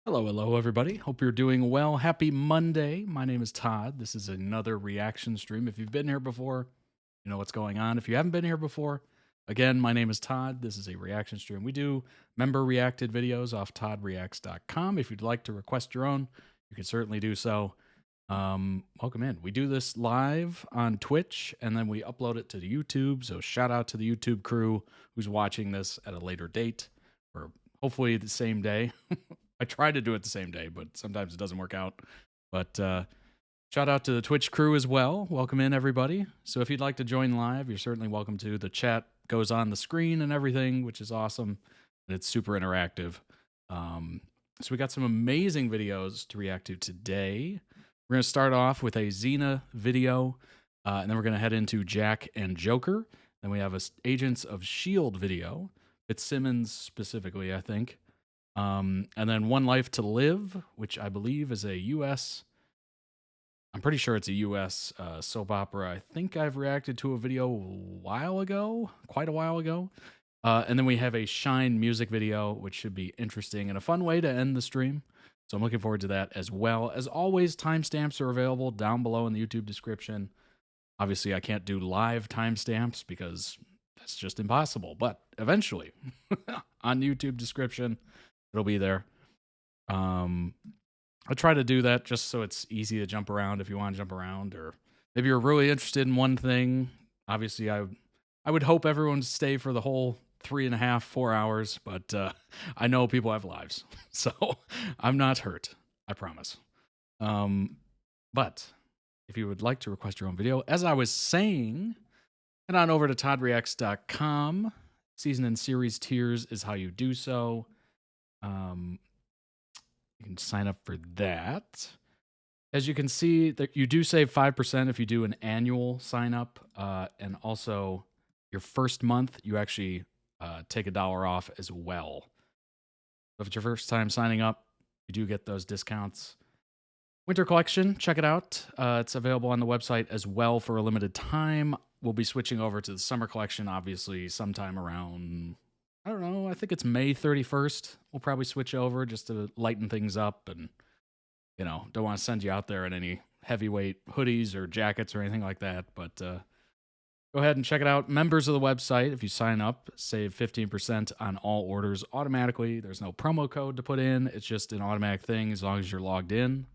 Hello, hello, everybody. Hope you're doing well. Happy Monday. My name is Todd. This is another reaction stream. If you've been here before, you know what's going on. If you haven't been here before, again, my name is Todd. This is a reaction stream. We do member reacted videos off toddreacts.com. If you'd like to request your own, you can certainly do so. Welcome in. We do this live on Twitch and then we upload it to the YouTube. So shout out to the YouTube crew who's watching this at a later date or hopefully the same day. I try to do it the same day, but sometimes it doesn't work out. But shout out to the Twitch crew as well. Welcome in, everybody. So if you'd like to join live, you're certainly welcome to. The chat goes on the screen and everything, which is awesome. And it's super interactive. So we got some amazing videos to react to today. We're going to start off with a Xena video, and then we're going to head into Jack and Joker. Then we have a Agents of S.H.I.E.L.D. video. Fitzsimmons specifically, I think. And then One Life to Live, which I believe is a U.S. I'm pretty sure it's a U.S. Soap opera. I think I've reacted to a video quite a while ago. And then we have a Shine music video, which should be interesting and a fun way to end the stream. So I'm looking forward to that as well. As always, timestamps are available down below in the YouTube description. Obviously, I can't do live timestamps because that's just impossible. But eventually, on YouTube description, it'll be there. I try to do that just so it's easy to jump around if you want to jump around, or maybe you're really interested in one thing. Obviously, I would hope everyone stay for the whole 3.5, 4 hours, but I know people have lives, so I'm not hurt. I promise. But if you would like to request your own video, as I was saying, head on over to toddreacts.com. Season and series tiers is how you do so. You can sign up for that. As you can see, that you do save 5% if you do an annual sign up, and also your first month you actually take $1 off as well. So if it's your first time signing up, you do get those discounts. Winter collection, check it out. It's available on the website as well for a limited time. We'll be switching over to the summer collection, obviously, sometime around, I don't know, I think it's May 31st. We'll probably switch over just to lighten things up and, you know, don't want to send you out there in any heavyweight hoodies or jackets or anything like that. But go ahead and check it out. Members of the website, if you sign up, save 15% on all orders automatically. There's no promo code to put in. It's just an automatic thing as long as you're logged in.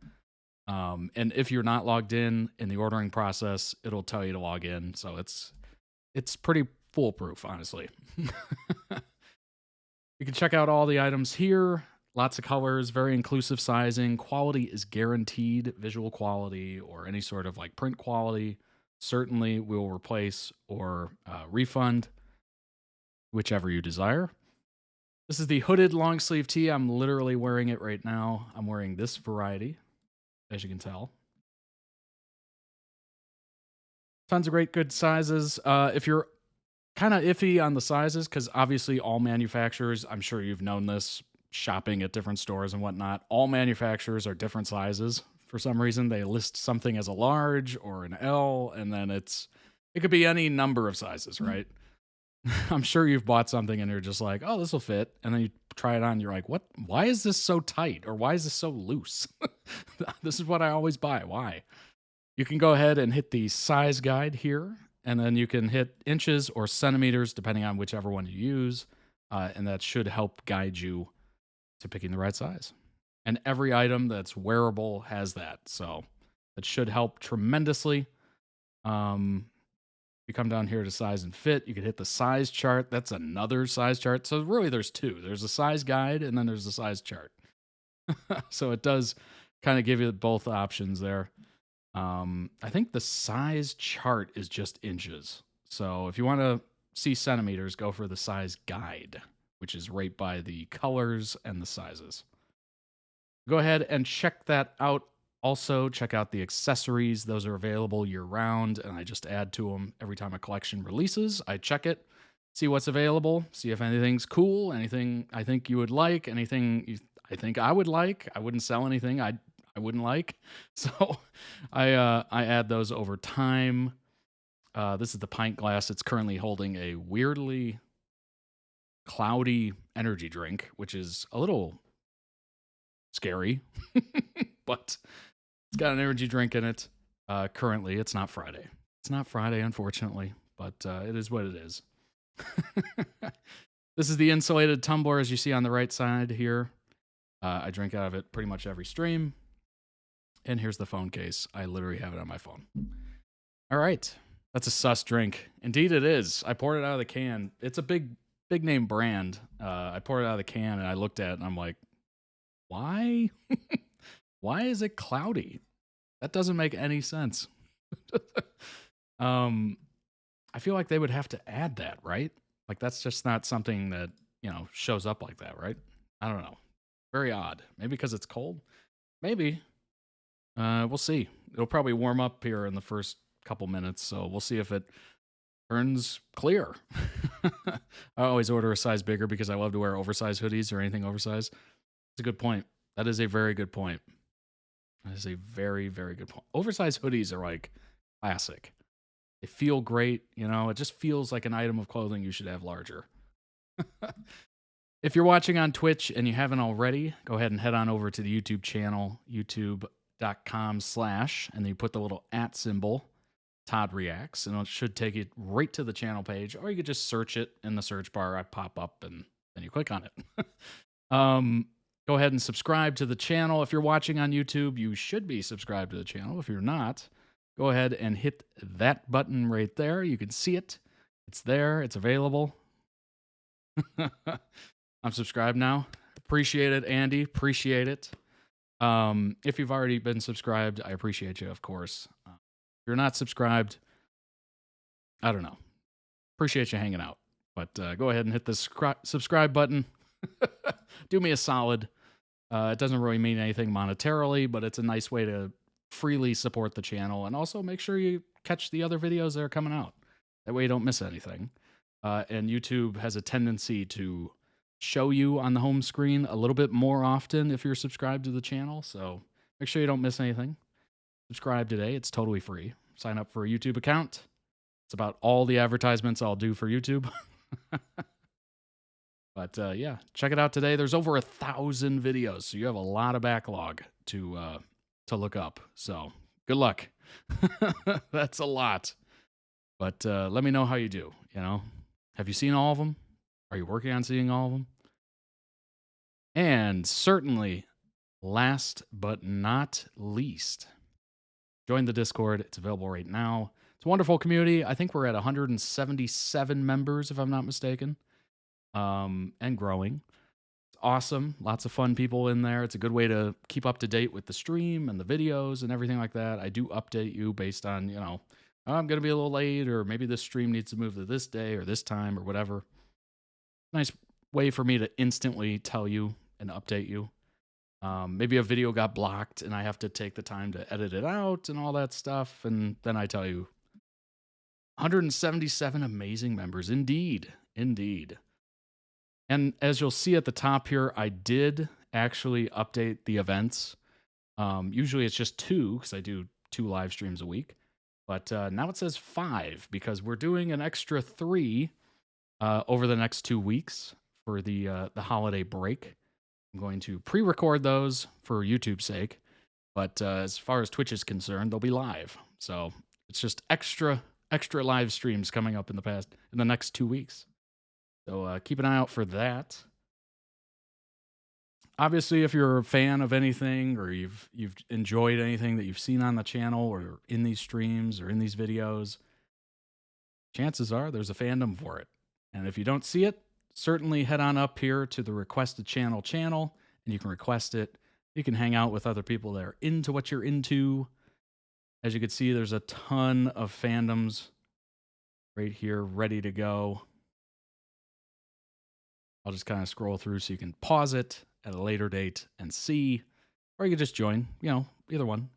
And if you're not logged in the ordering process, it'll tell you to log in. So it's pretty foolproof, honestly. You can check out all the items here. Lots of colors, very inclusive sizing. Quality is guaranteed. Visual quality or any sort of like print quality, certainly we will replace or refund, whichever you desire. This is the hooded long sleeve tee. I'm literally wearing it right now. I'm wearing this variety, as you can tell. Tons of great good sizes. If you're kind of iffy on the sizes, because obviously all manufacturers, I'm sure you've known this, shopping at different stores and whatnot, all manufacturers are different sizes. For some reason, they list something as a large or an L, and then it could be any number of sizes, right? I'm sure you've bought something and you're just like, oh, this will fit. And then you try it on, you're like, what? Why is this so tight? Or why is this so loose? This is what I always buy. Why? You can go ahead and hit the size guide here, and then you can hit inches or centimeters, depending on whichever one you use. And that should help guide you to picking the right size. And every item that's wearable has that. So that should help tremendously. You come down here to size and fit, you can hit the size chart. That's another size chart. So really there's two. There's a size guide and then there's a size chart. So it does kind of give you both options there. I think the size chart is just inches. So if you want to see centimeters, go for the size guide, which is right by the colors and the sizes. Go ahead and check that out. Also, check out the accessories. Those are available year-round, and I just add to them every time a collection releases. I check it, see what's available, see if anything's cool, anything I think you would like, anything I think I would like. I wouldn't sell anything I wouldn't like. So I add those over time. This is the pint glass. It's currently holding a weirdly cloudy energy drink, which is a little scary, but it's got an energy drink in it. Currently, it's not Friday. It's not Friday, unfortunately, but it is what it is. This is the insulated tumbler, as you see on the right side here. I drink out of it pretty much every stream. And here's the phone case. I literally have it on my phone. All right. That's a sus drink. Indeed it is. I poured it out of the can. It's a big name brand. I poured it out of the can and I looked at it and I'm like, why? Why is it cloudy? That doesn't make any sense. I feel like they would have to add that, right? Like that's just not something that, shows up like that, right? I don't know. Very odd. Maybe because it's cold? Maybe. We'll see. It'll probably warm up here in the first couple minutes, so we'll see if it turns clear. I always order a size bigger because I love to wear oversized hoodies or anything oversized. That's a good point. That is a very good point. That is a very, very good point. Oversized hoodies are like classic. They feel great, it just feels like an item of clothing you should have larger. If you're watching on Twitch and you haven't already, go ahead and head on over to the YouTube channel, youtube.com/ and then you put the little @ symbol, Todd Reacts, and it should take you right to the channel page, or you could just search it in the search bar. I pop up and then you click on it. Go ahead and subscribe to the channel. If you're watching on YouTube, you should be subscribed to the channel. If you're not, go ahead and hit that button right there. You can see it. It's there. It's available. I'm subscribed now. Appreciate it, Andy. Appreciate it. If you've already been subscribed, I appreciate you, of course. If you're not subscribed, I don't know. Appreciate you hanging out. But go ahead and hit the subscribe button. Do me a solid. It doesn't really mean anything monetarily, but it's a nice way to freely support the channel. And also make sure you catch the other videos that are coming out. That way you don't miss anything. And YouTube has a tendency to show you on the home screen a little bit more often if you're subscribed to the channel. So make sure you don't miss anything. Subscribe today. It's totally free. Sign up for a YouTube account. It's about all the advertisements I'll do for YouTube. But yeah, check it out today. There's over 1,000 videos, so you have a lot of backlog to look up. So good luck. That's a lot. But let me know how you do. Have you seen all of them? Are you working on seeing all of them? And certainly, last but not least, join the Discord. It's available right now. It's a wonderful community. I think we're at 177 members, if I'm not mistaken, and growing. It's awesome. Lots of fun people in there. It's a good way to keep up to date with the stream and the videos and everything like that. I do update you based on, I'm going to be a little late, or maybe this stream needs to move to this day or this time or whatever. Nice way for me to instantly tell you and update you. Maybe a video got blocked and I have to take the time to edit it out and all that stuff. And then I tell you, 177 amazing members. Indeed. Indeed. And as you'll see at the top here, I did actually update the events. Usually it's just 2 because I do 2 live streams a week. But now it says 5 because we're doing an extra 3 over the next 2 weeks for the holiday break. I'm going to pre-record those for YouTube's sake, but as far as Twitch is concerned, they'll be live. So it's just extra live streams coming up in the next 2 weeks. So keep an eye out for that. Obviously, if you're a fan of anything or you've enjoyed anything that you've seen on the channel or in these streams or in these videos, chances are there's a fandom for it. And if you don't see it, certainly head on up here to the requested channel and you can request it. You can hang out with other people that are into what you're into. As you can see, there's a ton of fandoms right here ready to go. I'll just kind of scroll through so you can pause it at a later date and see, or you can just join, either one.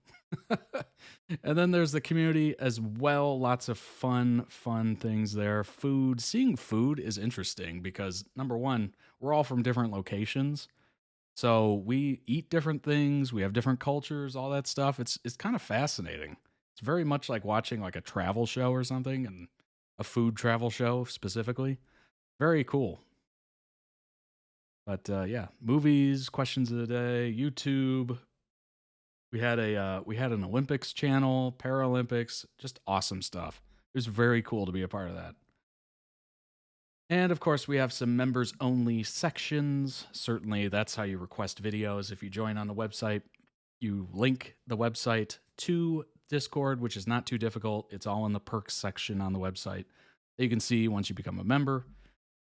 And then there's the community as well. Lots of fun things there. Food. Seeing food is interesting because, number one, we're all from different locations. So we eat different things. We have different cultures, all that stuff. It's kind of fascinating. It's very much like watching like a travel show or something, and a food travel show specifically. Very cool. But yeah, movies, questions of the day, YouTube. We had an Olympics channel, Paralympics, just awesome stuff. It was very cool to be a part of that. And of course, we have some members only sections. Certainly, that's how you request videos. If you join on the website, you link the website to Discord, which is not too difficult. It's all in the perks section on the website that you can see once you become a member.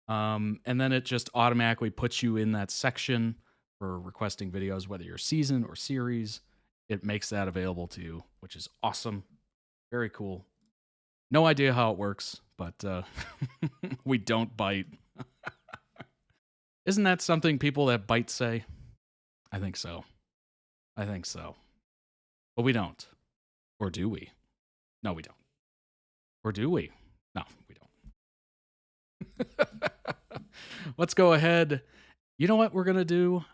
And then it just automatically puts you in that section for requesting videos, whether you're season or series. It makes that available to you, which is awesome. Very cool. No idea how it works, but we don't bite. Isn't that something people that bite say? I think so. I think so. But we don't. Or do we? No, we don't. Or do we? No, we don't. Let's go ahead. You know what we're going to do?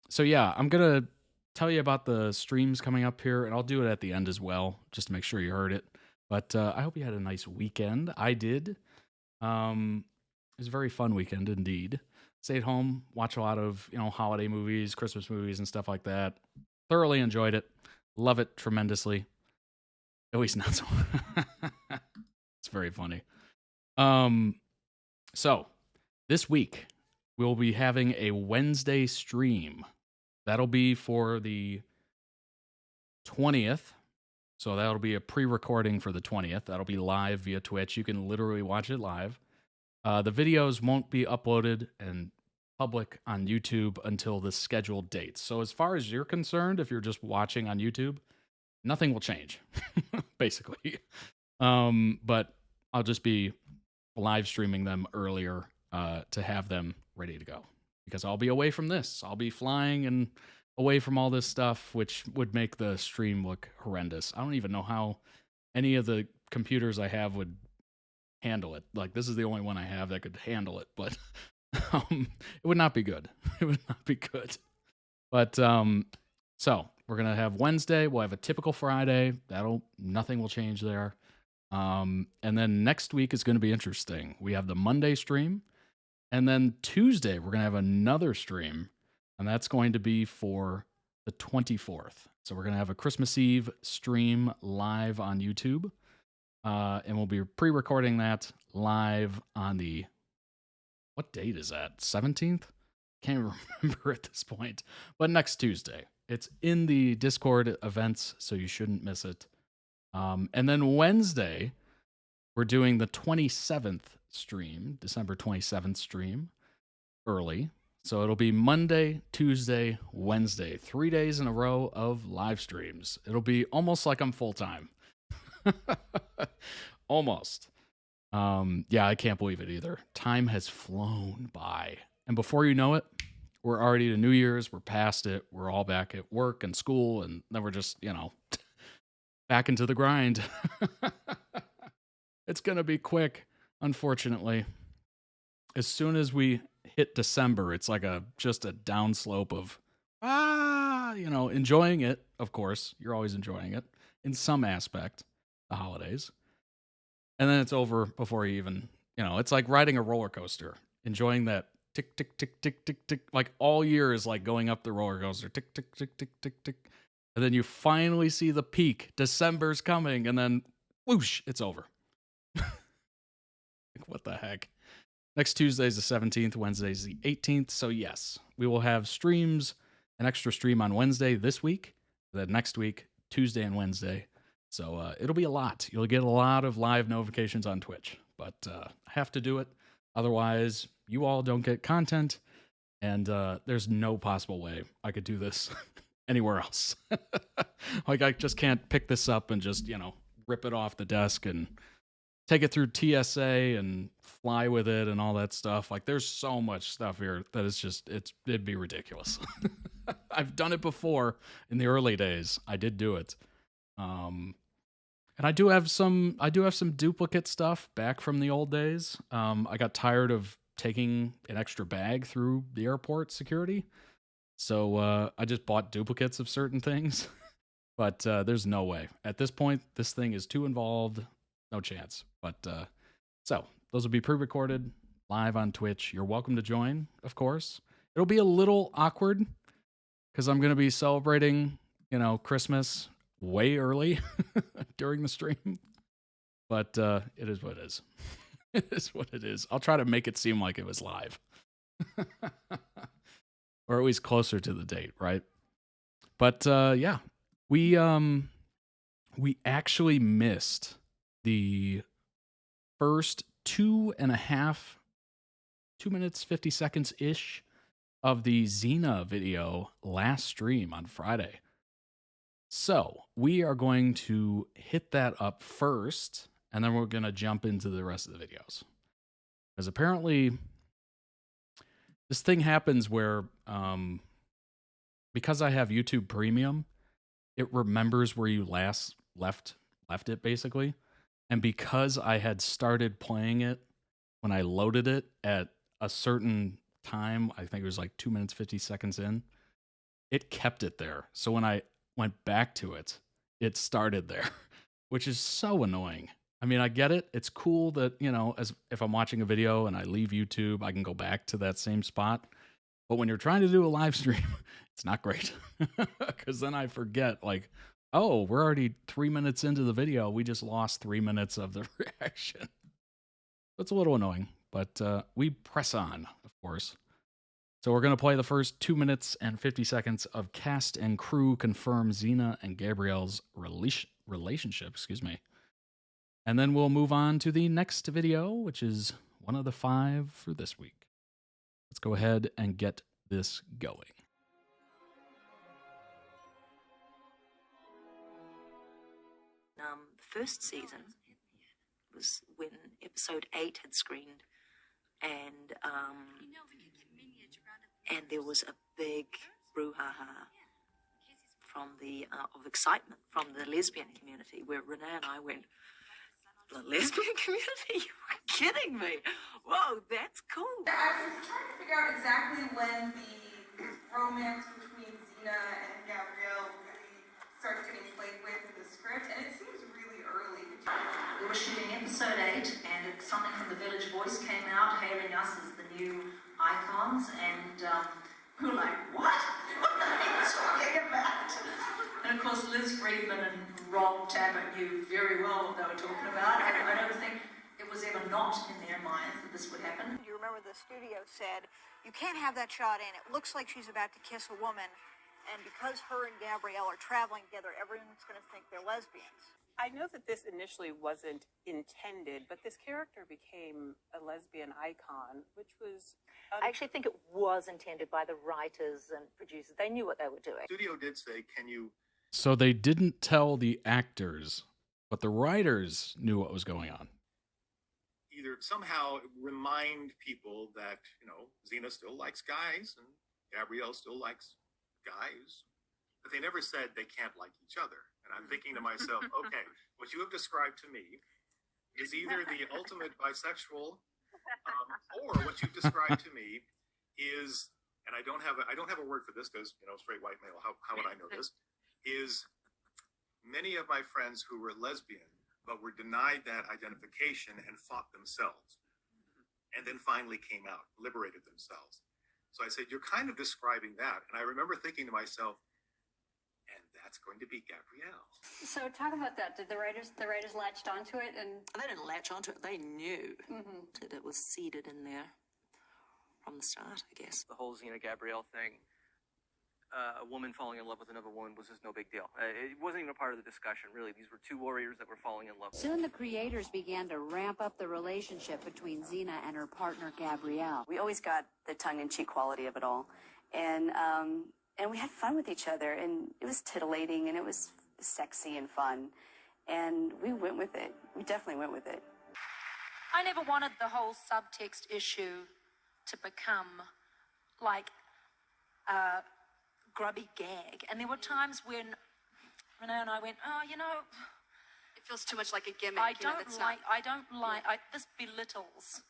So yeah, I'm going to tell you about the streams coming up here, and I'll do it at the end as well, just to make sure you heard it. But I hope you had a nice weekend. I did. It was a very fun weekend indeed. Stayed home, watched a lot of holiday movies, Christmas movies, and stuff like that. Thoroughly enjoyed it. Love it tremendously. At least not so. It's very funny. So this week we'll be having a Wednesday stream. That'll be for the 20th. So that'll be a pre-recording for the 20th. That'll be live via Twitch. You can literally watch it live. The videos won't be uploaded and public on YouTube until the scheduled dates. So as far as you're concerned, if you're just watching on YouTube, nothing will change, basically. But I'll just be live streaming them earlier to have them ready to go. Because I'll be away from this. I'll be flying and away from all this stuff, which would make the stream look horrendous. I don't even know how any of the computers I have would handle it. Like, this is the only one I have that could handle it, but it would not be good. It would not be good. But so we're gonna have Wednesday. We'll have a typical Friday. Nothing will change there. And then next week is going to be interesting. We have the Monday stream, and then Tuesday we're gonna have another stream. And that's going to be for the 24th. So we're going to have a Christmas Eve stream live on YouTube. And we'll be pre-recording that live on the... What date is that? 17th? Can't remember at this point. But next Tuesday. It's in the Discord events, so you shouldn't miss it. And then Wednesday, we're doing the 27th stream, December 27th stream, early. So it'll be Monday, Tuesday, Wednesday, 3 days in a row of live streams. It'll be almost like I'm full-time. Almost. Yeah, I can't believe it either. Time has flown by. And before you know it, we're already to New Year's. We're past it. We're all back at work and school. And then we're just, back into the grind. It's going to be quick, unfortunately. As soon as we hit December, it's like just a downslope of enjoying it. Of course, you're always enjoying it in some aspect, the holidays, and then it's over before you even it's like riding a roller coaster, enjoying that tick tick tick tick tick tick, like all year is like going up the roller coaster, tick tick tick tick tick tick, and then you finally see the peak. December's coming, and then whoosh, it's over. Like, what the heck? Next Tuesday is the 17th, Wednesday is the 18th. So yes, we will have streams, an extra stream on Wednesday this week, then next week, Tuesday and Wednesday. So it'll be a lot. You'll get a lot of live notifications on Twitch, but I have to do it. Otherwise, you all don't get content, and there's no possible way I could do this anywhere else. Like, I just can't pick this up and just, rip it off the desk and take it through TSA and fly with it and all that stuff. Like, there's so much stuff here that it'd be ridiculous. I've done it before in the early days. I did do it. And I do have some duplicate stuff back from the old days. I got tired of taking an extra bag through the airport security. So I just bought duplicates of certain things. But there's no way. At this point, this thing is too involved. No chance. But so those will be pre-recorded live on Twitch. You're welcome to join, of course. It'll be a little awkward because I'm going to be celebrating, Christmas way early during the stream. But it is what it is. It is what it is. I'll try to make it seem like it was live. Or at least closer to the date, right? But yeah, we actually missed the first 2 minutes, 50 seconds ish of the Xena video last stream on Friday. So we are going to hit that up first, and then we're going to jump into the rest of the videos. Because apparently this thing happens where, because I have YouTube Premium, it remembers where you last left it, basically. And because I had started playing it when I loaded it at a certain time, I think it was like 2 minutes, 50 seconds in, it kept it there. So when I went back to it, it started there, which is so annoying. I mean, I get it. It's cool that, as if I'm watching a video and I leave YouTube, I can go back to that same spot. But when you're trying to do a live stream, it's not great. Because then I forget, like, oh, we're already 3 minutes into the video. We just lost 3 minutes of the reaction. It's a little annoying, but we press on, of course. So we're going to play the first 2 minutes and 50 seconds of cast and crew confirm Xena and Gabrielle's relationship, And then we'll move on to the next video, which is one of the 5 for this week. Let's go ahead and get this going. The first season was when episode 8 had screened, and there was a big brouhaha from of excitement from the lesbian community, where Renee and I went, the lesbian community? You were kidding me. Whoa, that's cool. I was trying to figure out exactly when the romance between Xena and Gabrielle really started getting played with in the script, and it seems really early. We were shooting episode 8, and something from the Village Voice came out hailing us as the new icons, and we were like, what? What are they talking about? And of course, Liz Friedman and Rob Tappert knew very well what they were talking about. I don't think it was ever not in their minds that this would happen. You remember the studio said, you can't have that shot in. It looks like she's about to kiss a woman. And because her and Gabrielle are traveling together, everyone's going to think they're lesbians. I know that this initially wasn't intended, but this character became a lesbian icon, which was... I actually think it was intended by the writers and producers. They knew what they were doing. Studio did say, can you... So they didn't tell the actors, but the writers knew what was going on. Either somehow remind people that, Xena still likes guys and Gabrielle still likes guys, but they never said they can't like each other. And I'm thinking to myself, okay, what you have described to me is either the ultimate bisexual, or what you've described to me is, and I don't have a word for this because, straight white male, how would I know this, is many of my friends who were lesbian, but were denied that identification and fought themselves, and then finally came out, liberated themselves. So I said, you're kind of describing that. And I remember thinking to myself, and that's going to be Gabrielle. So talk about that. Did the writers latched onto it? And They didn't latch onto it. They knew that it was seeded in there from the start, I guess. The whole Xena Gabrielle thing, a woman falling in love with another woman was just no big deal. It wasn't even a part of the discussion, really. These were two warriors that were falling in love. Soon the creators began to ramp up the relationship between Xena and her partner Gabrielle. We always got the tongue-in-cheek quality of it all. And we had fun with each other, and it was titillating, and it was sexy and fun. And we went with it. We definitely went with it. I never wanted the whole subtext issue to become like a grubby gag. And there were times when Renee and I went, it feels too much like a gimmick. I don't like, this belittles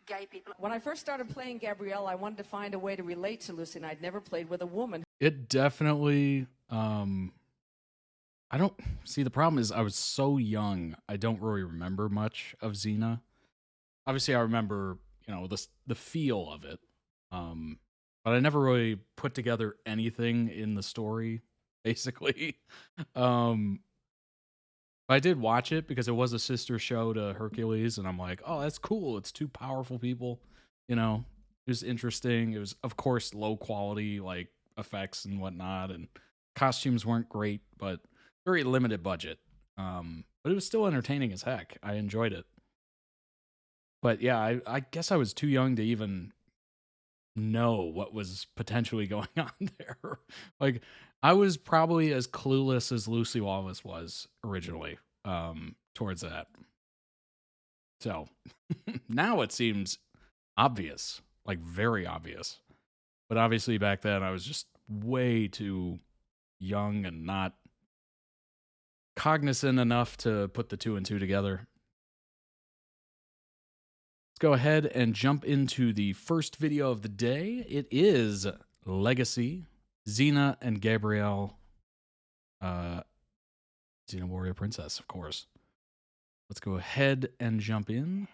gay people. When I first started playing Gabrielle, I wanted to find a way to relate to Lucy, and I'd never played with a woman. It definitely, I don't see, the problem is I was so young, I don't really remember much of Xena. obviously I remember, you know, the feel of it. But I never really put together anything in the story, basically. But I did watch it because it was a sister show to Hercules, and I'm like, oh, that's cool. It's two powerful people, you know. It was interesting. It was, of course, low quality, like, effects and whatnot, and costumes weren't great, but very limited budget. But it was still entertaining as heck. I enjoyed it. But yeah, I guess I was too young to even know what was potentially going on there. Like, I was probably as clueless as Lucy Wallace was originally towards that. So now it seems obvious, like very obvious. But obviously back then I was just way too young and not cognizant enough to put the two and two together. Go ahead and jump into the first video of the day. It is Legacy, Xena and Gabrielle, Xena Warrior Princess, of course. Let's go ahead and jump in.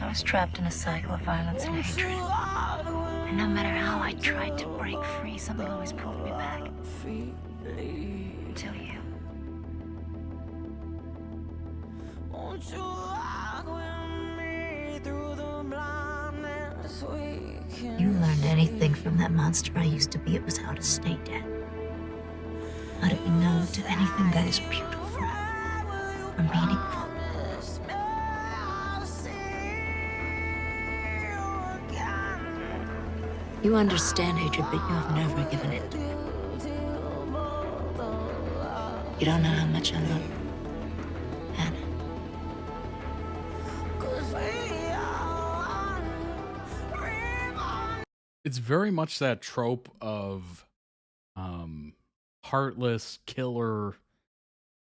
I was trapped in a cycle of violence and hatred. And no matter how I tried to break free, something always pulled me back. Until you. You learned anything from that monster I used to be, it was how to stay dead. How to be known to anything that is beautiful or meaningful. You understand hatred, but you have never given it. You don't know how much I love you, Anna. It's very much that trope of heartless killer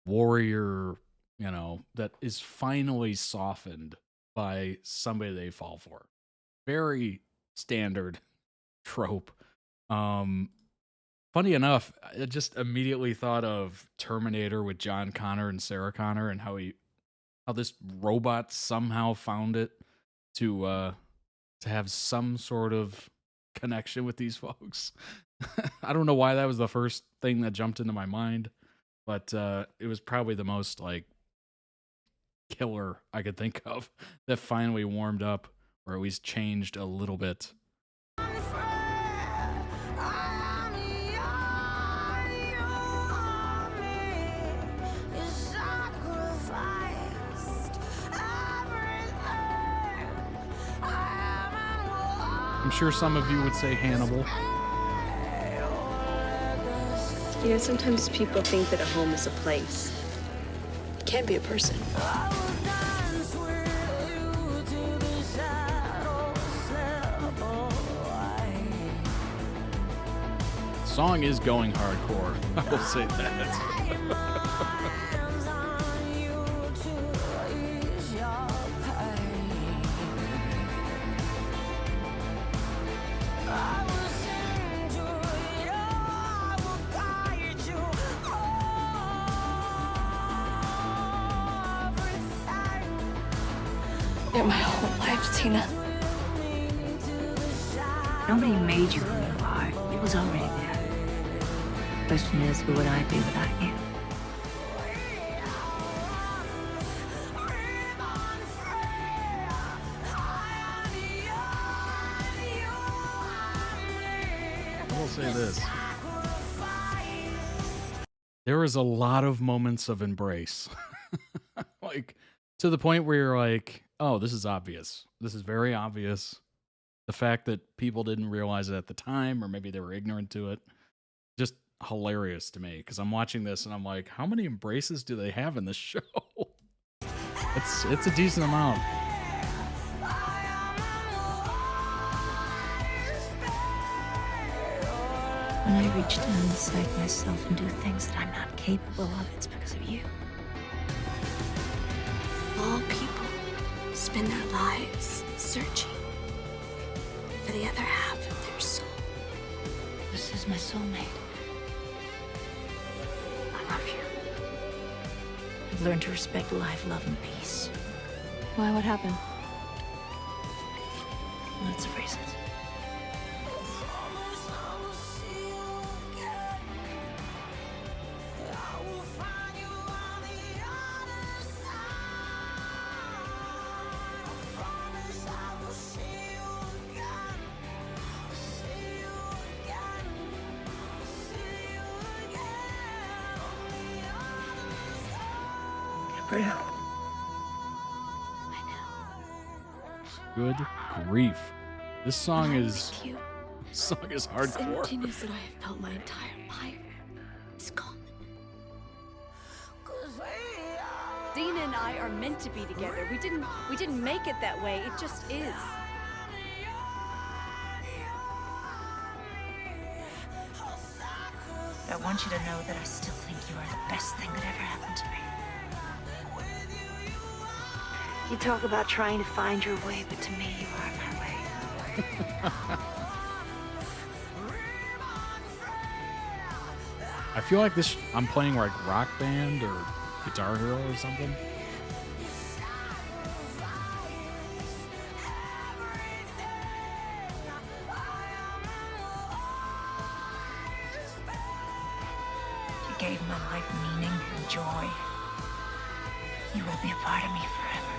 warrior, you know, that is finally softened by somebody they fall for. Very standard trope. Funny enough, I just immediately thought of Terminator with John Connor and Sarah Connor, and how this robot somehow found it to have some sort of connection with these folks. I don't know why that was the first thing that jumped into my mind, but it was probably the most like killer I could think of that finally warmed up, or at least changed a little bit. I'm sure some of you would say Hannibal. You know, sometimes people think that a home is a place. It can't be a person. Song is going hardcore. I will say that. My whole life, Tina. Nobody made you who you are. It was already there. Question is, who would I be without you? I will say this. There was a lot of moments of embrace. Like, to the point where you're like, oh, this is obvious. This is very obvious. The fact that people didn't realize it at the time, or maybe they were ignorant to it, just hilarious to me. Because I'm watching this and I'm like, how many embraces do they have in this show? It's a decent amount. When I reach down inside myself and do things that I'm not capable of, it's because of you. All people spend their lives searching, for the other half of their soul. This is my soulmate. I love you. I've learned to respect life, love, and peace. Why? What happened? Lots of reasons. Gabrielle. Good grief. This song When I'm is with you, hardcore. this emptiness that I have felt my entire life is gone. Xena and I are meant to be together. We didn't make it that way. It just is. I want you to know that I still think you are the best thing that ever happened to me. You talk about trying to find your way, but to me, you are my way. I feel like this. I'm playing like Rock Band or Guitar Hero or something. You gave my life meaning and joy. You will be a part of me forever.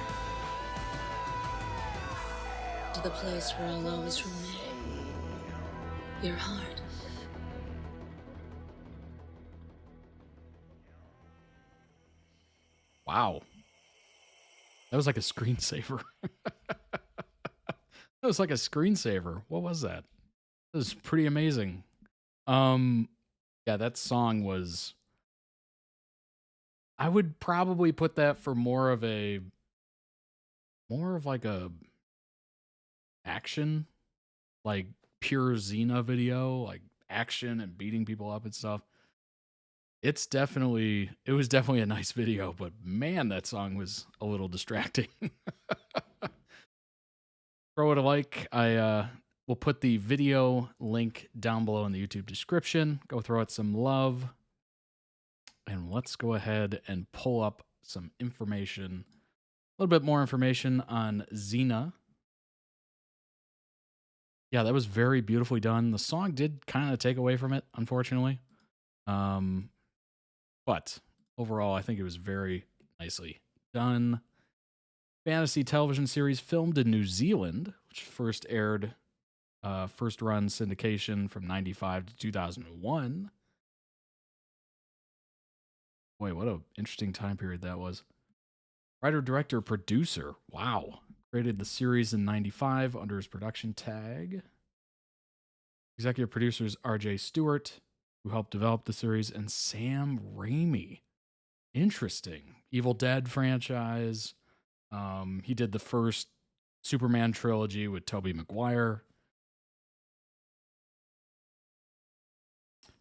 To the place where I'll always remain. Your heart. Wow. That was like a screensaver. That was like a screensaver. What was that? It was pretty amazing. Yeah, that song was, I would probably put that for more of like a action, like pure Xena video, like action and beating people up and stuff. It was definitely a nice video, but man, that song was a little distracting. Throw it a like. I will put the video link down below in the YouTube description. Go throw it some love. And let's go ahead and pull up some information, a little bit more information on Xena. Yeah, that was very beautifully done. The song did kind of take away from it, unfortunately. But overall, I think it was very nicely done. Fantasy television series filmed in New Zealand, which first aired, first run syndication from 95 to 2001. Wait, what an interesting time period that was. Writer, director, producer. Wow. Created the series in 95 under his production tag. Executive producers R.J. Stewart, who helped develop the series, and Sam Raimi. Interesting. Evil Dead franchise. He did the first Superman trilogy with Tobey Maguire.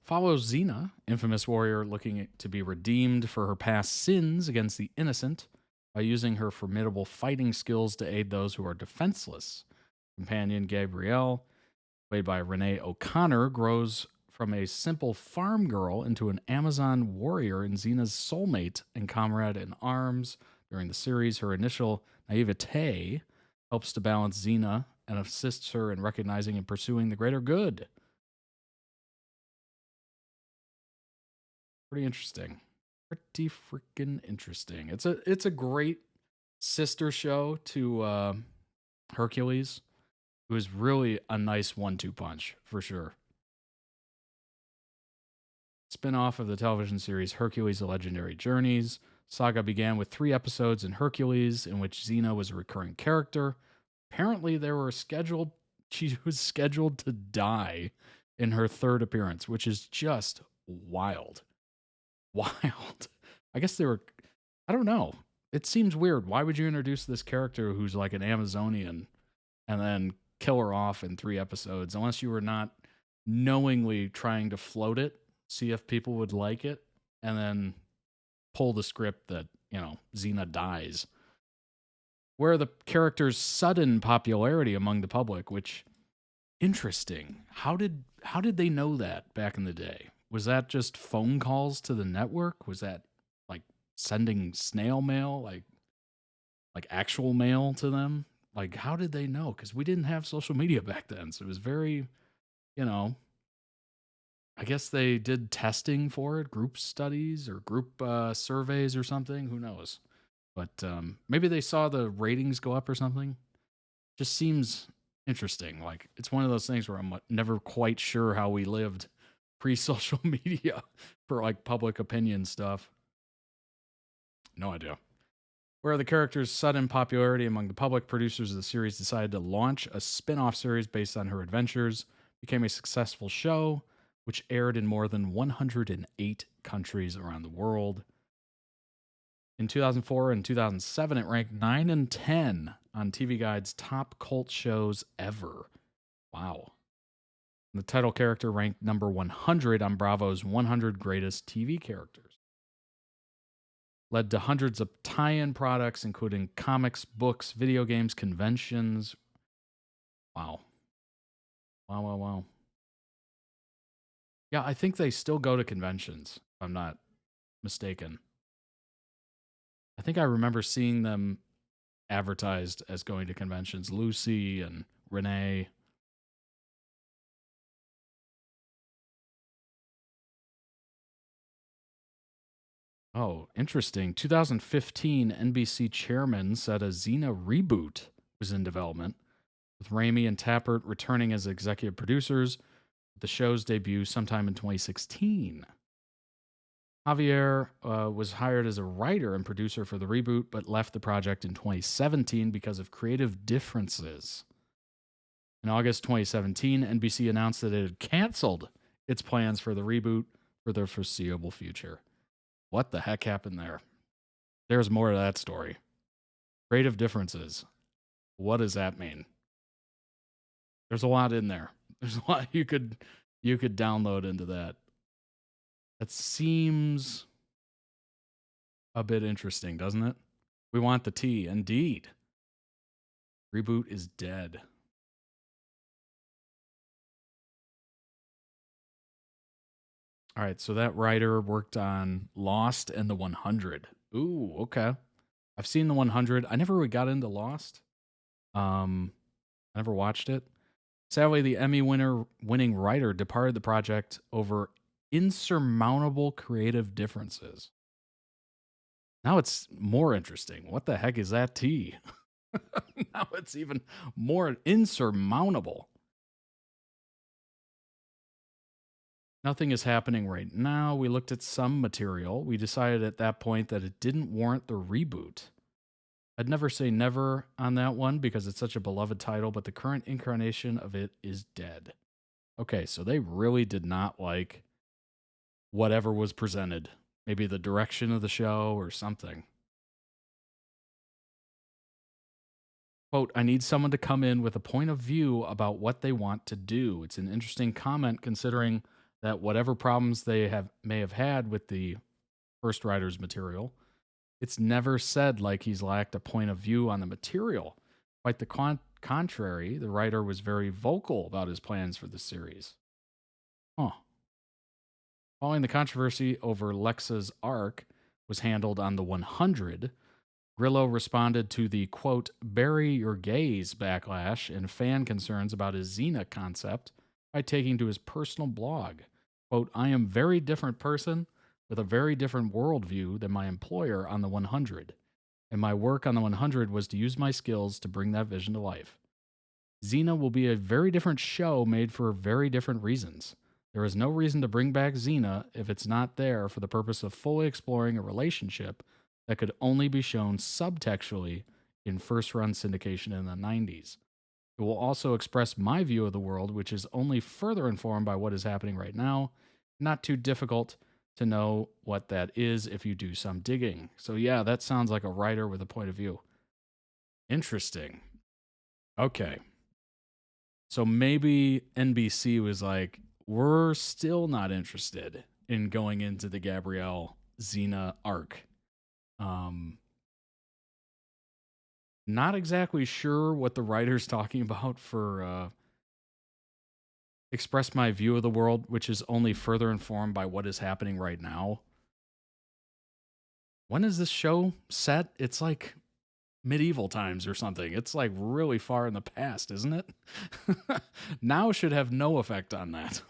Follows Xena, infamous warrior looking to be redeemed for her past sins against the innocent by using her formidable fighting skills to aid those who are defenseless. Companion Gabrielle, played by Renee O'Connor, grows from a simple farm girl into an Amazon warrior and Xena's soulmate and comrade in arms. During the series, her initial naivete helps to balance Xena and assists her in recognizing and pursuing the greater good. Pretty interesting. Pretty freaking interesting. It's a great sister show to Hercules. It was really a nice 1-2 punch, for sure. Spin-off of the television series Hercules: The Legendary Journeys. Saga began with 3 episodes in Hercules, in which Xena was a recurring character. Apparently, she was scheduled to die in her 3rd appearance, which is just wild. Wild. I guess I don't know. It seems weird. Why would you introduce this character who's like an Amazonian and then kill her off in 3 episodes, unless you were not knowingly trying to float it, see if people would like it, and then pull the script that, Xena dies. Where the character's sudden popularity among the public, which Interesting. How did they know that back in the day? Was that just phone calls to the network? Was that like sending snail mail, like actual mail to them? Like how did they know? Because we didn't have social media back then, so it was very, you know. I guess they did testing for it, group studies or group surveys or something. Who knows? But maybe they saw the ratings go up or something. Just seems interesting. Like it's one of those things where I'm never quite sure how we lived pre-social media for like public opinion stuff. No idea. Where the character's sudden popularity among the public, producers of the series decided to launch a spin-off series based on her adventures. Became a successful show, which aired in more than 108 countries around the world. In 2004 and 2007, it ranked 9 and 10 on TV Guide's top cult shows ever. Wow. And the title character ranked number 100 on Bravo's 100 Greatest TV Characters. Led to hundreds of tie-in products, including comics, books, video games, conventions. Wow. Wow. Yeah, I think they still go to conventions, if I'm not mistaken. I think I remember seeing them advertised as going to conventions. Lucy and Renee. Oh, interesting. 2015, NBC chairman said a Xena reboot was in development, with Raimi and Tappert returning as executive producers. The show's debut sometime in 2016. Javier was hired as a writer and producer for the reboot, but left the project in 2017 because of creative differences. In August 2017, NBC announced that it had canceled its plans for the reboot for the foreseeable future. What the heck happened there? There's more to that story. Creative differences. What does that mean? There's a lot in there. There's a lot you could download into that. That seems a bit interesting, doesn't it? We want the tea. Indeed. Reboot is dead. All right, so that writer worked on Lost and The 100. Ooh, okay. I've seen The 100. I never really got into Lost. I never watched it. Sadly, the Emmy-winning writer departed the project over insurmountable creative differences. Now it's more interesting. What the heck is that tea? Now it's even more insurmountable. Nothing is happening right now. We looked at some material. We decided at that point that it didn't warrant the reboot. I'd never say never on that one because it's such a beloved title, but the current incarnation of it is dead. Okay, so they really did not like whatever was presented. Maybe the direction of the show or something. Quote, I need someone to come in with a point of view about what they want to do. It's an interesting comment considering that whatever problems they may have had with the first writer's material, it's never said like he's lacked a point of view on the material. Quite the contrary, the writer was very vocal about his plans for the series. Following the controversy over Lexa's arc was handled on The 100, Grillo responded to the, quote, bury your gaze backlash and fan concerns about his Xena concept by taking to his personal blog. Quote, I am a very different person with a very different worldview than my employer on The 100, and my work on The 100 was to use my skills to bring that vision to life. Xena will be a very different show made for very different reasons. There is no reason to bring back Xena if it's not there for the purpose of fully exploring a relationship that could only be shown subtextually in first-run syndication in the 90s. It will also express my view of the world, which is only further informed by what is happening right now. Not too difficult to know what that is if you do some digging. So yeah, that sounds like a writer with a point of view. Interesting. Okay. So maybe NBC was like, we're still not interested in going into the Gabrielle Xena arc. Not exactly sure what the writer's talking about for express my view of the world, which is only further informed by what is happening right now. When is this show set? It's like medieval times or something. It's like really far in the past, isn't it? Now should have no effect on that.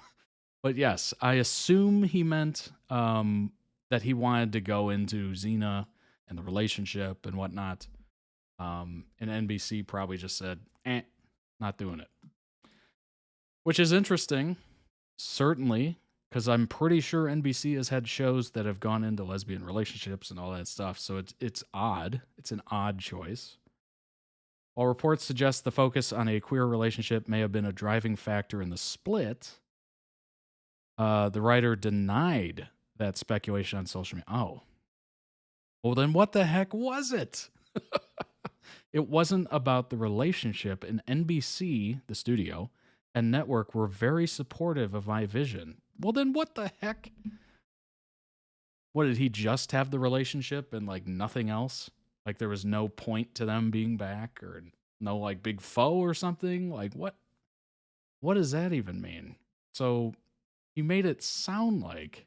But yes, I assume he meant that he wanted to go into Xena and the relationship and whatnot. And NBC probably just said, not doing it. Which is interesting, certainly, because I'm pretty sure NBC has had shows that have gone into lesbian relationships and all that stuff. So it's odd. It's an odd choice. While reports suggest the focus on a queer relationship may have been a driving factor in the split, the writer denied that speculation on social media. Oh. Well, then what the heck was it? It wasn't about the relationship, and NBC, the studio, and network were very supportive of my vision. Well, then what the heck? What, did he just have the relationship and like nothing else? Like there was no point to them being back, or no like big foe or something? Like what does that even mean? So he made it sound like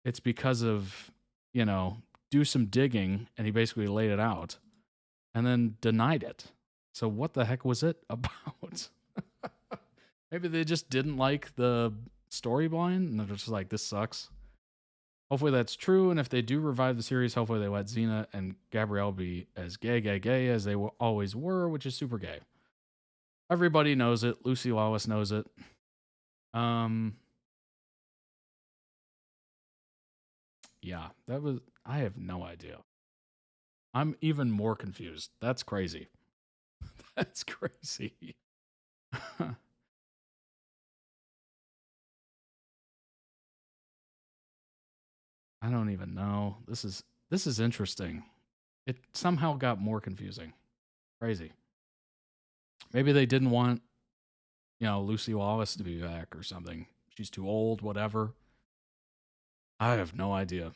it's because of, you know, do some digging, and he basically laid it out and then denied it. So what the heck was it about? Maybe they just didn't like the storyline and they're just like, this sucks. Hopefully that's true, and if they do revive the series, hopefully they let Xena and Gabrielle be as gay as they always were, which is super gay. Everybody knows it. Lucy Lawless knows it. Yeah, I have no idea. I'm even more confused. That's crazy. That's crazy. I don't even know. This is interesting. It somehow got more confusing. Crazy. Maybe they didn't want, you know, Lucy Lawless to be back or something. She's too old, whatever. I have no idea.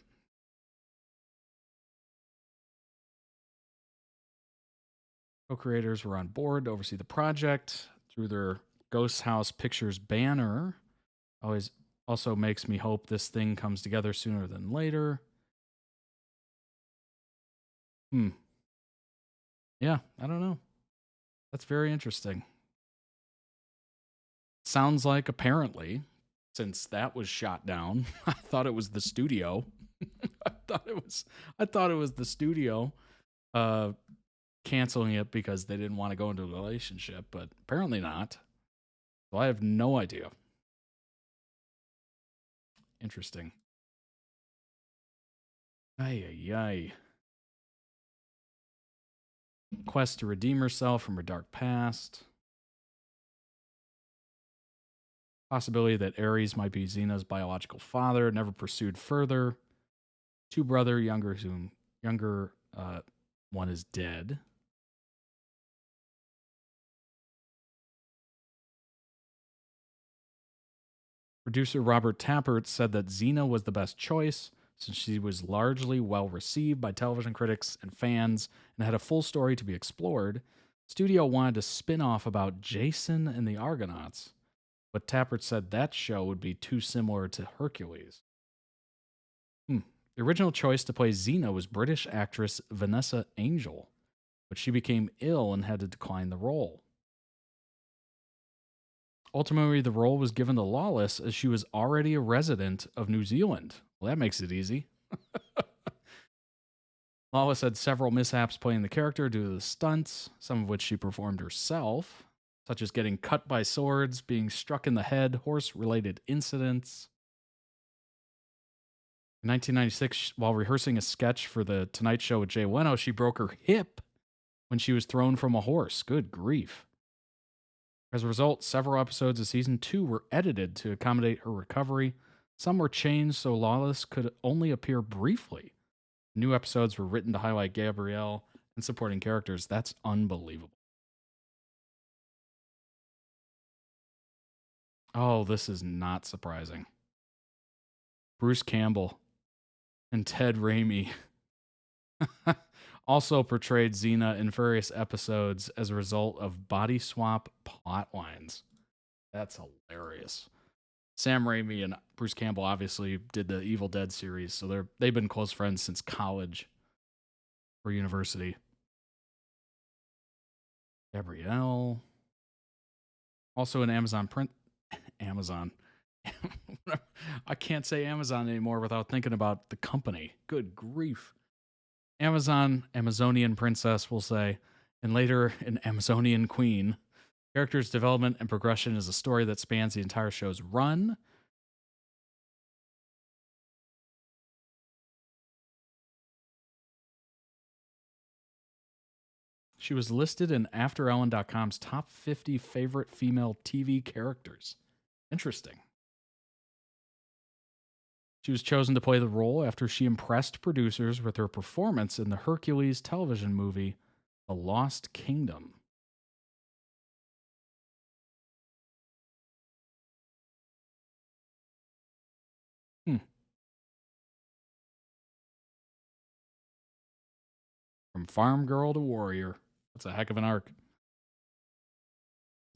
Co-creators were on board to oversee the project through their Ghost House Pictures banner. Always also makes me hope this thing comes together sooner than later. Yeah, I don't know. That's very interesting. Sounds like apparently, since that was shot down, I thought it was the studio. I thought it was the studio canceling it because they didn't want to go into a relationship, but apparently not. So I have no idea. Interesting. Ay. Quest to redeem herself from her dark past. Possibility that Ares might be Xena's biological father, never pursued further. Two brother, younger one is dead. Producer Robert Tappert said that Xena was the best choice since she was largely well received by television critics and fans and had a full story to be explored. Studio wanted a spin-off about Jason and the Argonauts, but Tappert said that show would be too similar to Hercules. The original choice to play Xena was British actress Vanessa Angel, but she became ill and had to decline the role. Ultimately, the role was given to Lawless as she was already a resident of New Zealand. Well, that makes it easy. Lawless had several mishaps playing the character due to the stunts, some of which she performed herself, such as getting cut by swords, being struck in the head, horse-related incidents. In 1996, while rehearsing a sketch for The Tonight Show with Jay Leno, she broke her hip when she was thrown from a horse. Good grief. As a result, several episodes of season 2 were edited to accommodate her recovery. Some were changed so Lawless could only appear briefly. New episodes were written to highlight Gabrielle and supporting characters. That's unbelievable. Oh, this is not surprising. Bruce Campbell and Ted Raimi also portrayed Xena in various episodes as a result of body swap plot lines. That's hilarious. Sam Raimi and Bruce Campbell obviously did the Evil Dead series, so they've been close friends since college or university. Gabrielle. Also an Amazon print. Amazon. I can't say Amazon anymore without thinking about the company. Good grief. Amazonian princess, we'll say, and later an Amazonian queen. Characters' development and progression is a story that spans the entire show's run. She was listed in AfterEllen.com's top 50 favorite female TV characters. Interesting. She was chosen to play the role after she impressed producers with her performance in the Hercules television movie, The Lost Kingdom. From farm girl to warrior. That's a heck of an arc.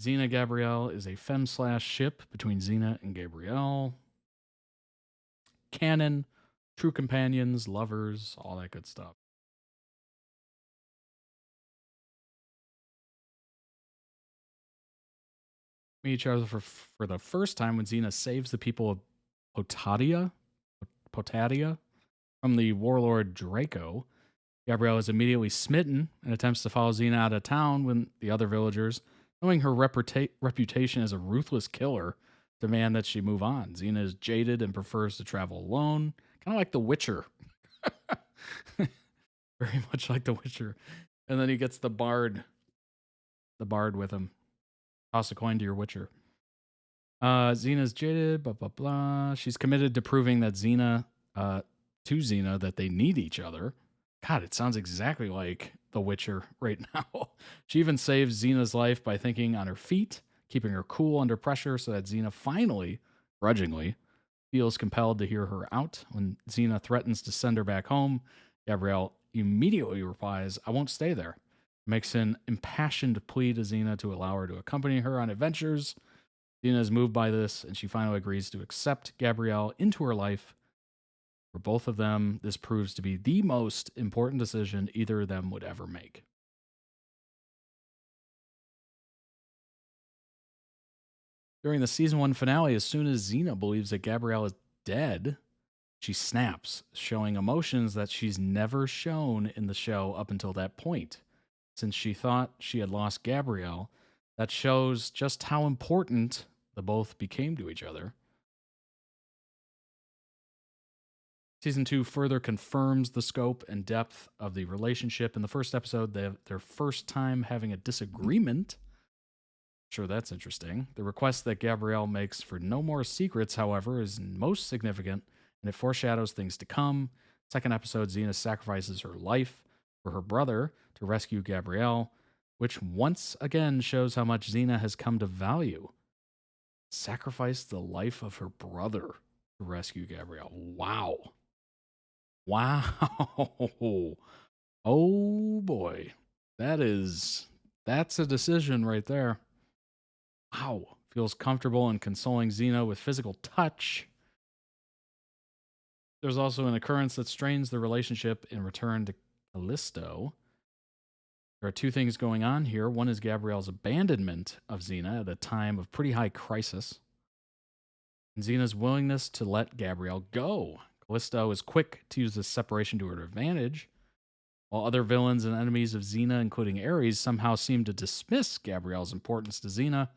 Xena Gabrielle is a femme/ship between Xena and Gabrielle. Canon, true companions, lovers, all that good stuff. Meet each other for the first time when Xena saves the people of Potadia from the warlord Draco. Gabrielle is immediately smitten and attempts to follow Xena out of town when the other villagers, knowing her reputation as a ruthless killer, demand that she move on. Xena is jaded and prefers to travel alone, kind of like The Witcher. Very much like The Witcher. And then he gets the bard with him. Toss a coin to your Witcher. Xena's jaded, blah, blah, blah. She's committed to proving that to Xena that they need each other. God, it sounds exactly like The Witcher right now. She even saves Xena's life by thinking on her feet, keeping her cool under pressure so that Xena finally, grudgingly, feels compelled to hear her out. When Xena threatens to send her back home, Gabrielle immediately replies, "I won't stay there." Makes an impassioned plea to Xena to allow her to accompany her on adventures. Xena is moved by this, and she finally agrees to accept Gabrielle into her life. For both of them, this proves to be the most important decision either of them would ever make. During the season 1 finale, as soon as Xena believes that Gabrielle is dead, she snaps, showing emotions that she's never shown in the show up until that point. Since she thought she had lost Gabrielle, that shows just how important the both became to each other. Season 2 further confirms the scope and depth of the relationship. In the first episode, they have their first time having a disagreement. Sure, that's interesting. The request that Gabrielle makes for no more secrets, however, is most significant, and it foreshadows things to come. Second episode, Xena sacrifices her life for her brother to rescue Gabrielle, which once again shows how much Xena has come to value. Sacrificed the life of her brother to rescue Gabrielle. Wow. Wow. Oh boy. That's a decision right there. Wow. Feels comfortable in consoling Xena with physical touch. There's also an occurrence that strains the relationship in return to Callisto. There are two things going on here. One is Gabrielle's abandonment of Xena at a time of pretty high crisis, and Xena's willingness to let Gabrielle go. Callisto is quick to use this separation to her advantage, while other villains and enemies of Xena, including Ares, somehow seem to dismiss Gabrielle's importance to Xena.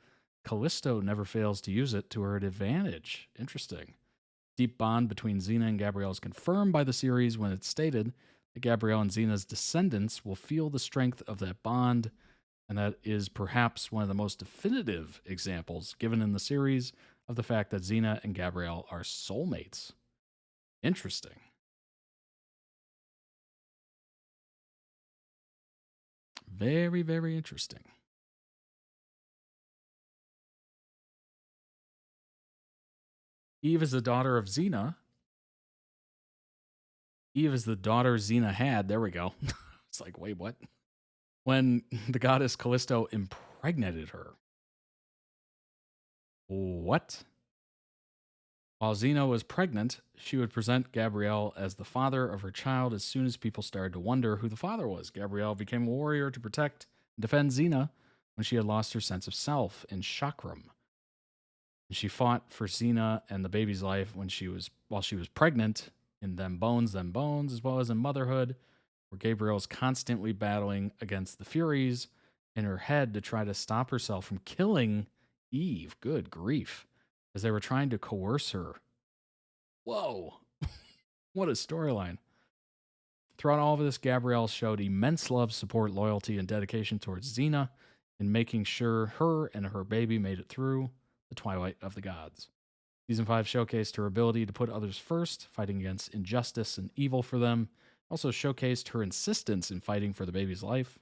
Callisto never fails to use it to her advantage. Interesting. Deep bond between Xena and Gabrielle is confirmed by the series when it's stated that Gabrielle and Xena's descendants will feel the strength of that bond, and that is perhaps one of the most definitive examples given in the series of the fact that Xena and Gabrielle are soulmates. Interesting. Very, very interesting. Eve is the daughter of Xena. Eve is the daughter Xena had. There we go. It's like, wait, what? When the goddess Callisto impregnated her. What? While Xena was pregnant, she would present Gabrielle as the father of her child as soon as people started to wonder who the father was. Gabrielle became a warrior to protect and defend Xena when she had lost her sense of self in Chakram. And she fought for Xena and the baby's life while she was pregnant in Them Bones, as well as in Motherhood, where Gabrielle is constantly battling against the Furies in her head to try to stop herself from killing Eve. Good grief. As they were trying to coerce her. Whoa. What a storyline. Throughout all of this, Gabrielle showed immense love, support, loyalty, and dedication towards Xena in making sure her and her baby made it through the Twilight of the Gods. Season 5 showcased her ability to put others first, fighting against injustice and evil for them. Also showcased her insistence in fighting for the baby's life.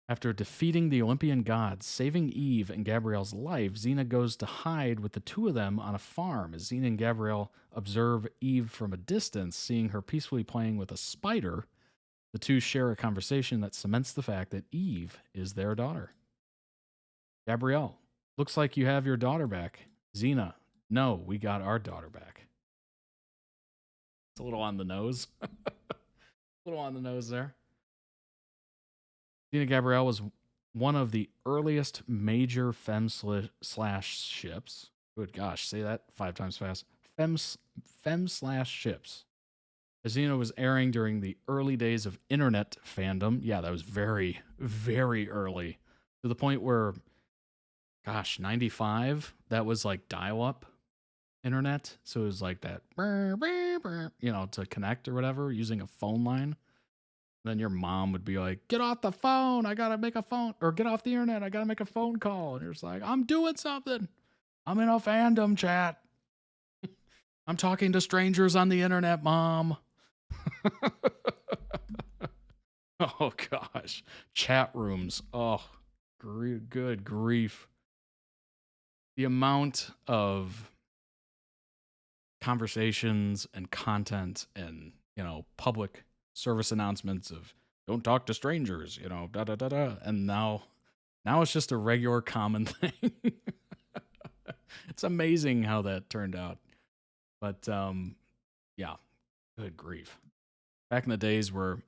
After defeating the Olympian gods, saving Eve and Gabrielle's life, Xena goes to hide with the two of them on a farm. As Xena and Gabrielle observe Eve from a distance, seeing her peacefully playing with a spider, the two share a conversation that cements the fact that Eve is their daughter. Gabrielle, looks like you have your daughter back. Xena, no, we got our daughter back. It's a little on the nose. A little on the nose there. Xena Gabrielle was one of the earliest major fem/ships. Good gosh, say that 5 times fast. Fem/ships. As Xena was airing during the early days of internet fandom. Yeah, that was very, very early. To the point where, gosh, 95, that was like dial-up internet. So it was like that, to connect or whatever, using a phone line. Then your mom would be like, get off the phone. I got to make a phone, or get off the internet. I got to make a phone call. And you're just like, I'm doing something. I'm in a fandom chat. I'm talking to strangers on the internet, Mom. Oh, gosh. Chat rooms. Oh, good grief. The amount of conversations and content and, public service announcements of don't talk to strangers, and now it's just a regular common thing. It's amazing how that turned out. But yeah, good grief. Back in the days where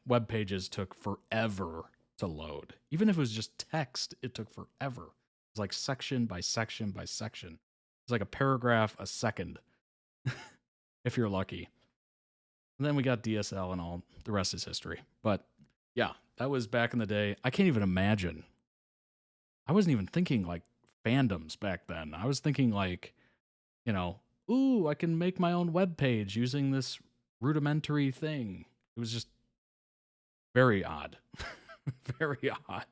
web pages took forever to load, even if it was just text, it took forever. It was like section by section by section. It's like a paragraph a second if you're lucky. And then we got DSL and all. The rest is history. But yeah, that was back in the day. I can't even imagine. I wasn't even thinking like fandoms back then. I was thinking like, ooh, I can make my own web page using this rudimentary thing. It was just very odd. Very odd.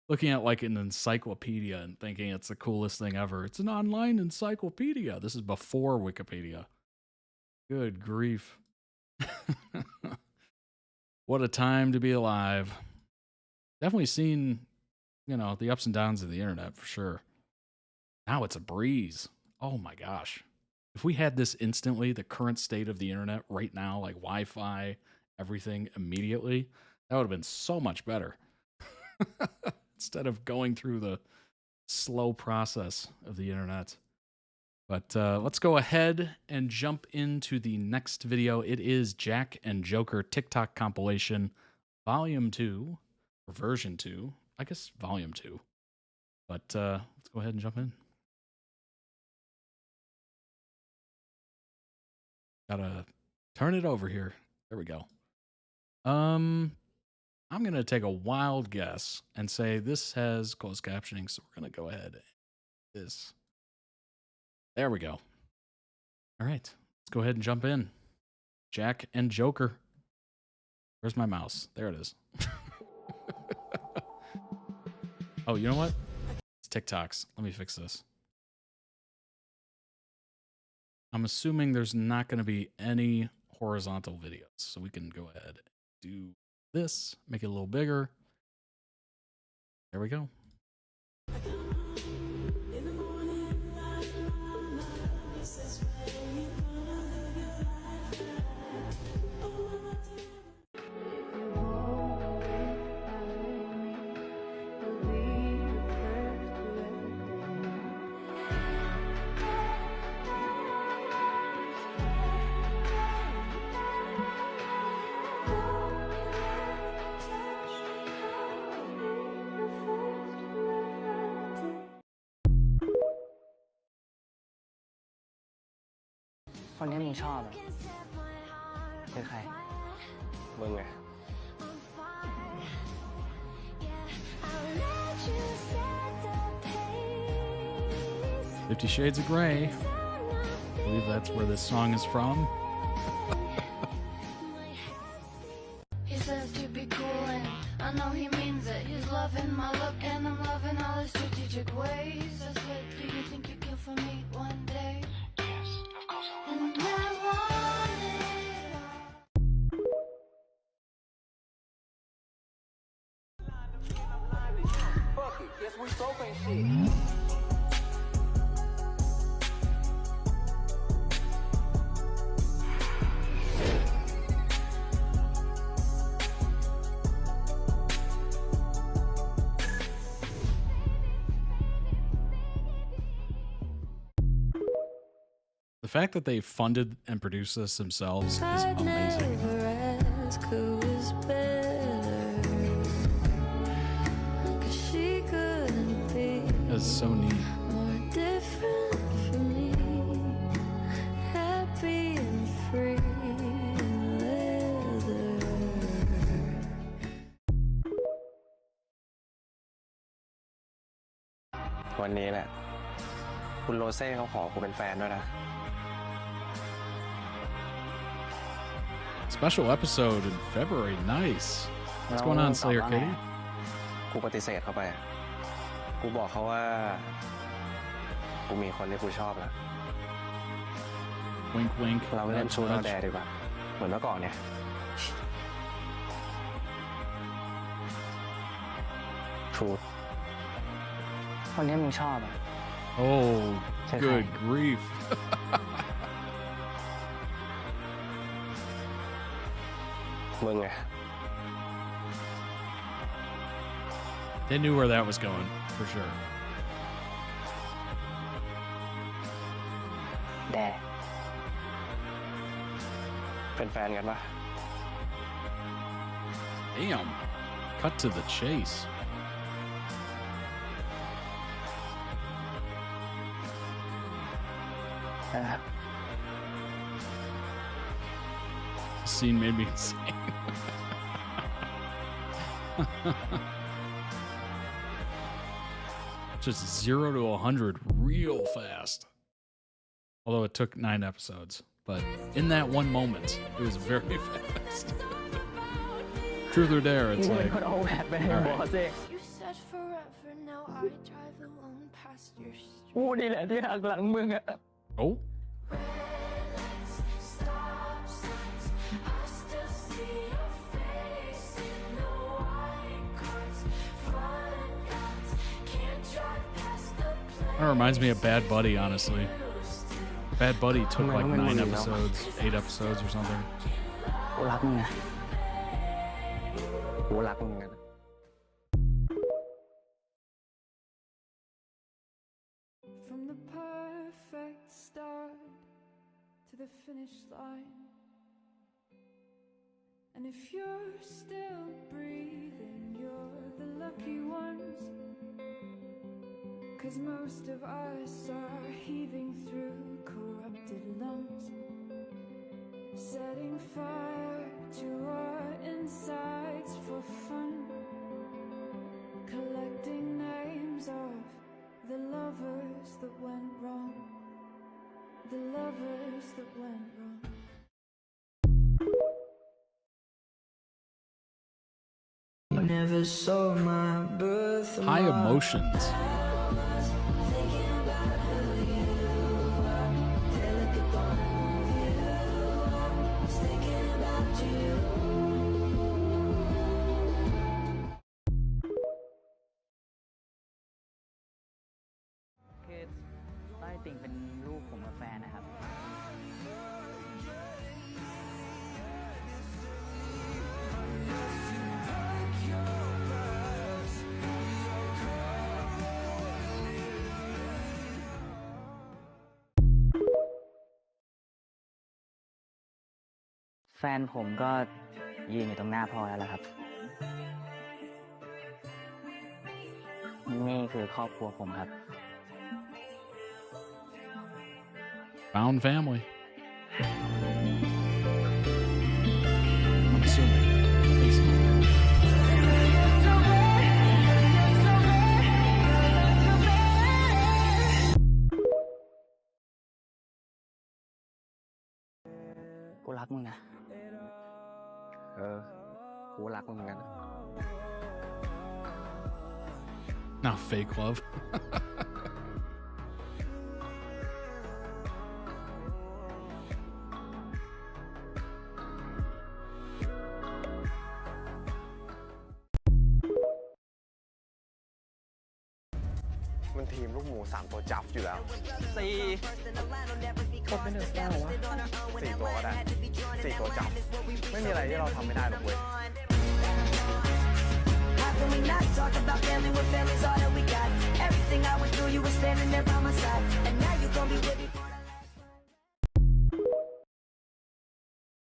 Looking at like an encyclopedia and thinking it's the coolest thing ever. It's an online encyclopedia. This is before Wikipedia. Good grief. What a time to be alive. Definitely seen, the ups and downs of the internet for sure. Now it's a breeze. Oh my gosh. If we had this instantly, the current state of the internet right now, like Wi-Fi, everything immediately, that would have been so much better. Instead of going through the slow process of the internet. But let's go ahead and jump into the next video. It is Jack and Joker TikTok compilation, Volume 2, or Version 2. I guess Volume 2. But let's go ahead and jump in. Gotta turn it over here. There we go. I'm going to take a wild guess and say this has closed captioning, so we're going to go ahead and this. There we go. All right, let's go ahead and jump in. Jack and Joker. Where's my mouse? There it is. Oh, you know what? It's TikToks. Let me fix this. I'm assuming there's not going to be any horizontal videos, so we can go ahead and do this, make it a little bigger. There we go. คนที่มึงชอบอะคือใครมึงไง 50 Shades of Grey. I believe that's where this song is from. He says to be cool and I know he means it. He's loving my look and I'm loving all his strategic ways. I said, do you think you can for me one day? Yes, of course I will. And I want it all. Fuck it, guess we both ain't shit. The fact that they funded and produced this themselves is amazing. That's so neat. Happy and free leather. วันนี้แหละคุณโรเซ่เขาขอกูเป็นแฟนด้วยนะ Special episode in February. Nice. What's going on, Slayer Katie? กูปฏิเสธเขาไปกูบอกเขาว่ากูมีคนที่กูชอบแล้ว Wink, wink. เราเล่นชูนอแดดีกว่าเหมือนเมื่อก่อนเนี่ยชูคนที่มึงชอบอ่ะ Oh, good grief. They knew where that was going, for sure. แดเป็นแฟนกันปะ Damn. Cut to the chase. This scene made me insane. Just 0 to 100 real fast. Although it took 9 episodes. But in that one moment, it was very fast. Truth or dare, it's like... All right. You said forever, now I drive alone past your street. กูนี่แหละที่หักหลังมึงอะ Oh. That reminds me of Bad Buddy, honestly. Bad Buddy took like 9 episodes, 8 episodes or something. กูรักมึงนะกูรักมึงนะ From the perfect start to the finish line. And if you're still breathing, you're the lucky ones. 'Cause most of us are heaving through corrupted lungs, setting fire to our insides for fun, collecting names of the lovers that went wrong, the lovers that went wrong. Never saw my birth. High emotions.ติ่งเป็นลูกผมกับแฟนนะครับ แฟนผมก็ยืนอยู่ตรงหน้าพ่อแล้วล่ะครับ นี่คือครอบครัวผมครับ Found family. I'm assuming. I think so.กูรักมึงนะ กูรักมึงเหมือนกัน Not fake love.มันทีมลูกหมู3ตัวจับอยู่แล้ว กดเป็นเดือดร้อนเหรอวะ 4 ตัวก็ได้ 4 ตัวจับ ไม่มีอะไรที่เราทำไม่ได้หรอกเว้ย How can we not talk about family when family's all that we got? Everything I went through, you were standing there by my side. And now you're gonna be with me for the last.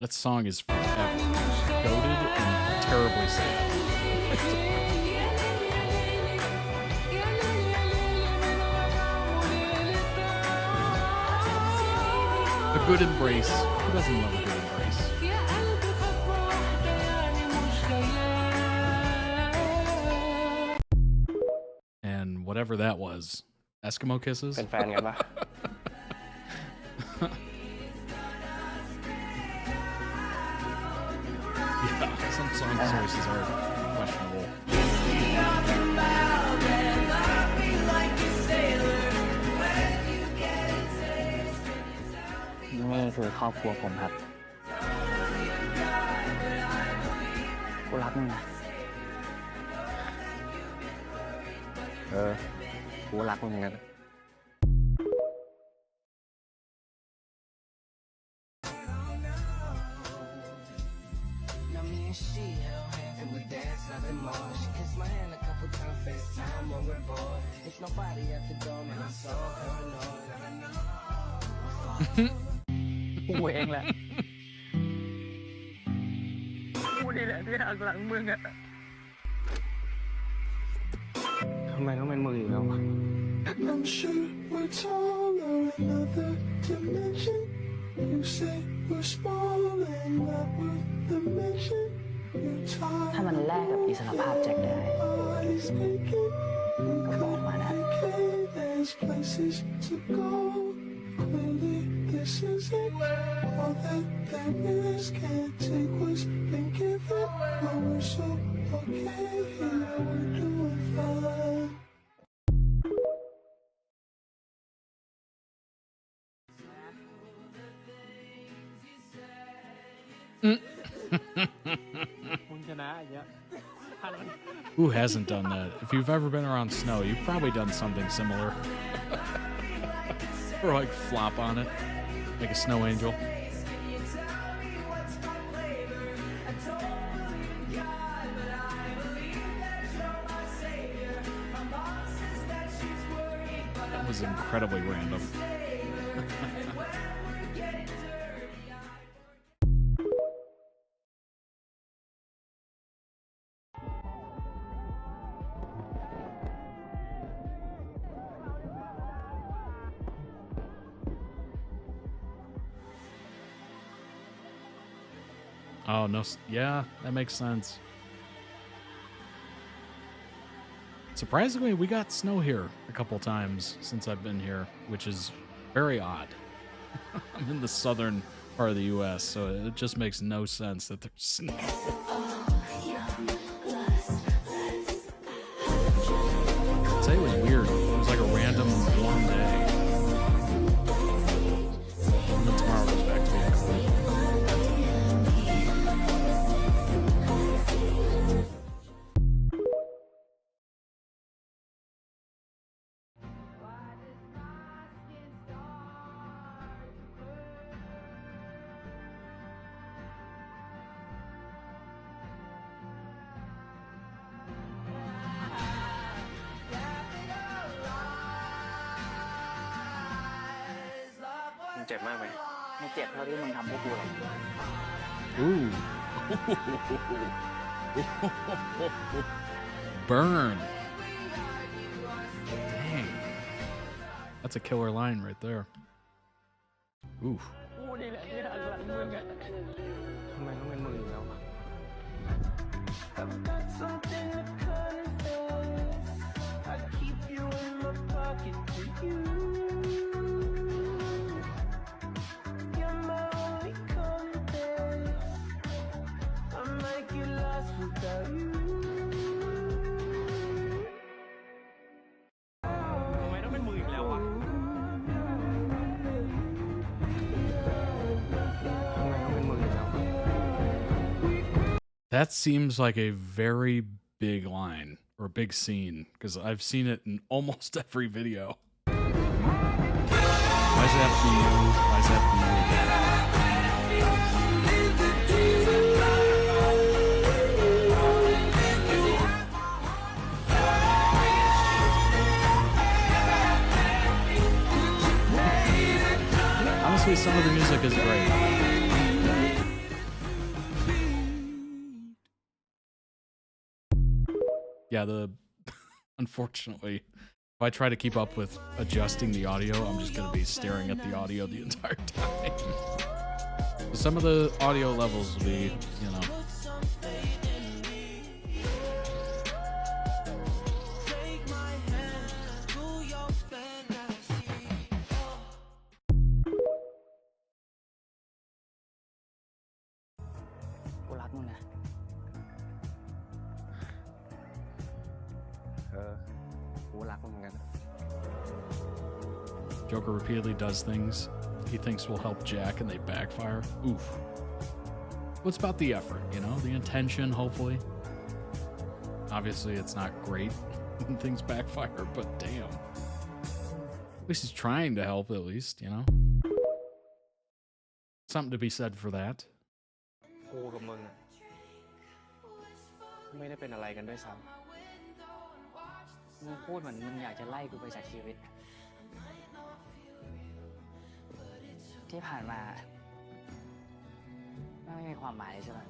That song is goated and terribly sad. A good embrace. Who doesn't love a good embrace? And whatever that was. Eskimo kisses? เป็นแฟนกันปะ Yeah, some song choices are questionable. นี่คือครอบครัวผมครับ กูรักมึงนะ กูรักมึงเหมือนกัน Now me and she held hands and we danced nothing more. She kissed my hand a couple times, FaceTime when we're bored. There's nobody at the door, man, I saw her, no. กูเองแหละ กูนี่แหละที่หักหลังมึงอะ ทำไมต้องเป็นมืออีกแล้ววะ I'm sure we're taller in another dimension. You say we're small and not worth the mention. ถ้ามันแลกกับอิสรภาพแจ็คได้ ก็บอกมานะ There's places to go. Clearly, this is it. All that there is can't take what's been given. But we're so okay here, we're doing fine. Who hasn't done that? If you've ever been around snow, you've probably done something similar. Or like flop on it, like a snow angel. That was incredibly random. Oh, no. Yeah, that makes sense. Surprisingly, we got snow here a couple times since I've been here, which is very odd. I'm in the southern part of the U.S., so it just makes no sense that there's snow. Today was weird. It was like a random warm day. And then tomorrow goes back to being cold.มันเจ็บมากไหม ไม่เจ็บเท่าที่มึงทำพวกกูหรอก Ooh. Burn. Dang. That's a killer line right there. Ooh. นี่แหละที่หักหลังมึงอะทำไมต้องเป็นมึงอีกแล้ววะ I've got something to confess. I keep you in my pocket for you. You're my only compass. I might get lost without you. ทำไมต้องเป็นมึงอีกแล้ววะ That seems like a very big line or a big scene because I've seen it in almost every video. Why does it have to be you? Why does it have to be you? Honestly, some of the music is great. Yeah, unfortunately, if I try to keep up with adjusting the audio, I'm just going to be staring at the audio the entire time. So some of the audio levels will be, you know. Joker repeatedly does things he thinks will help Jack and they backfire. Oof. What's about the effort, you know? The intention, hopefully. Obviously, it's not great when things backfire, but damn. At least he's trying to help, at least, you know? Something to be said for that. กูกับมึงอะไม่ได้เป็นอะไรกันด้วยซ้ำ มึงพูดเหมือนมึงอยากจะไล่กูไปจากชีวิต ที่ผ่านมาไม่มีความหมายใช่ไหม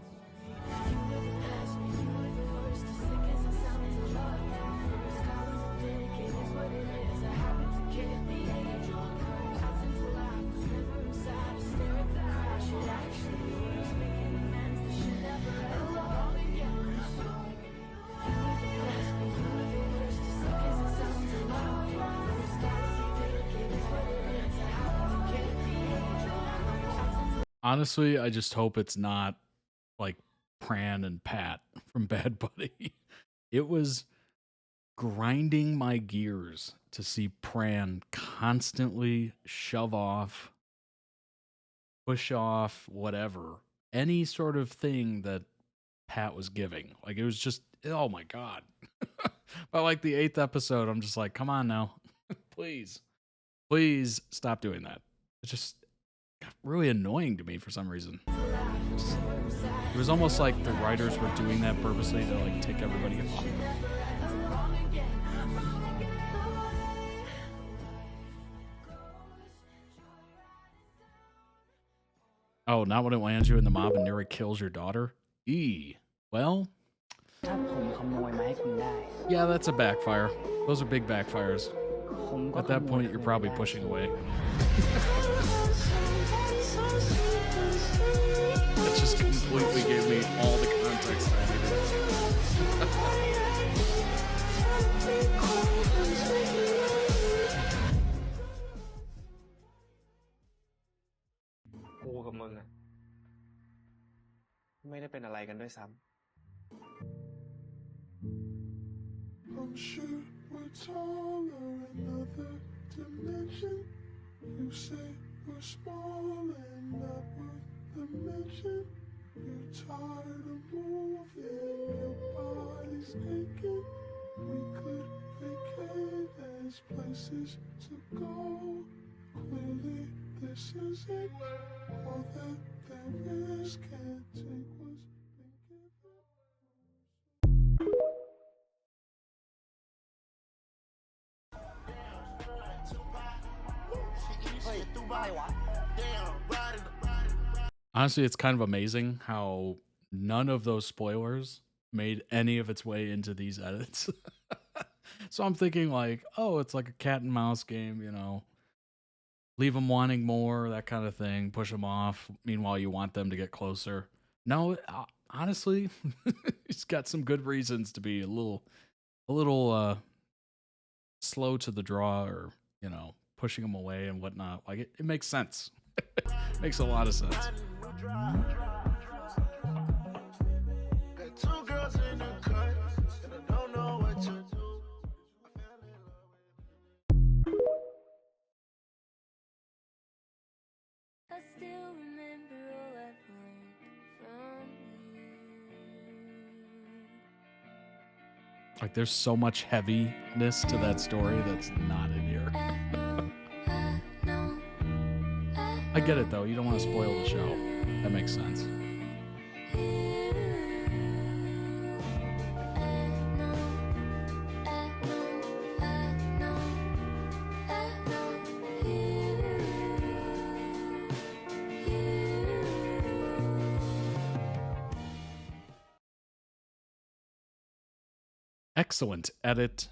Honestly, I just hope it's not like Pran and Pat from Bad Buddy. It was grinding my gears to see Pran constantly shove off, push off, whatever, any sort of thing that Pat was giving. Like, it was just, oh my God. By like the 8th episode, I'm just like, come on now. Please stop doing that. It just got really annoying to me for some reason. It was almost like the writers were doing that purposely to like tick everybody off. Oh, not when it lands you in the mob and nearly kills your daughter? Well, yeah, that's a backfire. Those are big backfires. At that point, you're probably pushing away. It just completely gave me all the context I needed. กูกับมึงอะไม่ได้เป็นอะไรกันด้วยซ้ำ I'm sure we're taller another dimension. You say we're small and not worth the mention. You're tired of moving, your body's aching. We could vacate, there's places to go. Clearly, this isn't all that there is. Can't take what's been given. Honestly, it's kind of amazing how none of those spoilers made any of its way into these edits. So I'm thinking like, oh, it's like a cat and mouse game, you know. leave them wanting more, that kind of thing, push them off. Meanwhile, you want them to get closer. No, honestly, he's got some good reasons to be a little slow to the draw, or pushing them away and whatnot. Like it makes sense. Makes a lot of sense. I still remember all I've learned from you. Like there's so much heaviness to that story that's not in here. I get it though. You don't want to spoil the show. That makes sense. Excellent edit.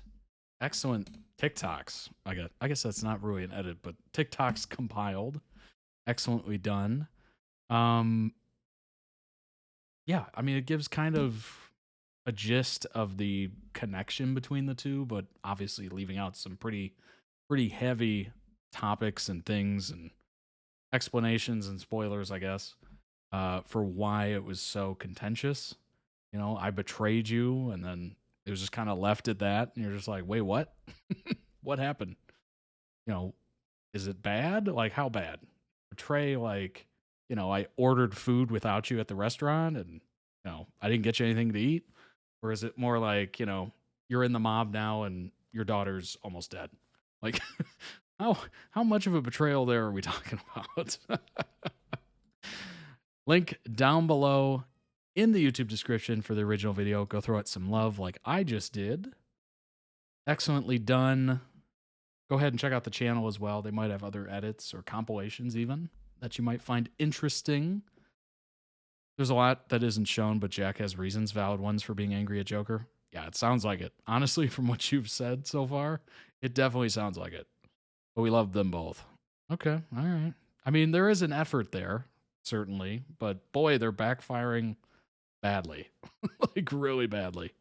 Excellent TikToks. I guess that's not really an edit, but TikToks compiled. Excellently done. Yeah, I mean, it gives kind of a gist of the connection between the two, but obviously leaving out some pretty heavy topics and things and explanations and spoilers, I guess, for why it was so contentious. I betrayed you, and then it was just kind of left at that, and you're just like, wait, what? What happened? Is it bad? Like, how bad? Betray, like, I ordered food without you at the restaurant, and I didn't get you anything to eat? Or is it more like, you're in the mob now and your daughter's almost dead? Like, how much of a betrayal there are we talking about? Link down below in the YouTube description for the original video. Go throw it some love like I just did. Excellently done. Go ahead and check out the channel as well. They might have other edits or compilations even that you might find interesting. There's a lot that isn't shown, but Jack has reasons, valid ones, for being angry at Joker. Yeah, it sounds like it. Honestly, from what you've said so far, it definitely sounds like it. But we love them both. Okay, all right. I mean, there is an effort there, certainly, but boy, they're backfiring badly. Like, really badly.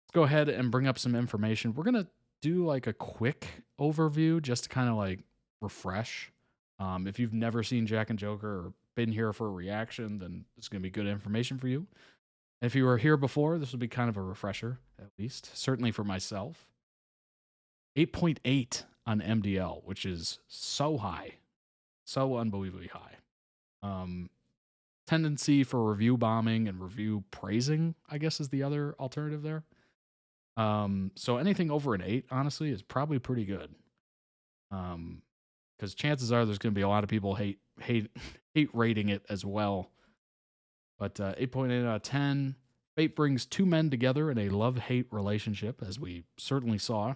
Let's go ahead and bring up some information. We're going to do like a quick overview just to kind of like refresh. If you've never seen Jack and Joker or been here for a reaction, then it's going to be good information for you. And if you were here before, this will be kind of a refresher, at least, certainly for myself. 8.8 on MDL, which is so high, so unbelievably high. Tendency for review bombing and review praising, I guess, is the other alternative there. So anything over an 8, honestly, is probably pretty good. Because chances are there's going to be a lot of people hate rating it as well. But 8.8 out of 10. Fate brings two men together in a love-hate relationship, as we certainly saw.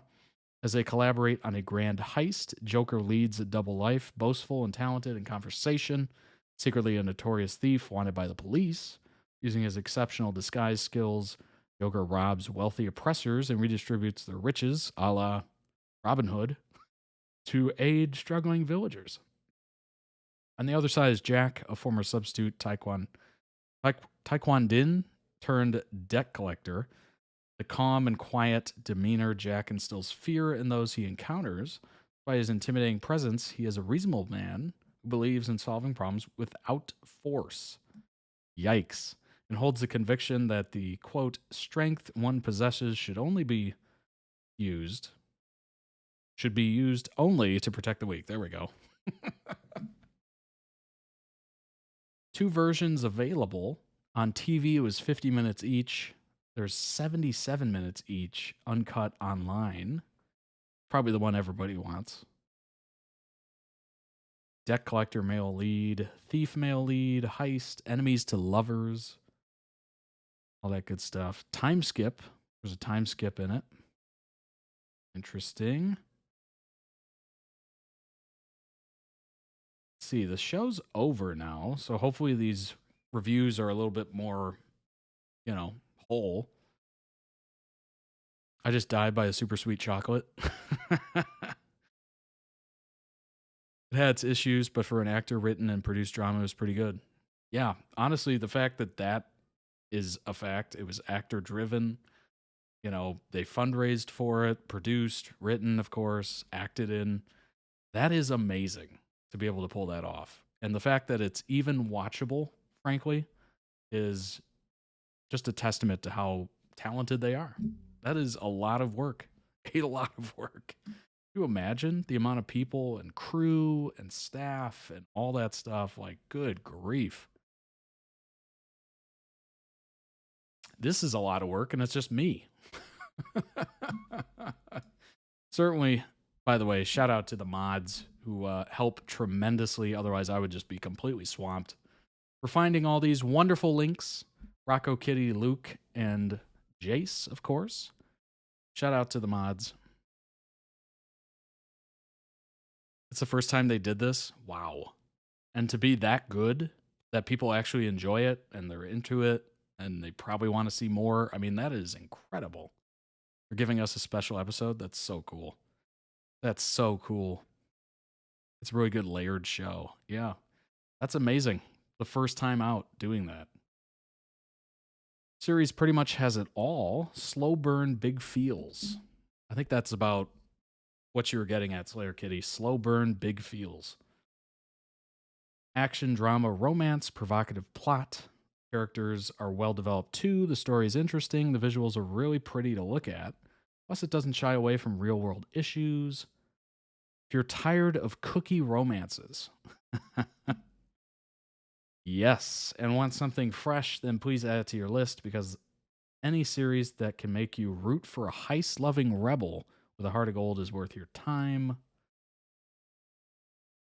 As they collaborate on a grand heist, Joker leads a double life, boastful and talented in conversation, secretly a notorious thief wanted by the police. Using his exceptional disguise skills, Joker robs wealthy oppressors and redistributes their riches, a la Robin Hood, to aid struggling villagers. On the other side is Jack, a former substitute taekwondo turned debt collector. The calm and quiet demeanor Jack instills fear in those he encounters. By his intimidating presence, he is a reasonable man who believes in solving problems without force. Yikes. And holds the conviction that the, quote, strength one possesses should be used only to protect the weak. There we go. 2 versions available. On TV, it was 50 minutes each. There's 77 minutes each, uncut online. Probably the one everybody wants. Debt collector male lead, thief male lead, heist, enemies to lovers. All that good stuff. Time skip. There's a time skip in it. Interesting. Let's see, the show's over now, so hopefully these reviews are a little bit more, whole. I just died by a super sweet chocolate. It had its issues, but for an actor written and produced drama, it was pretty good. Yeah, honestly, the fact that that is a fact, it was actor driven. You know, they fundraised for it, produced, written, of course, acted in. That is amazing to be able to pull that off. And the fact that it's even watchable, frankly, is just a testament to how talented they are. That is a lot of work. A lot of work. Can you imagine the amount of people and crew and staff and all that stuff? Like, good grief. This is a lot of work, and it's just me. Certainly, by the way, shout out to the mods who help tremendously. Otherwise, I would just be completely swamped. We're finding all these wonderful links. Rocco Kitty, Luke, and Jace, of course. Shout out to the mods. It's the first time they did this. Wow. And to be that good, that people actually enjoy it, and they're into it, and they probably want to see more. I mean, that is incredible. For giving us a special episode. That's so cool. That's so cool. It's a really good layered show. Yeah. That's amazing. The first time out doing that. Series pretty much has it all. Slow burn, big feels. I think that's about what you were getting at, Slayer Kitty. Slow burn, big feels. Action, drama, romance, provocative plot. Characters are well developed too. The story is interesting. The visuals are really pretty to look at. Plus, it doesn't shy away from real world issues. If you're tired of cookie romances, yes, and want something fresh, then please add it to your list, because any series that can make you root for a heist-loving rebel with a heart of gold is worth your time.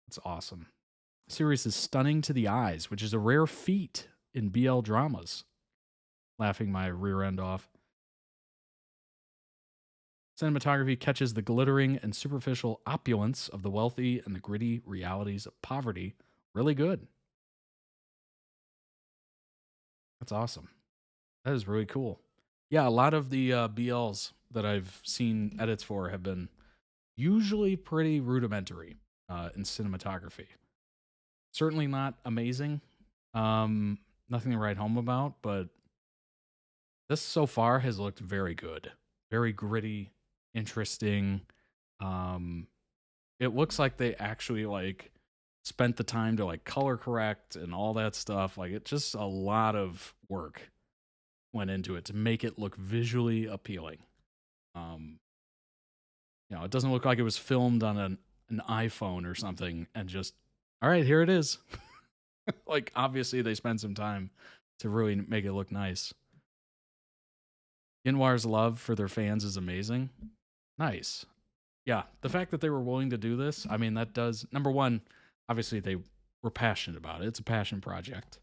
That's awesome. The series is stunning to the eyes, which is a rare feat in BL dramas. Laughing my rear end off. Cinematography catches the glittering and superficial opulence of the wealthy and the gritty realities of poverty really good. That's awesome. That is really cool. Yeah, a lot of the BLs that I've seen edits for have been usually pretty rudimentary in cinematography. Certainly not amazing. Nothing to write home about, but this so far has looked very good. Very gritty, interesting. It looks like they actually like spent the time to like color correct and all that stuff. Like, it just a lot of work went into it to make it look visually appealing. You know, it doesn't look like it was filmed on an iPhone or something and just, all right, here it is. Like, obviously they spent some time to really make it look nice. Inwar's love for their fans is amazing. Nice. Yeah, the fact that they were willing to do this, I mean, that does, number one, obviously they were passionate about it. It's a passion project.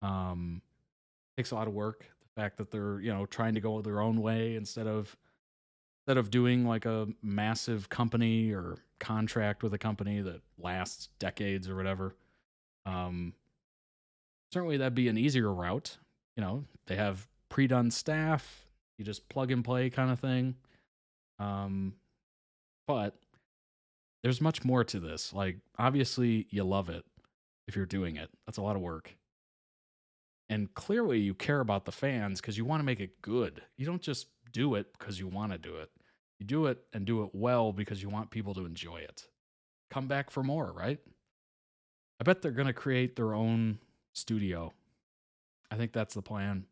Takes a lot of work. The fact that they're, you know, trying to go their own way instead of doing like a massive company or contract with a company that lasts decades or whatever. Certainly that'd be an easier route. You know, they have pre-done staff. You just plug and play kind of thing. But there's much more to this. Like, obviously you love it if you're doing it. That's a lot of work. And clearly you care about the fans because you want to make it good. You don't just do it because you want to do it. You do it and do it well because you want people to enjoy it. Come back for more, right? I bet they're going to create their own studio. I think that's the plan.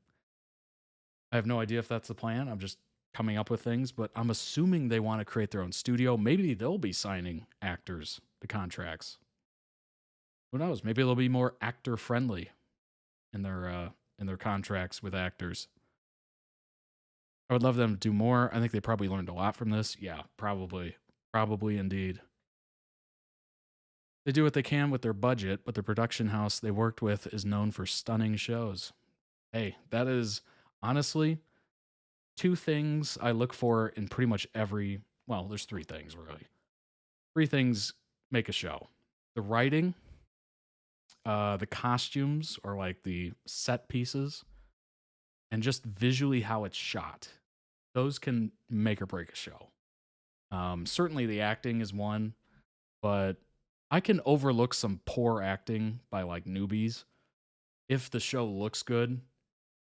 I have no idea if that's the plan. I'm just coming up with things, but I'm assuming they want to create their own studio. Maybe they'll be signing actors to contracts. Who knows? Maybe they'll be more actor friendly in their contracts with actors. I would love them to do more. I think they probably learned a lot from this. Yeah, probably. Probably indeed. They do what they can with their budget, but the production house they worked with is known for stunning shows. Hey, that is honestly two things I look for in pretty much every, well, there's three things really. Three things make a show. The writing, the costumes or like the set pieces, and just visually how it's shot. Those can make or break a show. Certainly the acting is one, but I can overlook some poor acting by like newbies if the show looks good,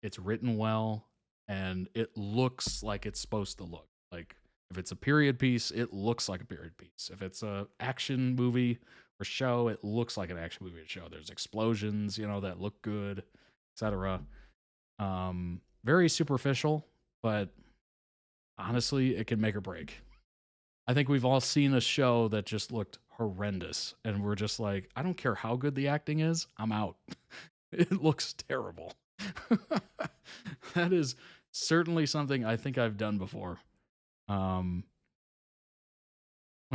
it's written well, and it looks like it's supposed to look. Like if it's a period piece, it looks like a period piece. If it's a action movie or show, it looks like an action movie or show. There's explosions, that look good, etc. Very superficial, but honestly, it can make or break. I think we've all seen a show that just looked horrendous, and we're just like, I don't care how good the acting is, I'm out. It looks terrible. That is certainly something I think I've done before. When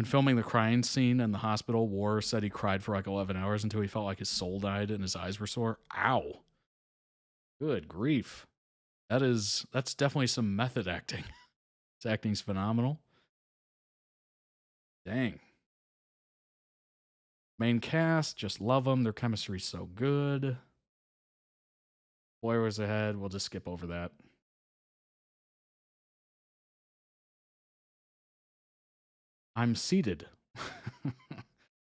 filming the crying scene in the hospital, War said he cried for like 11 hours until he felt like his soul died and his eyes were sore. Ow. Good grief. That's definitely some method acting. His acting's phenomenal. Dang. Main cast, just love them. Their chemistry's so good. Moyer was ahead. We'll just skip over that. I'm seated.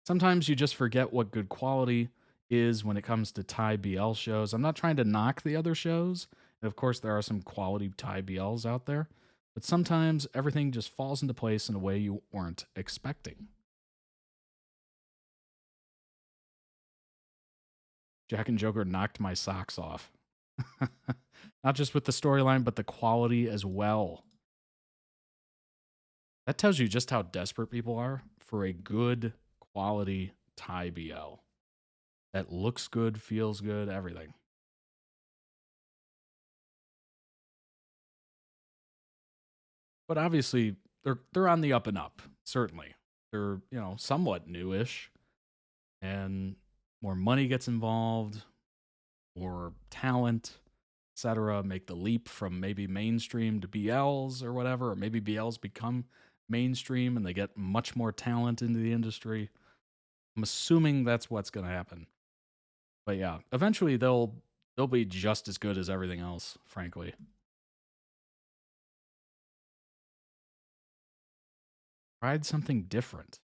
Sometimes you just forget what good quality is when it comes to Thai BL shows. I'm not trying to knock the other shows. And of course, there are some quality Thai BLs out there. But sometimes everything just falls into place in a way you weren't expecting. Jack and Joker knocked my socks off. Not just with the storyline, but the quality as well. That tells you just how desperate people are for a good quality Thai BL. That looks good, feels good, everything. But obviously, they're on the up and up, certainly. They're, somewhat newish. And more money gets involved, more talent, etc. Make the leap from maybe mainstream to BLs or whatever, or maybe BLs become mainstream and they get much more talent into the industry. I'm assuming that's what's going to happen. But yeah, eventually they'll be just as good as everything else, frankly. Tried something different.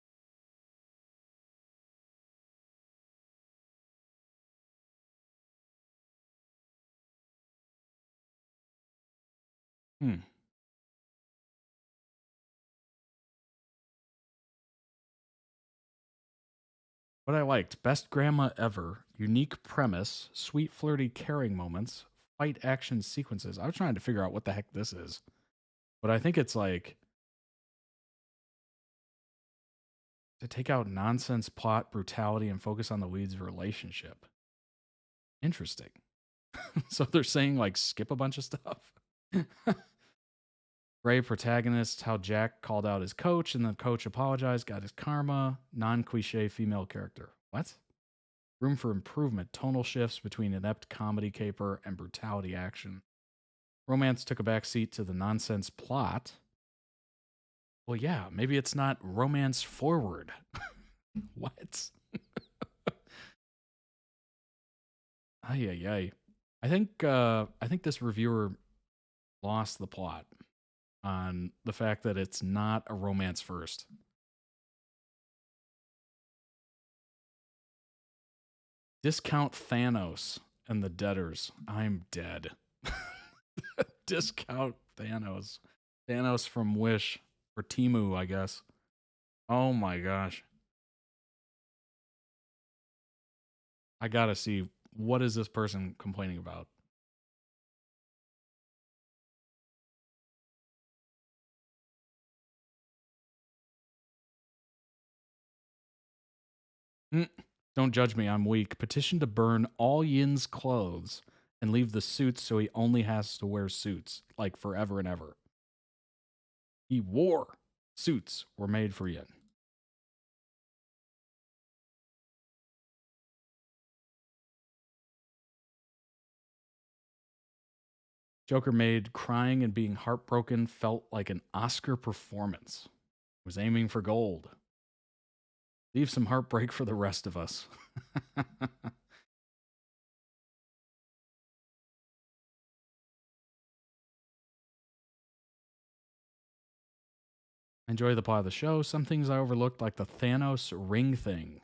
What I liked, best grandma ever, unique premise, sweet flirty caring moments, fight action sequences. I was trying to figure out what the heck this is. But I think it's like to take out nonsense plot, brutality, and focus on the lead's relationship. Interesting. So they're saying like skip a bunch of stuff. Ray protagonist, how Jack called out his coach and the coach apologized, got his karma. Non-cliche female character. What? Room for improvement. Tonal shifts between inept comedy caper and brutality action. Romance took a backseat to the nonsense plot. Well, yeah, maybe it's not romance forward. What? Ay. I think this reviewer lost the plot on the fact that it's not a romance first. Discount Thanos and the debtors. I'm dead. Discount Thanos. Thanos from Wish. Or Temu, I guess. Oh my gosh. I gotta see, what is this person complaining about? Don't judge me, I'm weak. Petition to burn all Yin's clothes and leave the suits so he only has to wear suits, like forever and ever. He wore suits were made for Yin. Joker made crying and being heartbroken felt like an Oscar performance. Was aiming for gold. Leave some heartbreak for the rest of us. Enjoy the plot of the show. Some things I overlooked, like the Thanos ring thing.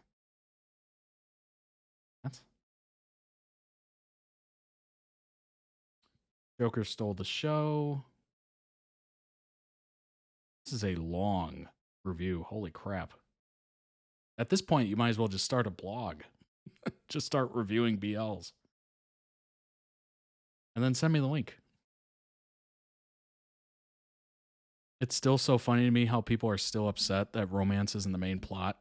Joker stole the show. This is a long review. Holy crap. At this point, you might as well just start a blog. Just start reviewing BLs. And then send me the link. It's still so funny to me how people are still upset that romance isn't the main plot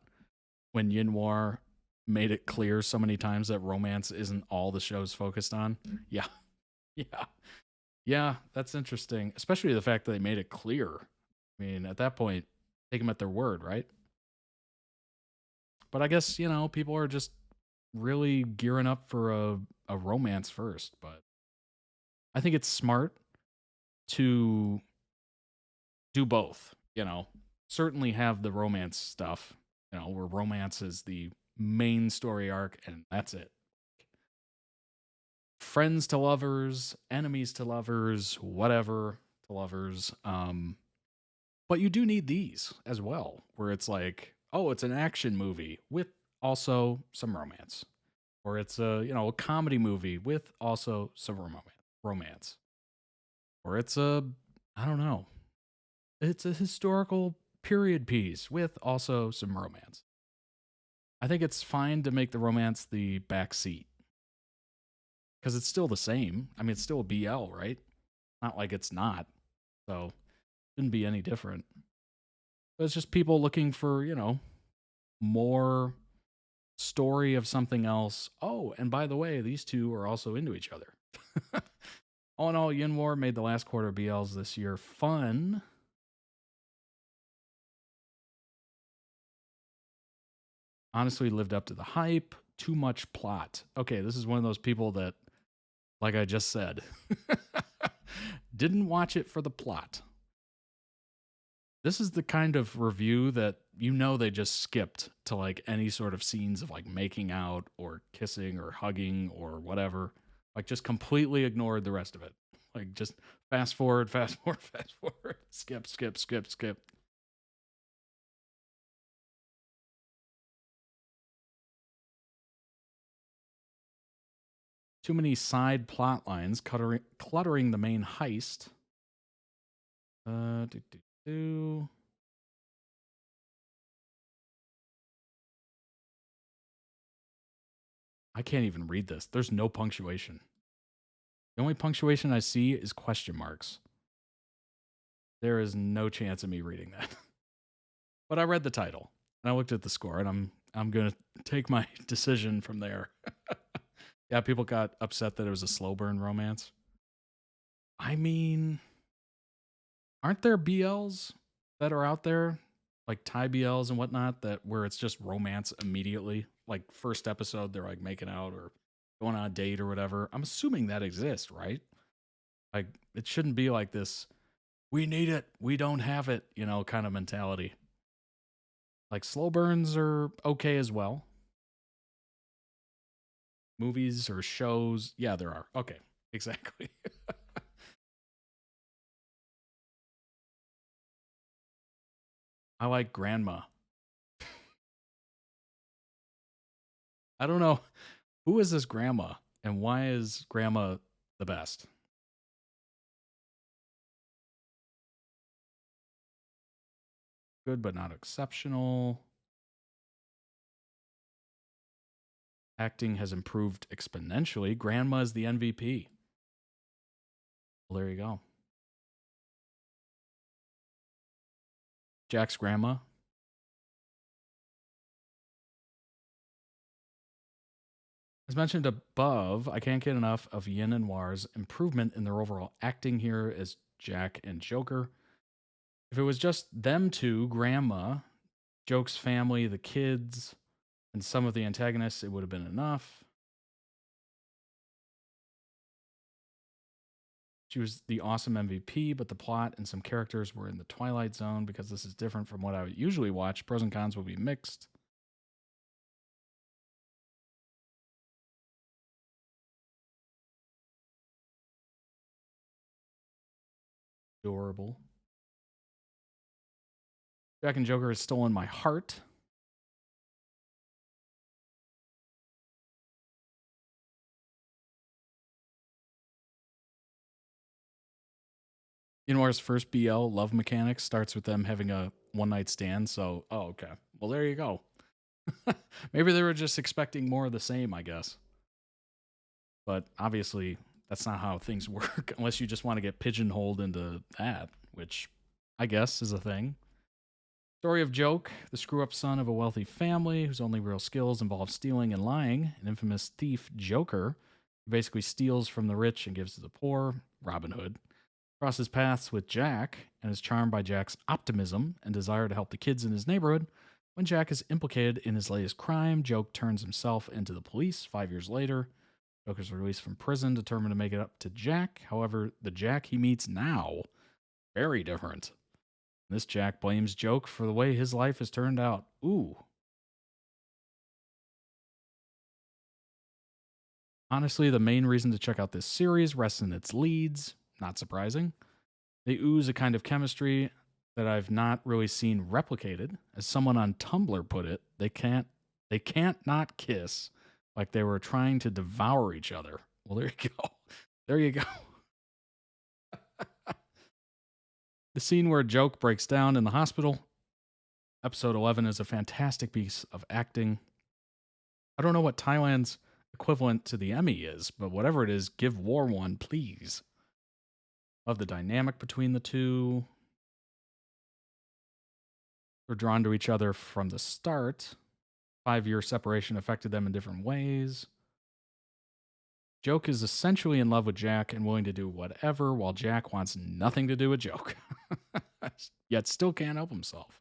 when Yinwar made it clear so many times that romance isn't all the show's focused on. Yeah. Yeah. Yeah, that's interesting. Especially the fact that they made it clear. I mean, at that point, take them at their word, right? But I guess, you know, people are just really gearing up for a romance first. But I think it's smart to do both, you know. Certainly have the romance stuff, you know, where romance is the main story arc and that's it. Friends to lovers, enemies to lovers, whatever to lovers. But you do need these as well, where it's like, oh, it's an action movie with also some romance. Or it's a, you know, a comedy movie with also some romance. Or it's a, I don't know, it's a historical period piece with also some romance. I think it's fine to make the romance the back seat. Because it's still the same. I mean, it's still a BL, right? Not like it's not. So, shouldn't be any different. But it's just people looking for, you know, more story of something else. Oh, and by the way, these two are also into each other. All in all, Yinwar made the last quarter of BLs this year fun. Honestly, lived up to the hype. Too much plot. Okay, this is one of those people that, like I just said, didn't watch it for the plot. This is the kind of review that, you know, they just skipped to like any sort of scenes of like making out or kissing or hugging or whatever. Like just completely ignored the rest of it. Like just fast forward, fast forward, fast forward, skip, skip, skip, skip. Too many side plot lines cluttering the main heist. I can't even read this. There's no punctuation. The only punctuation I see is question marks. There is no chance of me reading that. But I read the title and I looked at the score and I'm going to take my decision from there. Yeah, people got upset that it was a slow burn romance. I mean, aren't there BLs that are out there, like Thai BLs and whatnot, that where it's just romance immediately? Like first episode, they're like making out or going on a date or whatever. I'm assuming that exists, right? Like it shouldn't be like this, we need it, we don't have it, you know, kind of mentality. Like slow burns are okay as well. Movies or shows, yeah, there are. Okay, exactly. I like grandma. I don't know. Who is this grandma? And why is grandma the best? Good, but not exceptional. Acting has improved exponentially. Grandma is the MVP. Well, there you go. Jack's grandma. As mentioned above, I can't get enough of Yin and War's improvement in their overall acting here as Jack and Joker. If it was just them two, Grandma, Joke's family, the kids, and some of the antagonists, it would have been enough. She was the awesome MVP, but the plot and some characters were in the Twilight Zone because this is different from what I would usually watch. Pros and cons will be mixed. Adorable. Jack and Joker has stolen my heart. Inwar's first BL love mechanics starts with them having a one-night stand. So, okay. Well, there you go. Maybe they were just expecting more of the same, I guess. But obviously, that's not how things work unless you just want to get pigeonholed into that, which I guess is a thing. Story of Joke, the screw-up son of a wealthy family whose only real skills involve stealing and lying. An infamous thief, Joker, who basically steals from the rich and gives to the poor. Robin Hood. Crosses paths with Jack and is charmed by Jack's optimism and desire to help the kids in his neighborhood. When Jack is implicated in his latest crime, Joke turns himself into the police 5 years later. Joke is released from prison, determined to make it up to Jack. However, the Jack he meets now, very different. This Jack blames Joke for the way his life has turned out. Ooh. Honestly, the main reason to check out this series rests in its leads. Not surprising. They ooze a kind of chemistry that I've not really seen replicated. As someone on Tumblr put it, they can't not kiss like they were trying to devour each other. Well, there you go. There you go. The scene where Joke breaks down in the hospital, episode 11, is a fantastic piece of acting. I don't know what Thailand's equivalent to the Emmy is, but whatever it is, give War one, please. Love the dynamic between the two. They're drawn to each other from the start. 5-year separation affected them in different ways. Joke is essentially in love with Jack and willing to do whatever, while Jack wants nothing to do with Joke, yet still can't help himself.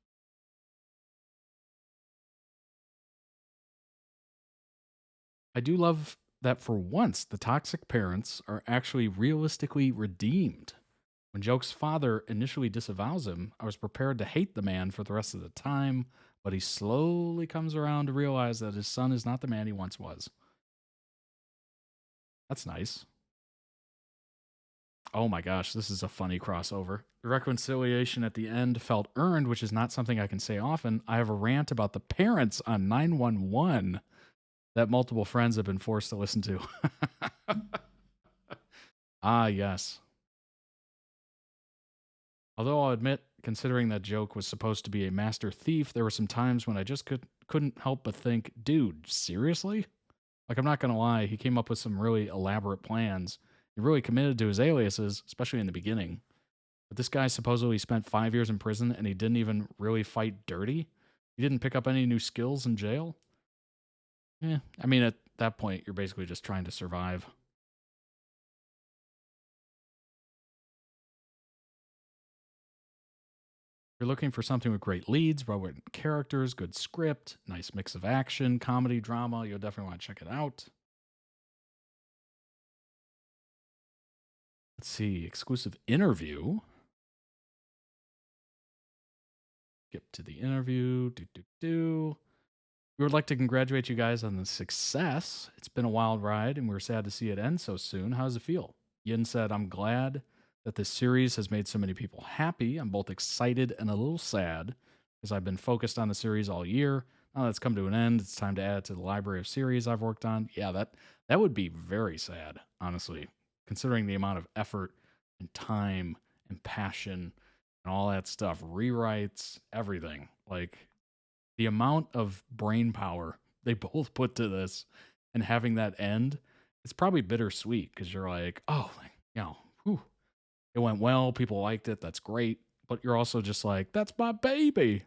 I do love that for once, the toxic parents are actually realistically redeemed. When Joke's father initially disavows him, I was prepared to hate the man for the rest of the time, but he slowly comes around to realize that his son is not the man he once was. That's nice. Oh my gosh, this is a funny crossover. The reconciliation at the end felt earned, which is not something I can say often. I have a rant about the parents on 911 that multiple friends have been forced to listen to. Ah, yes. Although I'll admit, considering that Joke was supposed to be a master thief, there were some times when I just couldn't help but think, dude, seriously? Like, I'm not going to lie, he came up with some really elaborate plans. He really committed to his aliases, especially in the beginning. But this guy supposedly spent 5 years in prison and he didn't even really fight dirty? He didn't pick up any new skills in jail? Yeah, I mean, at that point, you're basically just trying to survive. You're looking for something with great leads, well-written characters, good script, nice mix of action, comedy, drama. You'll definitely want to check it out. Let's see, exclusive interview. Skip to the interview. We would like to congratulate you guys on the success. It's been a wild ride, and we're sad to see it end so soon. How does it feel? Yin said, I'm glad that this series has made so many people happy. I'm both excited and a little sad because I've been focused on the series all year. Now that it's come to an end, it's time to add it to the library of series I've worked on. Yeah, that would be very sad, honestly, considering the amount of effort and time and passion and all that stuff, rewrites, everything. Like, the amount of brain power they both put to this and having that end, it's probably bittersweet because you're like, oh, you know, whew, it went well. People liked it. That's great. But you're also just like, that's my baby.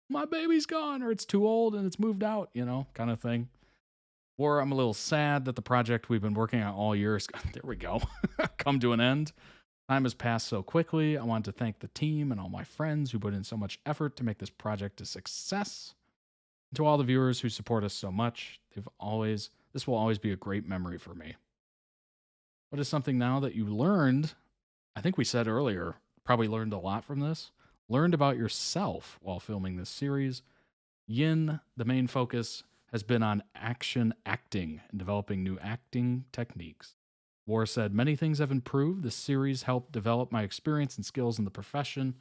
My baby's gone, or it's too old and it's moved out, you know, kind of thing. Or I'm a little sad that the project we've been working on all year is, there we go, come to an end. Time has passed so quickly. I want to thank the team and all my friends who put in so much effort to make this project a success. And to all the viewers who support us so much, this will always be a great memory for me. What is something now that you learned? I think we said earlier, probably learned a lot from this. Learned about yourself while filming this series. Yin, the main focus, has been on action acting and developing new acting techniques. War said, many things have improved. This series helped develop my experience and skills in the profession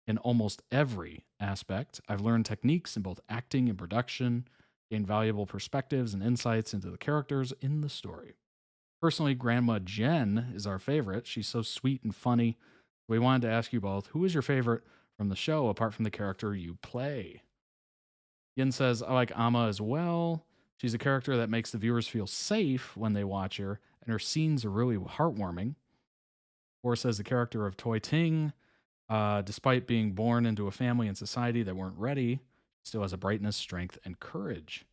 in almost every aspect. I've learned techniques in both acting and production, gained valuable perspectives and insights into the characters in the story. Personally, Grandma Jen is our favorite. She's so sweet and funny. We wanted to ask you both, who is your favorite from the show apart from the character you play? Yin says, I like Amma as well. She's a character that makes the viewers feel safe when they watch her, and her scenes are really heartwarming. Or says the character of Toy Ting, despite being born into a family and society that weren't ready, still has a brightness, strength, and courage.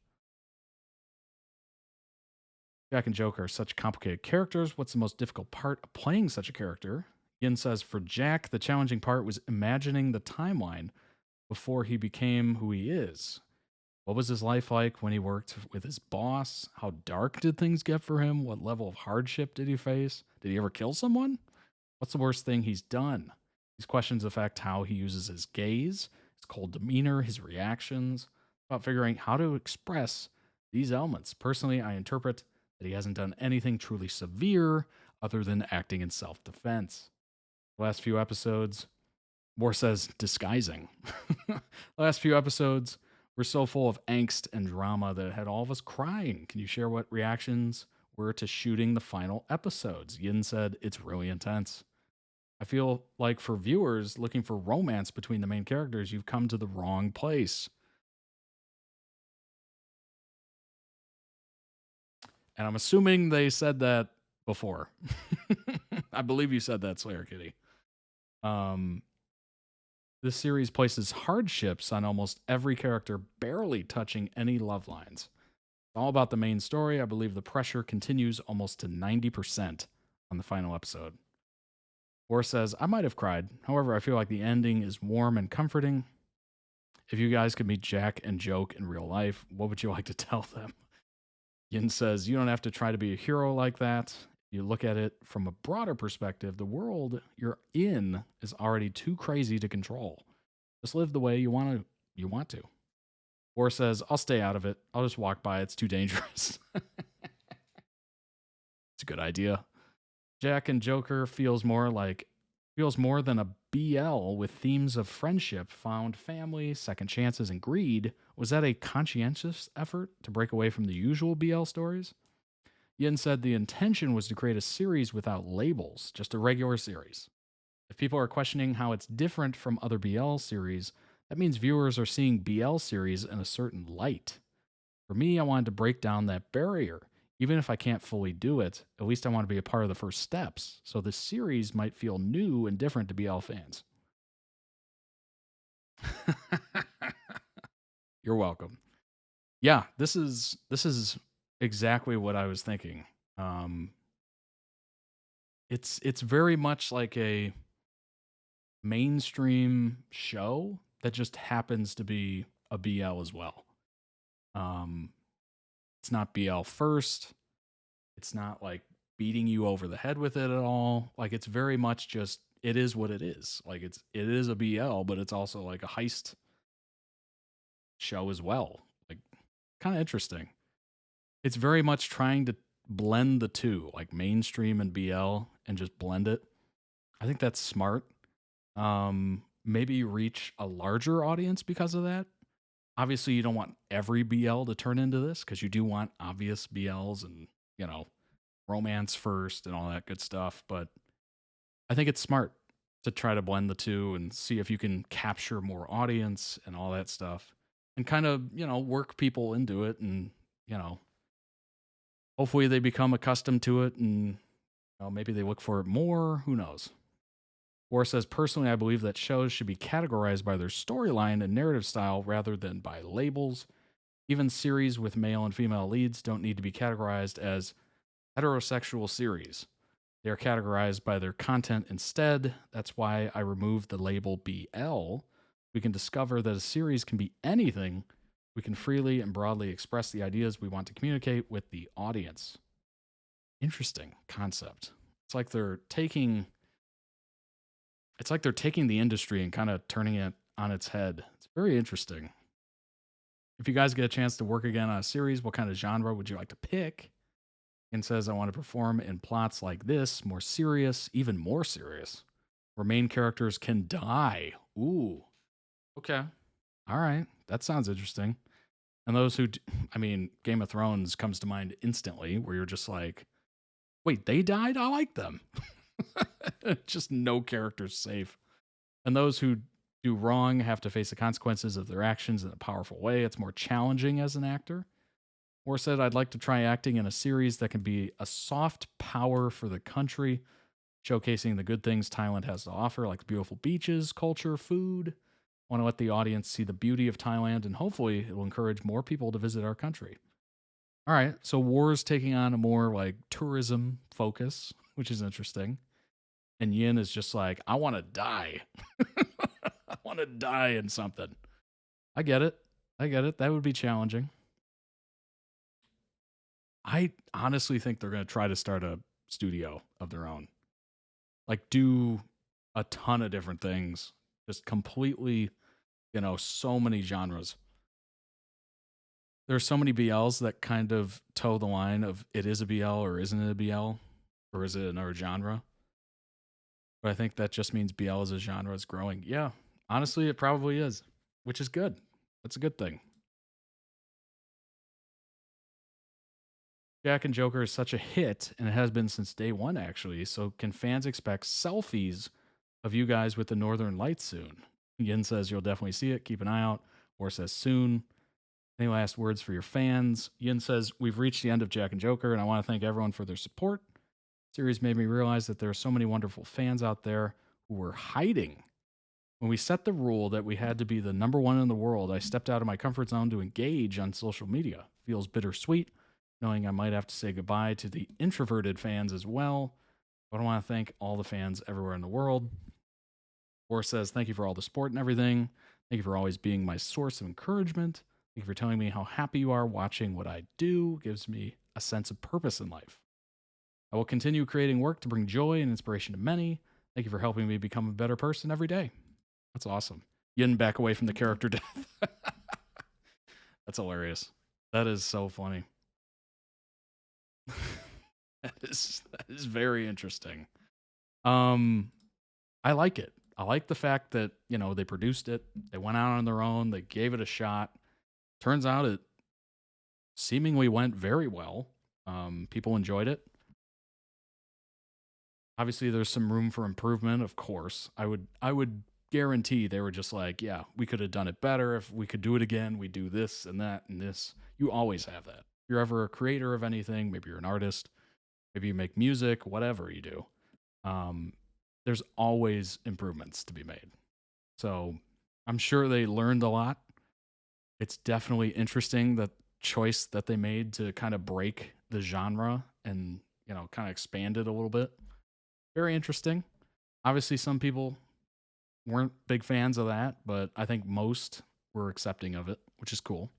Jack and Joker are such complicated characters. What's the most difficult part of playing such a character? Yin says, for Jack, the challenging part was imagining the timeline before he became who he is. What was his life like when he worked with his boss? How dark did things get for him? What level of hardship did he face? Did he ever kill someone? What's the worst thing he's done? These questions affect how he uses his gaze, his cold demeanor, his reactions, about figuring how to express these elements. Personally, I interpret that he hasn't done anything truly severe other than acting in self-defense. The last few episodes, Moore says disguising. The last few episodes were so full of angst and drama that it had all of us crying. Can you share what reactions were to shooting the final episodes? Yin said, it's really intense. I feel like for viewers looking for romance between the main characters, you've come to the wrong place. And I'm assuming they said that before. I believe you said that, Slayer Kitty. This series places hardships on almost every character, barely touching any love lines. It's all about the main story. I believe the pressure continues almost to 90% on the final episode. Or says, I might have cried. However, I feel like the ending is warm and comforting. If you guys could meet Jack and Joke in real life, what would you like to tell them? Yin says, you don't have to try to be a hero like that. You look at it from a broader perspective, the world you're in is already too crazy to control. Just live the way you want to. Or says, I'll stay out of it. I'll just walk by. It's too dangerous. It's a good idea. Jack and Joker feels more than a BL with themes of friendship, found family, second chances, and greed. Was that a conscientious effort to break away from the usual BL stories? Yin said the intention was to create a series without labels, just a regular series. If people are questioning how it's different from other BL series, that means viewers are seeing BL series in a certain light. For me, I wanted to break down that barrier. Even if I can't fully do it, at least I want to be a part of the first steps, so the series might feel new and different to BL fans. You're welcome. Yeah, this is exactly what I was thinking. It's very much like a mainstream show that just happens to be a BL as well. It's not BL first. It's not like beating you over the head with it at all. Like, it's very much just, it is what it is. Like, it is a BL, but it's also like a heist show as well. Like, kind of interesting. It's very much trying to blend the two, like mainstream and BL, and just blend it. I think that's smart. Maybe you reach a larger audience because of that. Obviously, you don't want every BL to turn into this, because you do want obvious BLs and, you know, romance first and all that good stuff. But I think it's smart to try to blend the two and see if you can capture more audience and all that stuff, and kind of, you know, work people into it, and, you know, hopefully they become accustomed to it, and, you know, maybe they look for it more. Who knows? Or says, personally, I believe that shows should be categorized by their storyline and narrative style rather than by labels. Even series with male and female leads don't need to be categorized as heterosexual series. They are categorized by their content instead. That's why I removed the label BL. We can discover that a series can be anything. We can freely and broadly express the ideas we want to communicate with the audience. Interesting concept. It's like they're taking the industry and kind of turning it on its head. It's very interesting. If you guys get a chance to work again on a series, what kind of genre would you like to pick? And says, I want to perform in plots like this, more serious, even more serious, where main characters can die. Ooh. Okay. All right. That sounds interesting. And those who, Game of Thrones comes to mind instantly, where you're just like, wait, they died? I like them. Just no character's safe. And those who do wrong have to face the consequences of their actions in a powerful way. It's more challenging as an actor. Or said, I'd like to try acting in a series that can be a soft power for the country, showcasing the good things Thailand has to offer, like beautiful beaches, culture, food. I want to let the audience see the beauty of Thailand, and hopefully it will encourage more people to visit our country. All right, so War's taking on a more like tourism focus, which is interesting. And Yin is just like, I want to die. I want to die in something. I get it. That would be challenging. I honestly think they're going to try to start a studio of their own. Like, do a ton of different things. Just completely, so many genres. There's so many BLs that kind of toe the line of it is a BL or isn't it a BL? Or is it another genre? But I think that just means BL as a genre is growing. Yeah, honestly, it probably is, which is good. That's a good thing. Jack and Joker is such a hit, and it has been since day one, actually. So can fans expect selfies of you guys with the Northern Lights soon? Yin says you'll definitely see it. Keep an eye out. Or says soon. Any last words for your fans? Yin says, we've reached the end of Jack and Joker, and I want to thank everyone for their support. The series made me realize that there are so many wonderful fans out there who were hiding. When we set the rule that we had to be the #1 in the world, I stepped out of my comfort zone to engage on social media. Feels bittersweet, knowing I might have to say goodbye to the introverted fans as well. But I want to thank all the fans everywhere in the world. Or says, thank you for all the support and everything. Thank you for always being my source of encouragement. Thank you for telling me how happy you are watching what I do. It gives me a sense of purpose in life. I will continue creating work to bring joy and inspiration to many. Thank you for helping me become a better person every day. That's awesome. Yin back away from the character death. That's hilarious. That is so funny. That is very interesting. I like it. I like the fact that, they produced it. They went out on their own. They gave it a shot. Turns out it seemingly went very well. People enjoyed it. Obviously, there's some room for improvement, of course. I would guarantee they were just like, yeah, we could have done it better. If we could do it again, we do this and that and this. You always have that. If you're ever a creator of anything, maybe you're an artist, maybe you make music, whatever you do, there's always improvements to be made. So I'm sure they learned a lot. It's definitely interesting that choice that they made to kind of break the genre and, kind of expand it a little bit. Very interesting. Obviously, some people weren't big fans of that, but I think most were accepting of it, which is cool.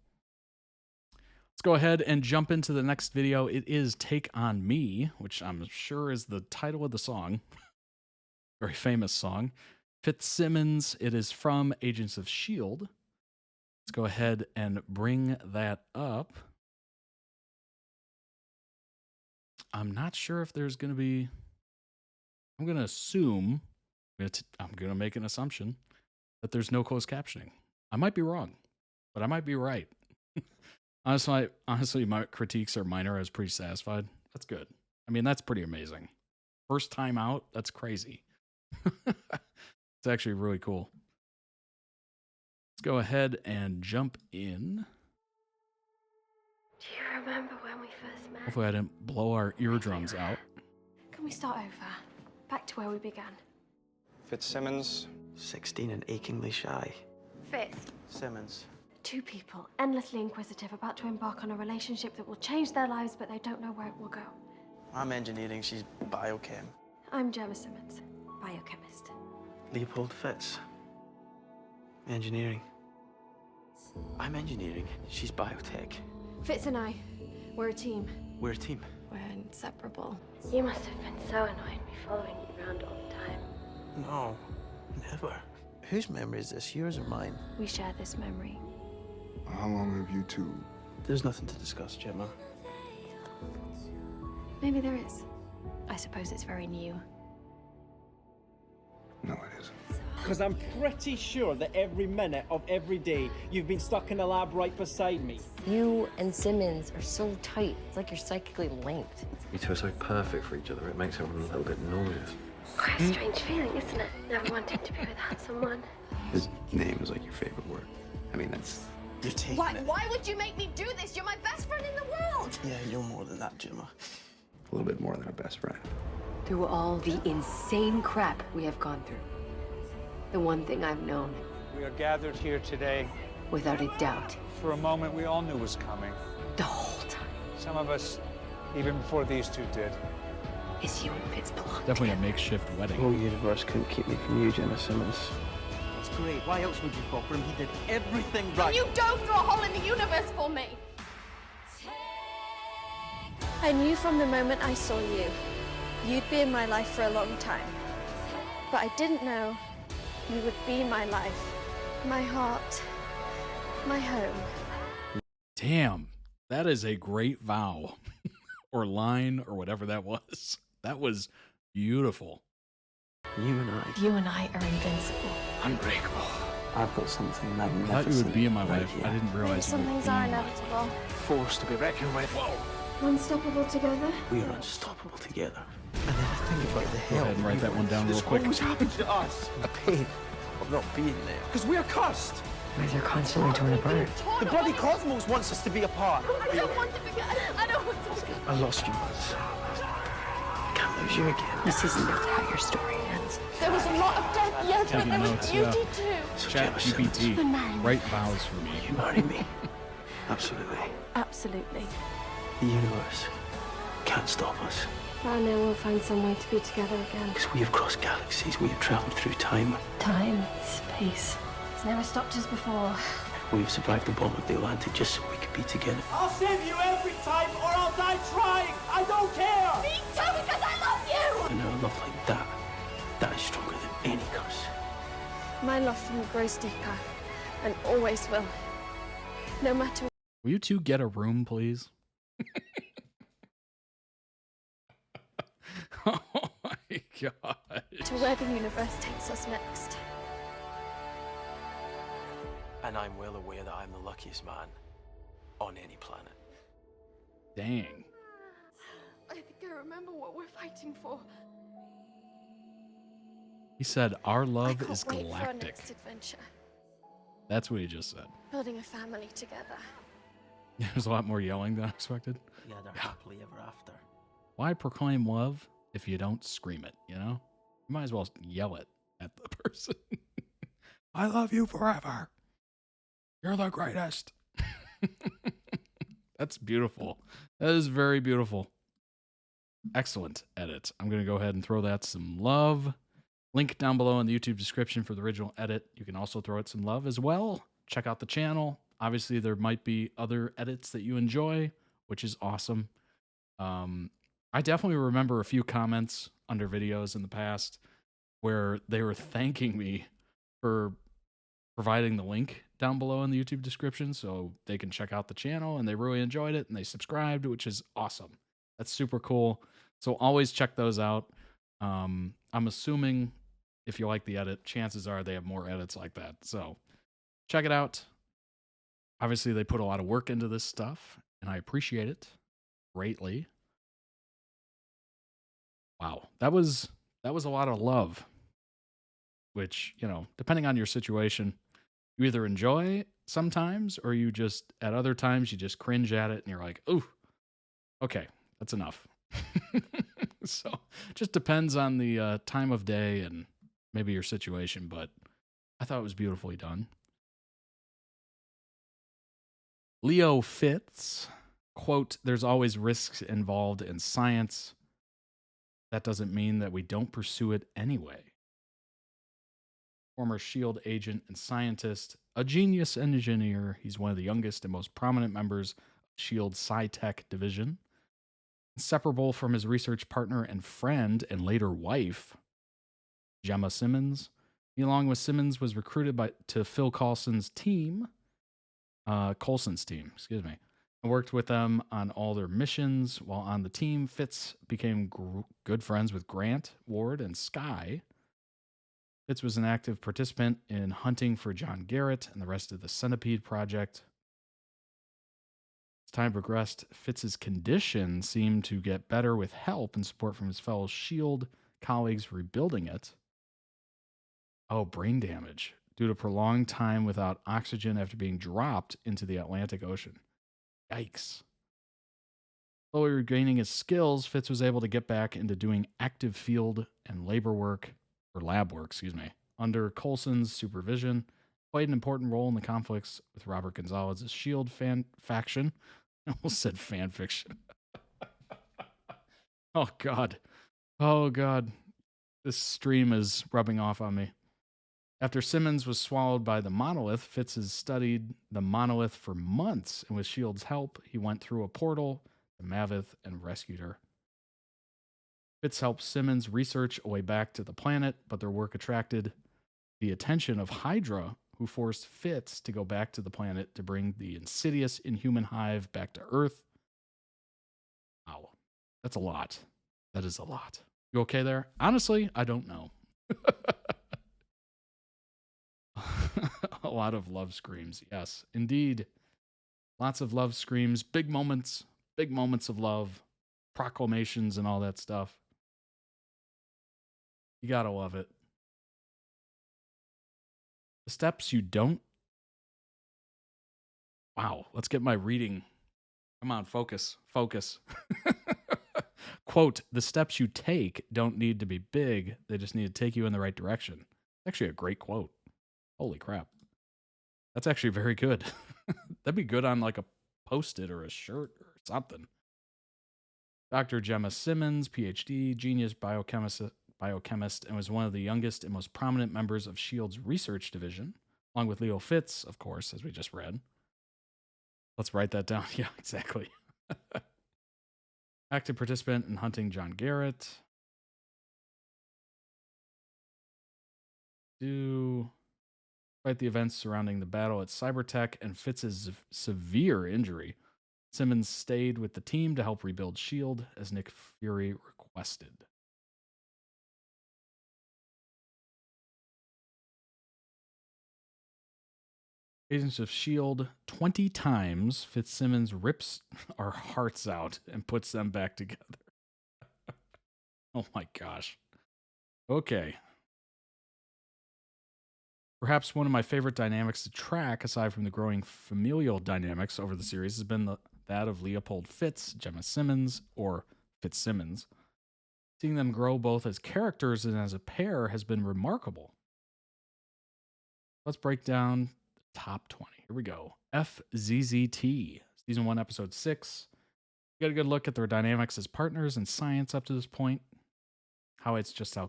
Let's go ahead and jump into the next video. It is Take On Me, which I'm sure is the title of the song. Very famous song. Fitzsimmons, it is from Agents of S.H.I.E.L.D. Let's go ahead and bring that up. I'm not sure if there's going to be... I'm going to assume... I'm going to make an assumption that there's no closed captioning. I might be wrong, but I might be right. Honestly, my critiques are minor. I was pretty satisfied. That's good. I mean, that's pretty amazing. First time out, that's crazy. It's actually really cool. Let's go ahead and jump in. Do you remember when we first met? Hopefully I didn't blow our eardrums out. Can we start over? Back to where we began. Fitzsimmons. 16 and achingly shy. Fitz. Simmons. Two people, endlessly inquisitive, about to embark on a relationship that will change their lives, but they don't know where it will go. I'm engineering, she's biochem. I'm Gemma Simmons, biochemist. Leopold Fitz. Engineering. I'm engineering, she's biotech. Fitz and I, we're a team. We're a team. We're inseparable. You must have been so annoying me following you around all the time. No, never. Whose memory is this, yours or mine? We share this memory. How long have you two? There's nothing to discuss, Gemma. Maybe there is. I suppose it's very new. No, it isn't. Because I'm pretty sure that every minute of every day you've been stuck in the lab right beside me. You and Simmons are so tight. It's like you're psychically linked. You two are so perfect for each other, it makes everyone a little bit nauseous. Quite a strange feeling, isn't it? Never wanting to be without someone. His name is like your favorite word. I mean, that's... You're taking Why, it. why would you make me do this? You're my best friend in the world. Yeah, you're more than that, Gemma. A little bit more than a best friend. Through all the insane crap we have gone through, the one thing I've known, We are gathered here today without a doubt, for a moment we all knew was coming. the whole time, Some of us, even before these two did. is you and Fitz belong. Definitely a makeshift wedding. The whole universe couldn't keep me from you, Gemma Simmons. That's great. Why else would you fall for him? He did everything right. You dove through a hole in the universe for me. I knew from the moment I saw you, you'd be in my life for a long time. But I didn't know you would be my life, my heart, my home. Damn, that is a great vow or line or whatever that was. That was beautiful. You and I. You and I are invincible. Unbreakable. I've got something I magnificent. thought you would be in my right life. here. I didn't realize you Some would things be are in my life. inevitable. Force to be reckoned with. Whoa. Unstoppable together. We are unstoppable together. And then think about the Go hell. ahead and write that one down real This quick. always happens to us. The pain of not being there. Because we are cursed. Guys are constantly torn apart. The bloody cosmos wants us to be apart. I don't want to be. I don't want to be. I lost you once. I can't lose you again. This isn't how your story ends. There was a lot of death, yes, but Taking there was notes, beauty yeah. too. So Chat Gemma Simmons, GPT. Write vows for me. you marry me? Absolutely. Absolutely. The universe can't stop us. I know we'll find some way to be together again. Because we have crossed galaxies, we have traveled through time. Time, space. It's never stopped us before. We have survived the bomb of the Atlantic just so we could be together. I'll save you every time or I'll die trying. I don't care. Me too, because I love you. And a love like that, that is stronger than any curse. My love for you grows deeper and always will. No matter Will you two get a room, please? Oh my god. to where the universe takes us next. And I'm well aware that I'm the luckiest man on any planet. Dang. I think I remember what we're fighting for. He said, our I love can't is wait for our galactic. next adventure. That's what he just said. Building a family together. There's a lot more yelling than I expected. Yeah, they're happily ever after. Why proclaim love if you don't scream it, you know? You might as well yell it at the person. I love you forever. You're the greatest. That's beautiful. That is very beautiful. Excellent edit. I'm going to go ahead and throw that some love. Link down below in the YouTube description for the original edit. You can also throw it some love as well. Check out the channel. Obviously, there might be other edits that you enjoy, which is awesome. I definitely remember a few comments under videos in the past where they were thanking me for providing the link down below in the YouTube description so they can check out the channel, and they really enjoyed it and they subscribed, which is awesome. That's super cool. So always check those out. I'm assuming if you like the edit, chances are they have more edits like that. So check it out. Obviously, they put a lot of work into this stuff, and I appreciate it greatly. Wow, that was a lot of love, which, you know, depending on your situation, you either enjoy sometimes or you just, at other times, you just cringe at it and you're like, ooh, okay, that's enough. So just depends on the time of day and maybe your situation, but I thought it was beautifully done. Leo Fitz, quote, there's always risks involved in science. That doesn't mean that we don't pursue it anyway. Former S.H.I.E.L.D. agent and scientist, a genius engineer. He's one of the youngest and most prominent members of S.H.I.E.L.D's Sci-Tech division. Inseparable from his research partner and friend and later wife, Gemma Simmons. He, along with Simmons, was recruited to Phil Coulson's team, and worked with them on all their missions. While on the team, Fitz became good friends with Grant, Ward, and Shyy. Fitz was an active participant in hunting for John Garrett and the rest of the Centipede Project. As time progressed, Fitz's condition seemed to get better with help and support from his fellow S.H.I.E.L.D. colleagues rebuilding it. Oh, brain damage due to prolonged time without oxygen after being dropped into the Atlantic Ocean. Yikes. Slowly regaining his skills, Fitz was able to get back into doing active field and lab work, under Coulson's supervision. Played an important role in the conflicts with Robert Gonzalez's S.H.I.E.L.D. faction. I almost said fan fiction. Oh, God. Oh, God. This stream is rubbing off on me. After Simmons was swallowed by the monolith, Fitz has studied the monolith for months, and with S.H.I.E.L.D's help, he went through a portal to Maveth and rescued her. Fitz helped Simmons research a way back to the planet, but their work attracted the attention of Hydra, who forced Fitz to go back to the planet to bring the insidious Inhuman Hive back to Earth. Wow, that's a lot. That is a lot. You okay there? Honestly, I don't know. A lot of love screams. Yes, indeed. Lots of love screams, big moments of love, proclamations and all that stuff. You gotta love it. The steps you don't. Wow, let's get my reading. Come on, focus. Quote, the steps you take don't need to be big. They just need to take you in the right direction. Actually a great quote. Holy crap. That's actually very good. That'd be good on like a post-it or a shirt or something. Dr. Gemma Simmons, PhD, genius biochemist, and was one of the youngest and most prominent members of S.H.I.E.L.D's research division, along with Leo Fitz, of course, as we just read. Let's write that down. Yeah, exactly. Active participant in hunting John Garrett. Despite the events surrounding the battle at Cybertech and Fitz's severe injury, Simmons stayed with the team to help rebuild S.H.I.E.L.D. as Nick Fury requested. Agents of S.H.I.E.L.D. 20 times, Fitzsimmons rips our hearts out and puts them back together. Oh my gosh. Okay. Perhaps one of my favorite dynamics to track, aside from the growing familial dynamics over the series, has been that of Leopold Fitz, Gemma Simmons, or Fitzsimmons. Seeing them grow both as characters and as a pair has been remarkable. Let's break down the top 20. Here we go. FZZT, Season 1, Episode 6. We got a good look at their dynamics as partners in science up to this point. How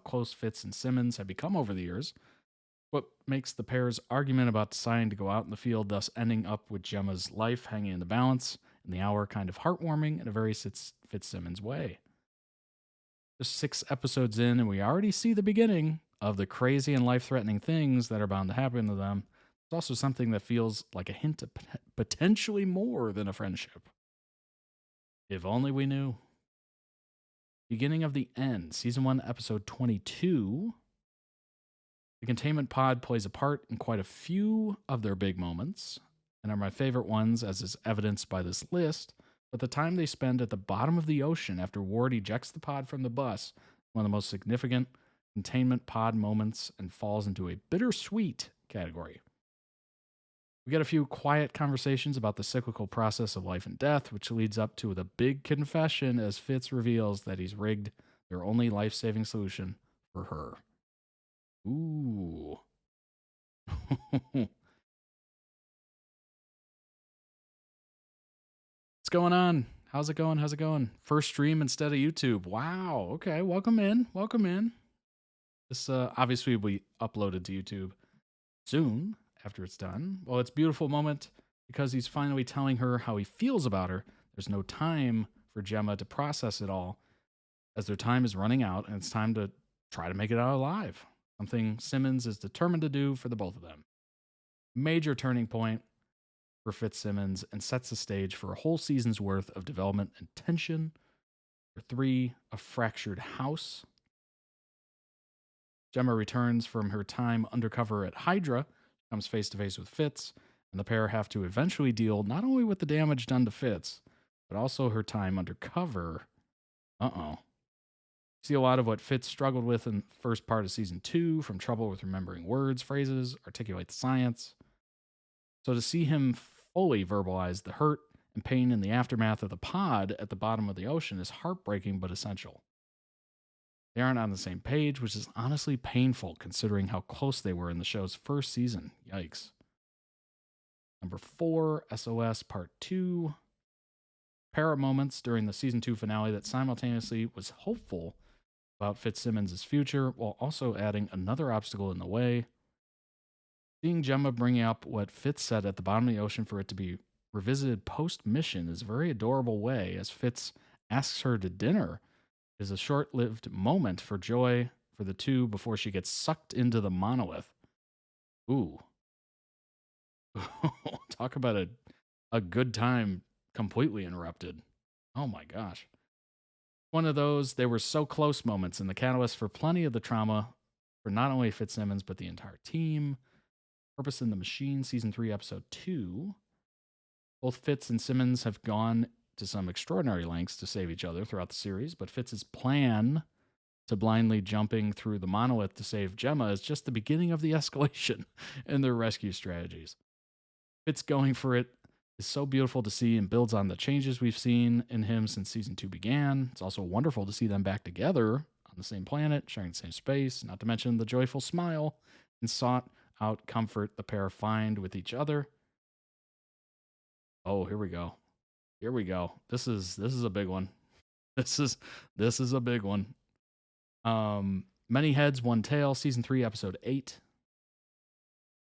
close Fitz and Simmons have become over the years. What makes the pair's argument about deciding to go out in the field, thus ending up with Gemma's life hanging in the balance in the hour, kind of heartwarming in a very Fitzsimmons way. Just 6 episodes in, and we already see the beginning of the crazy and life-threatening things that are bound to happen to them. It's also something that feels like a hint of potentially more than a friendship. If only we knew. Beginning of the end, Season 1, Episode 22. The containment pod plays a part in quite a few of their big moments, and are my favorite ones, as is evidenced by this list. But the time they spend at the bottom of the ocean after Ward ejects the pod from the bus, one of the most significant containment pod moments, and falls into a bittersweet category. We get a few quiet conversations about the cyclical process of life and death, which leads up to the big confession as Fitz reveals that he's rigged their only life-saving solution for her. Ooh. What's going on? How's it going? First stream instead of YouTube. Wow. Okay. Welcome in. This obviously will be uploaded to YouTube soon after it's done. Well, it's a beautiful moment because he's finally telling her how he feels about her. There's no time for Gemma to process it all, as their time is running out and it's time to try to make it out alive. Something Simmons is determined to do for the both of them. Major turning point for Fitzsimmons and sets the stage for a whole season's worth of development and tension. Number 3, a fractured house. Gemma returns from her time undercover at Hydra, comes face to face with Fitz, and the pair have to eventually deal not only with the damage done to Fitz, but also her time undercover. See a lot of what Fitz struggled with in the first part of season 2, from trouble with remembering words, phrases, articulate the science. So to see him fully verbalize the hurt and pain in the aftermath of the pod at the bottom of the ocean is heartbreaking but essential. They aren't on the same page, which is honestly painful considering how close they were in the show's first season. Yikes. Number 4, SOS Part 2. Pair of moments during the season 2 finale that simultaneously was hopeful about Fitzsimmons' future while also adding another obstacle in the way. Seeing Gemma bringing up what Fitz said at the bottom of the ocean for it to be revisited post-mission is a very adorable way, as Fitz asks her to dinner. It is a short-lived moment for joy for the two before she gets sucked into the monolith. Ooh. Talk about a good time completely interrupted. Oh my gosh. One of those, they were so close moments and the catalyst for plenty of the trauma for not only Fitzsimmons, but the entire team. Purpose in the Machine, Season 3, Episode 2. Both Fitz and Simmons have gone to some extraordinary lengths to save each other throughout the series, but Fitz's plan to blindly jumping through the monolith to save Gemma is just the beginning of the escalation in their rescue strategies. Fitz going for it is so beautiful to see and builds on the changes we've seen in him since Season 2 began. It's also wonderful to see them back together on the same planet, sharing the same space, not to mention the joyful smile and sought out comfort the pair find with each other. Oh, here we go. Here we go. This is a big one. This is a big one. Many Heads, One Tail, Season 3, Episode 8.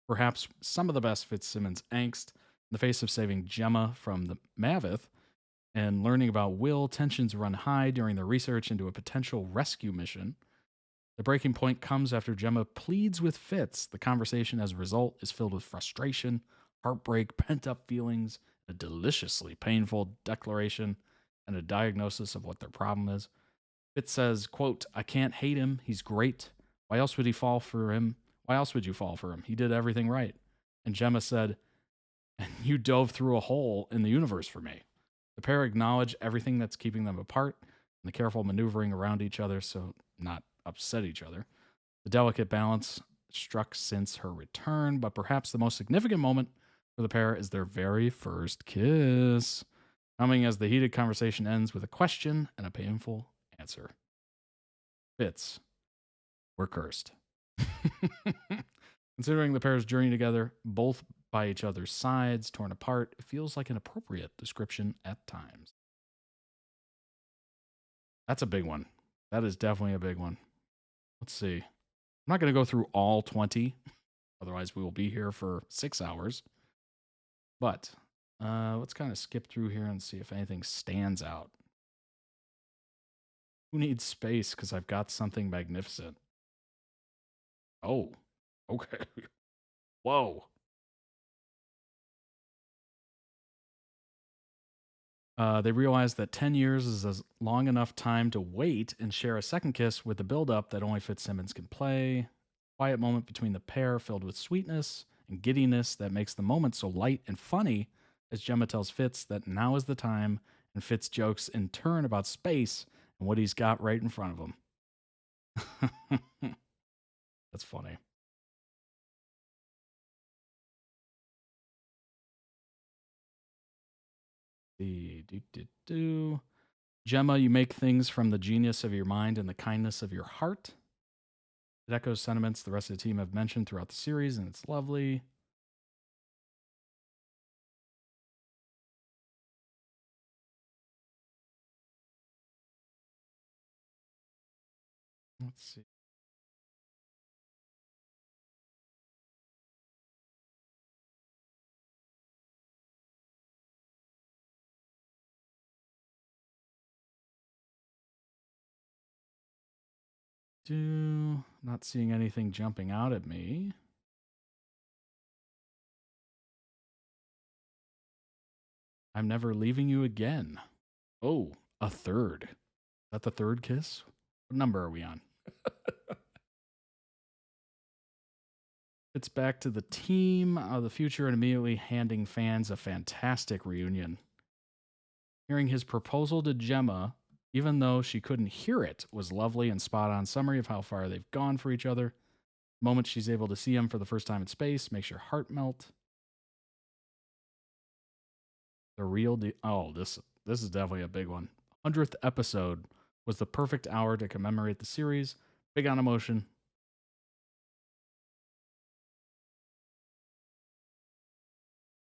Perhaps some of the best Fitzsimmons angst in the face of saving Gemma from the Mavith and learning about Will. Tensions run high during their research into a potential rescue mission. The breaking point comes after Gemma pleads with Fitz. The conversation as a result is filled with frustration, heartbreak, pent-up feelings, a deliciously painful declaration, and a diagnosis of what their problem is. Fitz says, quote, "I can't hate him. He's great. Why else would he fall for him? Why else would you fall for him? He did everything right." And Gemma said, "And you dove through a hole in the universe for me." The pair acknowledge everything that's keeping them apart and the careful maneuvering around each other so not upset each other. The delicate balance struck since her return, but perhaps the most significant moment for the pair is their very first kiss, coming as the heated conversation ends with a question and a painful answer. Fitz, we're cursed. Considering the pair's journey together, both by each other's sides, torn apart, it feels like an appropriate description at times. That's a big one. That is definitely a big one. Let's see. I'm not going to go through all 20. Otherwise, we will be here for 6 hours. But let's kind of skip through here and see if anything stands out. Who needs space? Because I've got something magnificent. Oh, okay. Whoa. They realize that 10 years is a long enough time to wait and share a second kiss with the build-up that only Fitzsimmons can play. Quiet moment between the pair filled with sweetness and giddiness that makes the moment so light and funny as Gemma tells Fitz that now is the time, and Fitz jokes in turn about space and what he's got right in front of him. That's funny. Gemma, you make things from the genius of your mind and the kindness of your heart. It echoes sentiments the rest of the team have mentioned throughout the series, and it's lovely. Let's see. Not seeing anything jumping out at me. I'm never leaving you again. Oh, a third. Is that the third kiss? What number are we on? It's back to the team of the future and immediately handing fans a fantastic reunion. Hearing his proposal to Gemma even though she couldn't hear it, was lovely and spot-on summary of how far they've gone for each other. The moment she's able to see him for the first time in space makes your heart melt. The real deal. Oh, this is definitely a big one. 100th episode was the perfect hour to commemorate the series. Big on emotion.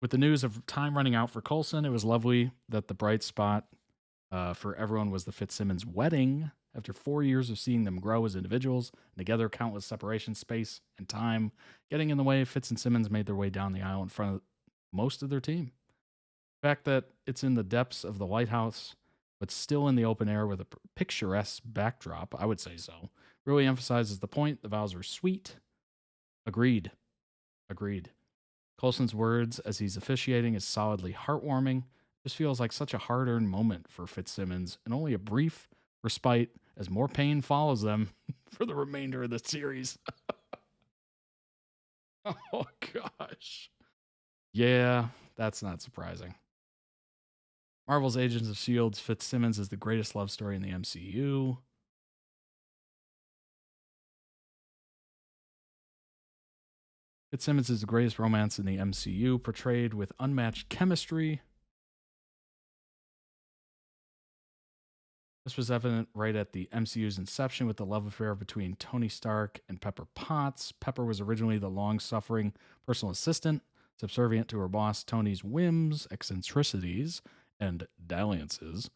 With the news of time running out for Coulson, it was lovely that the bright spot for everyone was the Fitzsimmons wedding. After 4 years of seeing them grow as individuals, and together countless separation, space, and time getting in the way, Fitz and Simmons made their way down the aisle in front of most of their team. The fact that it's in the depths of the White House, but still in the open air with a picturesque backdrop, I would say so, really emphasizes the point. The vows are sweet. Agreed. Coulson's words as he's officiating is solidly heartwarming. Just feels like such a hard-earned moment for Fitzsimmons, and only a brief respite as more pain follows them for the remainder of the series. Oh, gosh. Yeah, that's not surprising. Marvel's Agents of S.H.I.E.L.'s Fitzsimmons is the greatest love story in the MCU. Fitzsimmons is the greatest romance in the MCU, portrayed with unmatched chemistry. This was evident right at the MCU's inception with the love affair between Tony Stark and Pepper Potts. Pepper was originally the long-suffering personal assistant, subservient to her boss Tony's whims, eccentricities, and dalliances.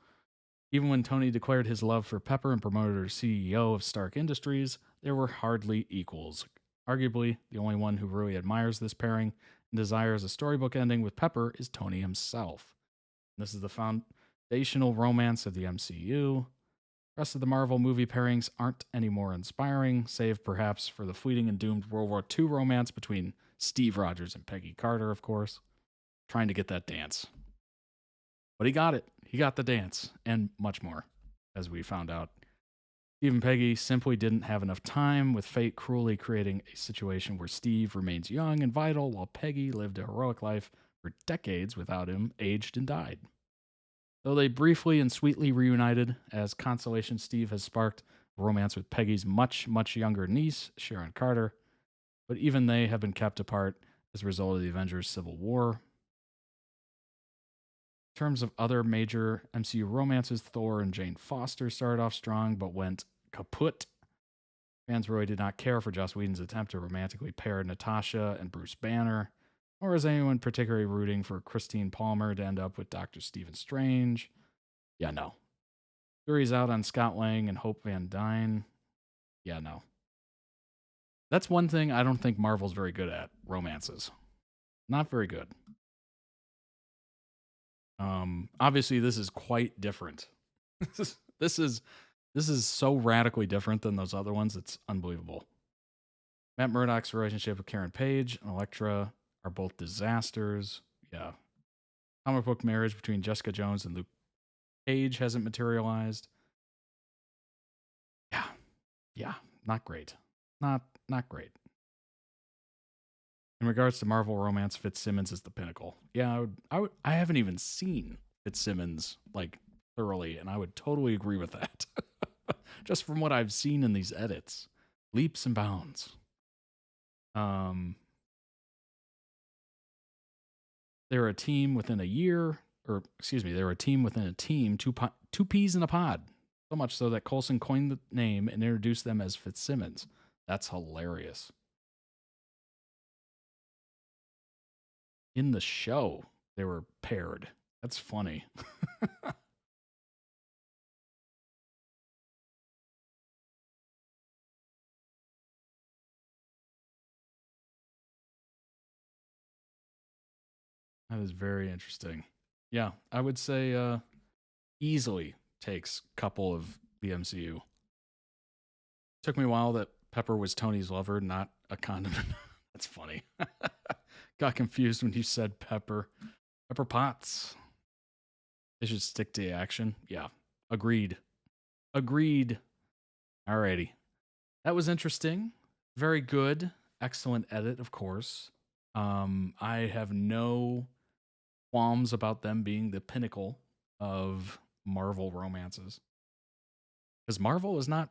Even when Tony declared his love for Pepper and promoted her CEO of Stark Industries, they were hardly equals. Arguably, the only one who really admires this pairing and desires a storybook ending with Pepper is Tony himself. This is the foundational romance of the MCU. The rest of the Marvel movie pairings aren't any more inspiring, save perhaps for the fleeting and doomed World War II romance between Steve Rogers and Peggy Carter, of course, trying to get that dance. But he got it. He got the dance, and much more, as we found out. Steve and Peggy simply didn't have enough time, with fate cruelly creating a situation where Steve remains young and vital, while Peggy lived a heroic life for decades without him, aged and died. Though they briefly and sweetly reunited, as consolation, Steve has sparked a romance with Peggy's much, much younger niece, Sharon Carter, but even they have been kept apart as a result of the Avengers Civil War. In terms of other major MCU romances, Thor and Jane Foster started off strong, but went kaput. Fans really did not care for Joss Whedon's attempt to romantically pair Natasha and Bruce Banner, nor is anyone particularly rooting for Christine Palmer to end up with Dr. Stephen Strange. Yeah, no. Jury's out on Scott Lang and Hope Van Dyne. Yeah, no. That's one thing I don't think Marvel's very good at, romances. Not very good. Obviously, this is quite different. This is so radically different than those other ones. It's unbelievable. Matt Murdock's relationship with Karen Page and Elektra are both disasters. Yeah. Comic book marriage between Jessica Jones and Luke Cage hasn't materialized. Yeah, not great. Not great. In regards to Marvel romance, Fitzsimmons is the pinnacle. Yeah, I haven't even seen Fitzsimmons like thoroughly, and I would totally agree with that. Just from what I've seen in these edits, leaps and bounds. They're a team within a year, or excuse me, they're a team within a team, two peas in a pod. So much so that Coulson coined the name and introduced them as Fitzsimmons. That's hilarious. In the show, they were paired. That's funny. That is very interesting. Yeah, I would say easily takes a couple of the MCU. Took me a while that Pepper was Tony's lover, not a condiment. That's funny. Got confused when you said Pepper. Pepper Potts. They should stick to the action. Yeah, agreed. Alrighty. That was interesting. Very good. Excellent edit, of course. I have no qualms about them being the pinnacle of Marvel romances. Because Marvel is not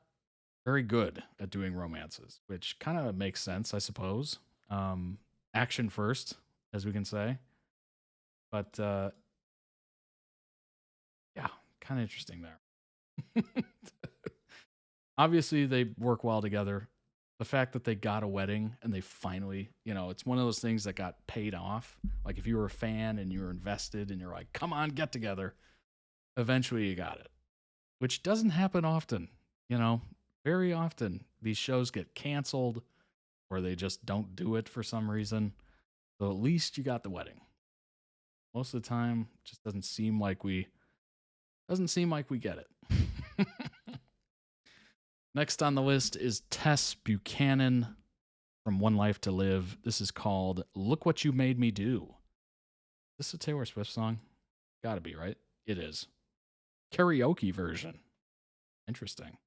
very good at doing romances, which kind of makes sense, I suppose. Action first, as we can say. But yeah, kind of interesting there. Obviously, they work well together. The fact that they got a wedding and they finally, it's one of those things that got paid off. Like if you were a fan and you were invested and you're like, come on, get together. Eventually you got it, which doesn't happen often. Very often these shows get canceled or they just don't do it for some reason. So at least you got the wedding. Most of the time, it just doesn't seem like we get it. Next on the list is Tess Buchanan from One Life to Live. This is called Look What You Made Me Do. Is this a Taylor Swift song? Gotta be, right? It is. Karaoke version. Interesting.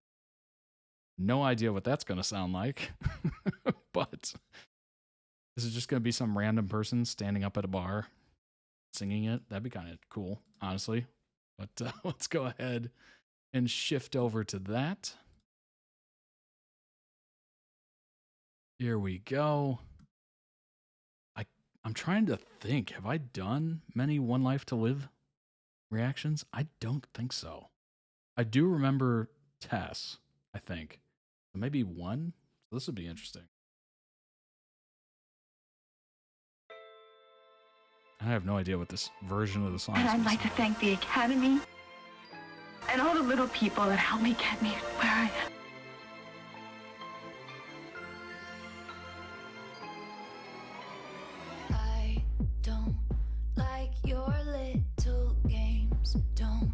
No idea what that's going to sound like. But this is just going to be some random person standing up at a bar singing it. That'd be kind of cool, honestly. But let's go ahead and shift over to that. Here we go. I'm trying to think. Have I done many One Life to Live reactions? I don't think so. I do remember Tess, I think. So maybe one. So this would be interesting. I have no idea what this version of the song is. And I'd like to thank the Academy and all the little people that helped me get me where I am. I don't like your little games. Don't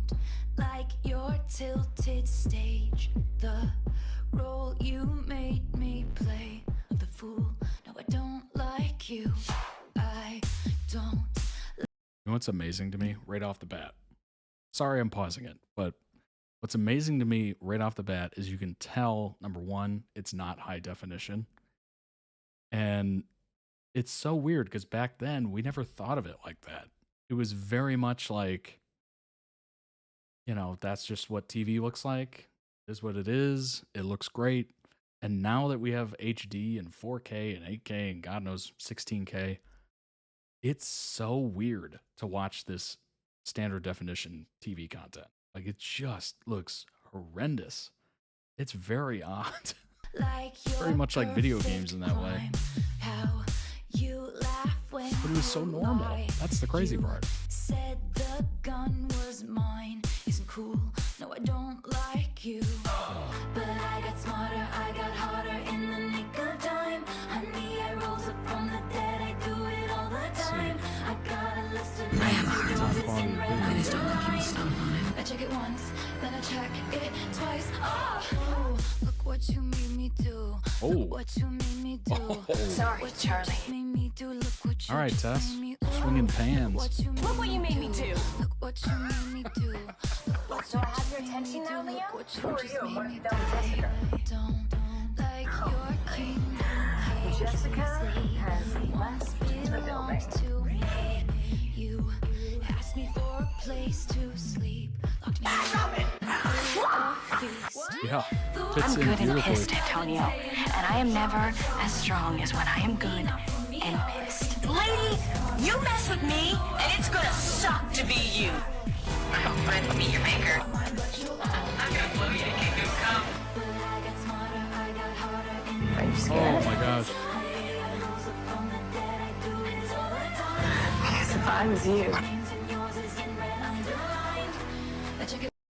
like your tilted stage. The role you made me play of the fool. No, I don't like you. I don't. You know what's amazing to me right off the bat? Sorry I'm pausing it, but what's amazing to me right off the bat is you can tell, number one, it's not high definition. And it's so weird because back then we never thought of it like that. It was very much like, that's just what TV looks like. It is what it is. It looks great. And now that we have HD and 4K and 8K and God knows 16K, it's so weird to watch this standard definition TV content. Like it just looks horrendous. It's very odd. Very much like video games in that way. But it was so normal. That's the crazy part. Said the gun was mine. Isn't cool. No, I don't like you. But I got smarter, I got harder in the nick of time. Honey, I rose up from the dead. I do it all the time. I got a list of names. It's in red. I check it once, then I check it twice. Oh, look what you made me do. Look what you made me do. Sorry, Charlie. All right, Tess. Swinging pans. Look what you made me do. Look what you made me do. So I have your attention now, Leo? Who are you? Don't like your kingdom. Jessica has left the building. To me. You asked me for a place to sleep. Locked me Yeah, I'm fits in good and beautifully. pissed, Antonio. And I am never as strong as when I am good and pissed. Lady, you mess with me, and it's gonna suck to be you. I'm ready to meet your maker. I'm gonna blow you to kingdom come. Are you scared? Oh my gosh. If I was you.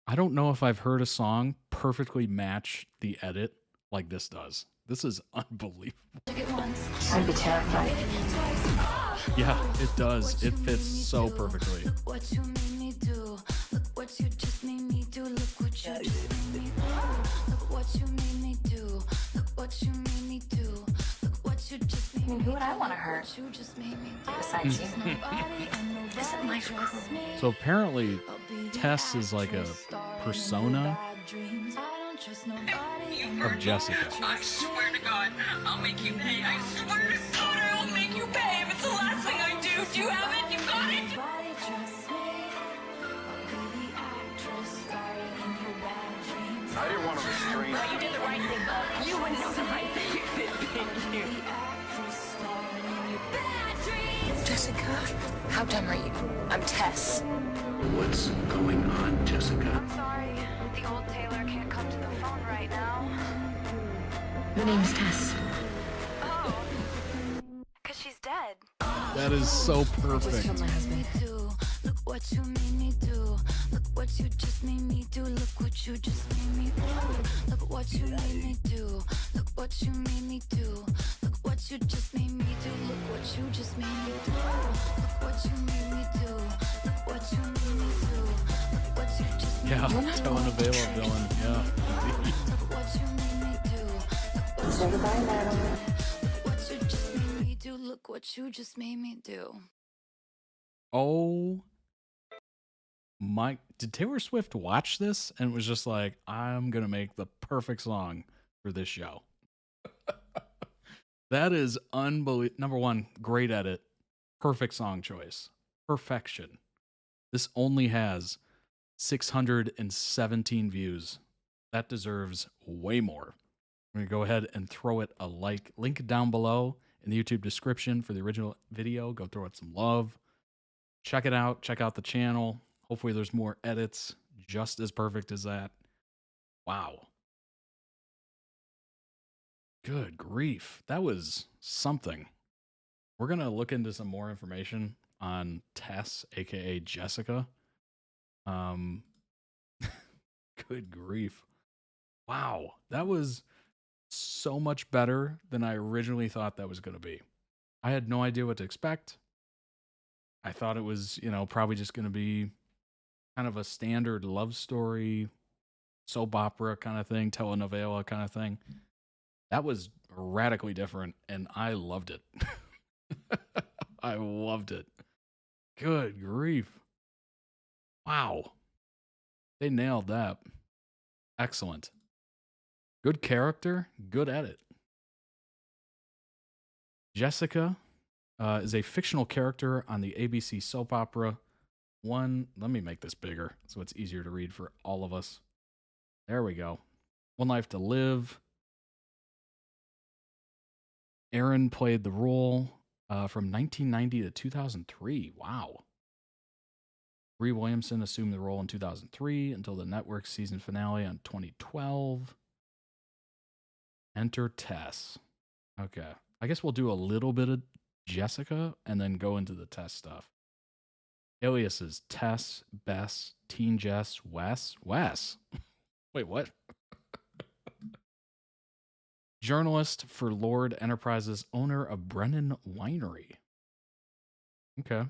I don't know if I've heard a song perfectly match the edit like this does. This is unbelievable. I'd be terrified. Yeah, it does. It fits so perfectly. Look what you made me do. Look what you just made me do. Look what you just made me do. Look what you made me do. Look what you made me do. Look what you just made me do. Who would I want to hurt? Besides you. This is my crew. So apparently, Tess is like a persona of Jessica. I swear to God, I'll make you pay. I swear to God, I'll make you pay. If it's the last thing I do, do you have it? You got it? I didn't want Everyone knows I'm right there. Thank you. Jessica, how dumb are you? I'm Tess. What's going on, Jessica? I'm sorry, the old Taylor can't come to the phone right now. My name's Tess. Oh, because she's dead. That is so perfect. Look what you made me do. Look what you just made me do. Look what you just made me do. Look what you made me do. Look what you made me do. Look what you just made me do. Look what you just made me do. Look what you made me do. Look what you made me do. Look what you just made me do. Yeah, telenovela villain. Yeah. Look what you made me do. Say goodbye, Natalie. Look what you just made me do. Look what you just made me do. Oh my, did Taylor Swift watch this and was just like, I'm gonna make the perfect song for this show? That is unbelievable. Number one, great edit, perfect song choice, perfection. This only has 617 views. That deserves way more. I'm gonna go ahead and throw it a link down below in the YouTube description for the original video. Go throw it some love. Check it out. Check out the channel. Hopefully there's more edits just as perfect as that. Wow. Good grief. That was something. We're going to look into some more information on Tess, aka Jessica. Good grief. Wow. That was so much better than I originally thought that was going to be. I had no idea what to expect. I thought it was, probably just going to be kind of a standard love story, soap opera kind of thing, telenovela kind of thing. That was radically different, and I loved it. I loved it. Good grief. Wow. They nailed that. Excellent. Good character, good edit. Jessica is a fictional character on the ABC soap opera let me make this bigger so it's easier to read for all of us. There we go. One Life to Live. Aaron played the role from 1990 to 2003. Wow. Bree Williamson assumed the role in 2003 until the network season finale on 2012. Enter Tess. Okay. I guess we'll do a little bit of Jessica and then go into the Tess stuff. Aliases: Tess, Bess, Teen Jess, Wes. Wait, what? Journalist for Lord Enterprises, owner of Brennan Winery. Okay.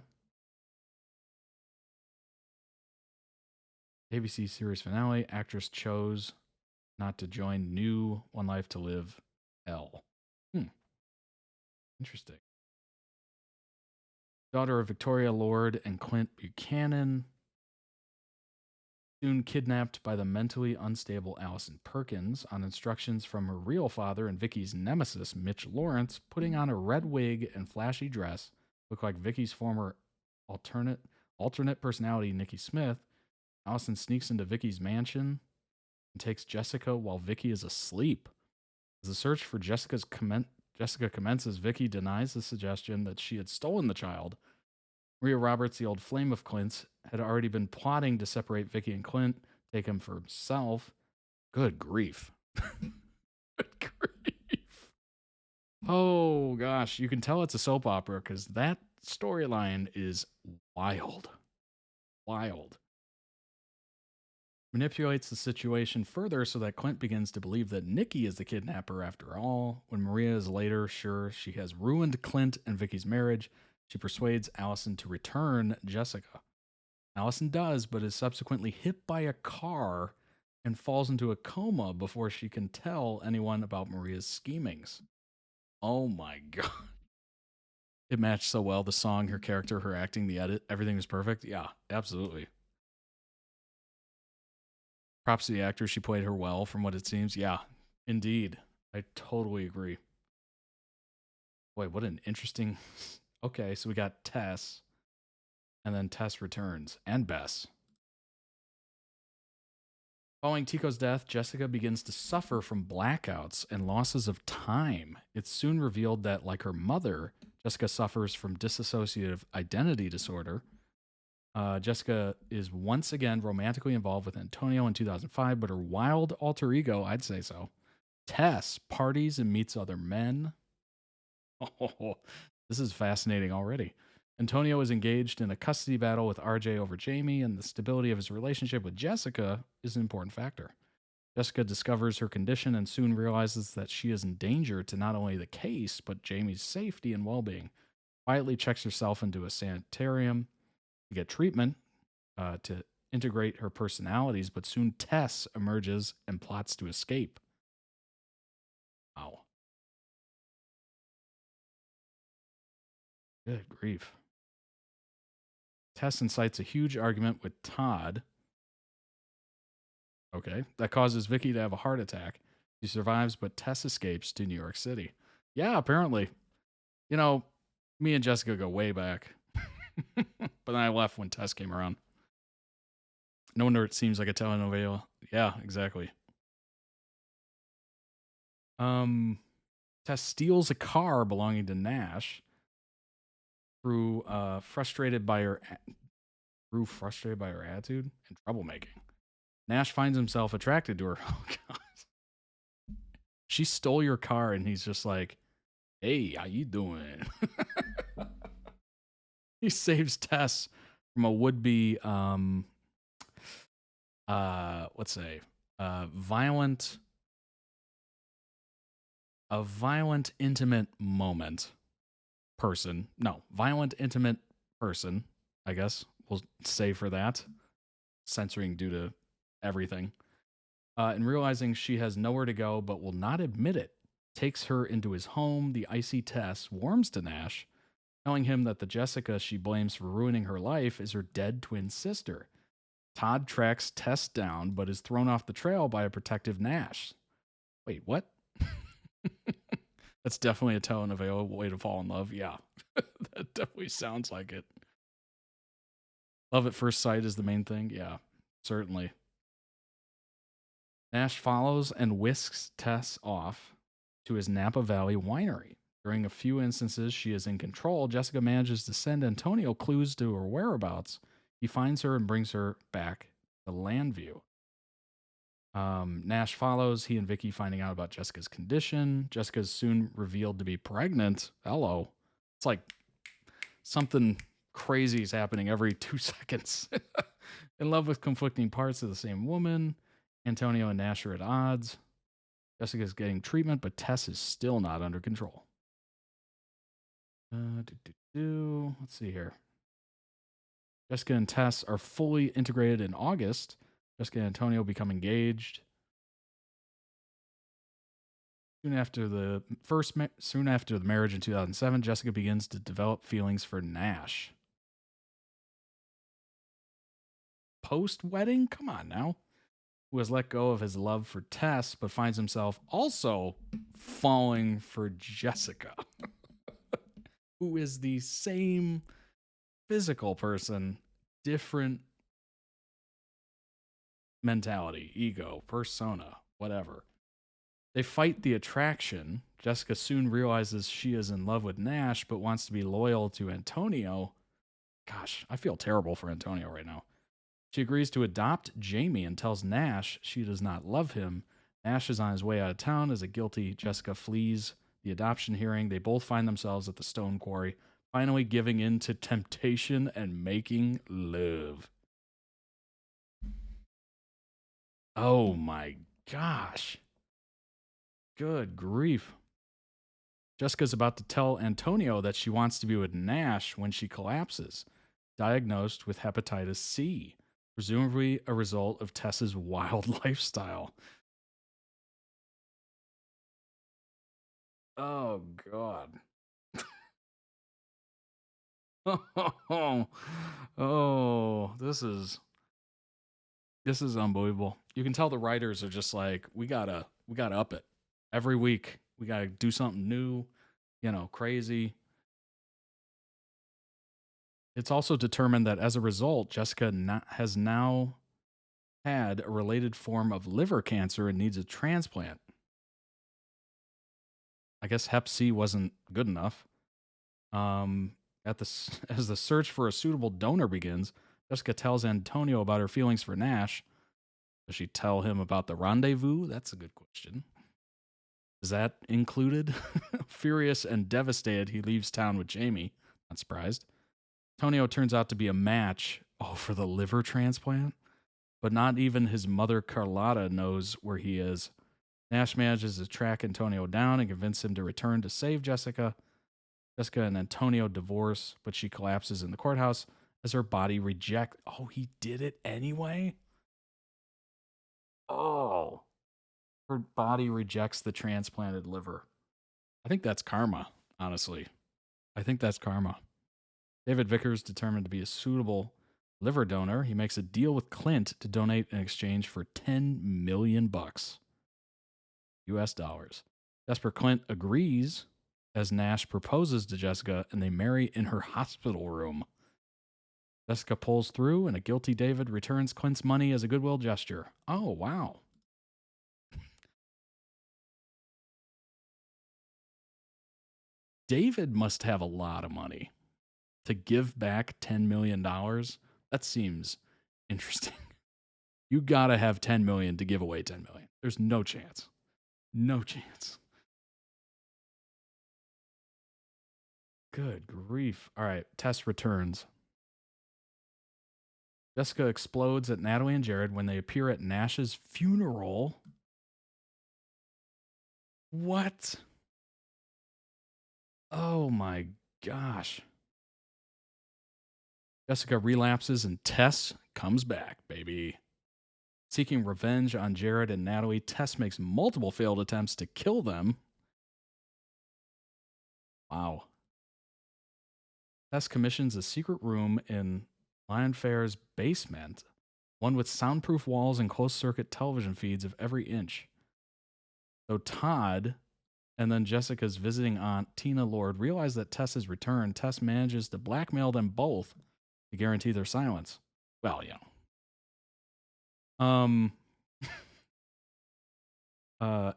ABC series finale. Actress chose not to join new One Life to Live L. Interesting. Daughter of Victoria Lord and Clint Buchanan. Soon kidnapped by the mentally unstable Allison Perkins on instructions from her real father and Vicky's nemesis, Mitch Lawrence, putting on a red wig and flashy dress, look like Vicky's former alternate personality, Nikki Smith. Allison sneaks into Vicky's mansion and takes Jessica while Vicky is asleep. As the search for Jessica commences, Vicky denies the suggestion that she had stolen the child. Maria Roberts, the old flame of Clint's, had already been plotting to separate Vicky and Clint, take him for himself. Good grief. Good grief. Oh, gosh. You can tell it's a soap opera because that storyline is wild. Wild. Manipulates the situation further so that Clint begins to believe that Nikki is the kidnapper after all. When Maria is later sure she has ruined Clint and Vicky's marriage, she persuades Allison to return Jessica. Allison does, but is subsequently hit by a car and falls into a coma before she can tell anyone about Maria's schemings. Oh my God. It matched so well. The song, her character, her acting, the edit, everything was perfect. Yeah, absolutely. Props to the actor. She played her well from what it seems. Yeah, indeed. I totally agree. Boy, what an interesting... Okay, so we got Tess, and then Tess returns, and Bess. Following Tico's death, Jessica begins to suffer from blackouts and losses of time. It's soon revealed that, like her mother, Jessica suffers from dissociative identity disorder. Jessica is once again romantically involved with Antonio in 2005, but her wild alter ego, I'd say so, Tess, parties and meets other men. Oh, this is fascinating already. Antonio is engaged in a custody battle with RJ over Jamie, and the stability of his relationship with Jessica is an important factor. Jessica discovers her condition and soon realizes that she is in danger to not only the case, but Jamie's safety and well-being. Quietly checks herself into a sanitarium to get treatment to integrate her personalities, but soon Tess emerges and plots to escape. Wow. Good grief. Tess incites a huge argument with Todd. Okay. That causes Vicky to have a heart attack. She survives, but Tess escapes to New York City. Yeah, apparently. You know, me and Jessica go way back. But then I left when Tess came around. No wonder it seems like a telenovela. Yeah, exactly. Tess steals a car belonging to Nash through frustrated by her attitude and troublemaking. Nash finds himself attracted to her. Oh God. She stole your car, and he's just like, "Hey, how you doing?" He saves Tess from a would-be violent intimate moment person. No, violent intimate person, I guess we'll say for that. Censoring due to everything. And realizing she has nowhere to go but will not admit it, takes her into his home. The icy Tess warms to Nash, telling him that the Jessica she blames for ruining her life is her dead twin sister. Todd tracks Tess down, but is thrown off the trail by a protective Nash. Wait, what? That's definitely a telenovela way to fall in love. Yeah, that definitely sounds like it. Love at first sight is the main thing. Yeah, certainly. Nash follows and whisks Tess off to his Napa Valley winery. During a few instances she is in control, Jessica manages to send Antonio clues to her whereabouts. He finds her and brings her back to Landview. Nash follows, he and Vicky finding out about Jessica's condition. Jessica is soon revealed to be pregnant. Hello. It's like something crazy is happening every 2 seconds. In love with conflicting parts of the same woman. Antonio and Nash are at odds. Jessica's getting treatment, but Tess is still not under control. Let's see here. Jessica and Tess are fully integrated in August. Jessica and Antonio become engaged. Soon after the marriage in 2007, Jessica begins to develop feelings for Nash. Post-wedding? Come on now. Who has let go of his love for Tess, but finds himself also falling for Jessica, who is the same physical person, different mentality, ego, persona, whatever. They fight the attraction. Jessica soon realizes she is in love with Nash, but wants to be loyal to Antonio. Gosh, I feel terrible for Antonio right now. She agrees to adopt Jamie and tells Nash she does not love him. Nash is on his way out of town as a guilty Jessica flees the adoption hearing. They both find themselves at the stone quarry, finally giving in to temptation and making love. Oh my gosh. Good grief. Jessica's about to tell Antonio that she wants to be with Nash when she collapses, diagnosed with hepatitis C, presumably a result of Tess's wild lifestyle. Oh, God. Oh, this is unbelievable. You can tell the writers are just like, we gotta up it. Every week, we gotta do something new, crazy. It's also determined that as a result, Jessica has now had a related form of liver cancer and needs a transplant. I guess Hep C wasn't good enough. As the search for a suitable donor begins, Jessica tells Antonio about her feelings for Nash. Does she tell him about the rendezvous? That's a good question. Is that included? Furious and devastated, he leaves town with Jamie. Not surprised. Antonio turns out to be a match, for the liver transplant. But not even his mother Carlotta knows where he is. Nash manages to track Antonio down and convince him to return to save Jessica. Jessica and Antonio divorce, but she collapses in the courthouse as her body rejects. Oh, he did it anyway? Oh. Her body rejects the transplanted liver. I think that's karma, honestly. I think that's karma. David Vickers, determined to be a suitable liver donor, he makes a deal with Clint to donate in exchange for $10 million US dollars. Desperate Clint agrees as Nash proposes to Jessica and they marry in her hospital room. Jessica pulls through and a guilty David returns Clint's money as a goodwill gesture. Oh, wow. David must have a lot of money to give back $10 million. That seems interesting. You gotta have 10 million to give away 10 million. There's no chance. No chance. Good grief. All right, Tess returns. Jessica explodes at Naoui and Jared when they appear at Nash's funeral. What? Oh my gosh. Jessica relapses and Tess comes back, baby. Seeking revenge on Jared and Naoui, Tess makes multiple failed attempts to kill them. Wow. Tess commissions a secret room in Lionfair's basement, one with soundproof walls and closed-circuit television feeds of every inch. So Todd and then Jessica's visiting aunt, Tina Lord, realize that Tess has returned. Tess manages to blackmail them both to guarantee their silence. Well, you know.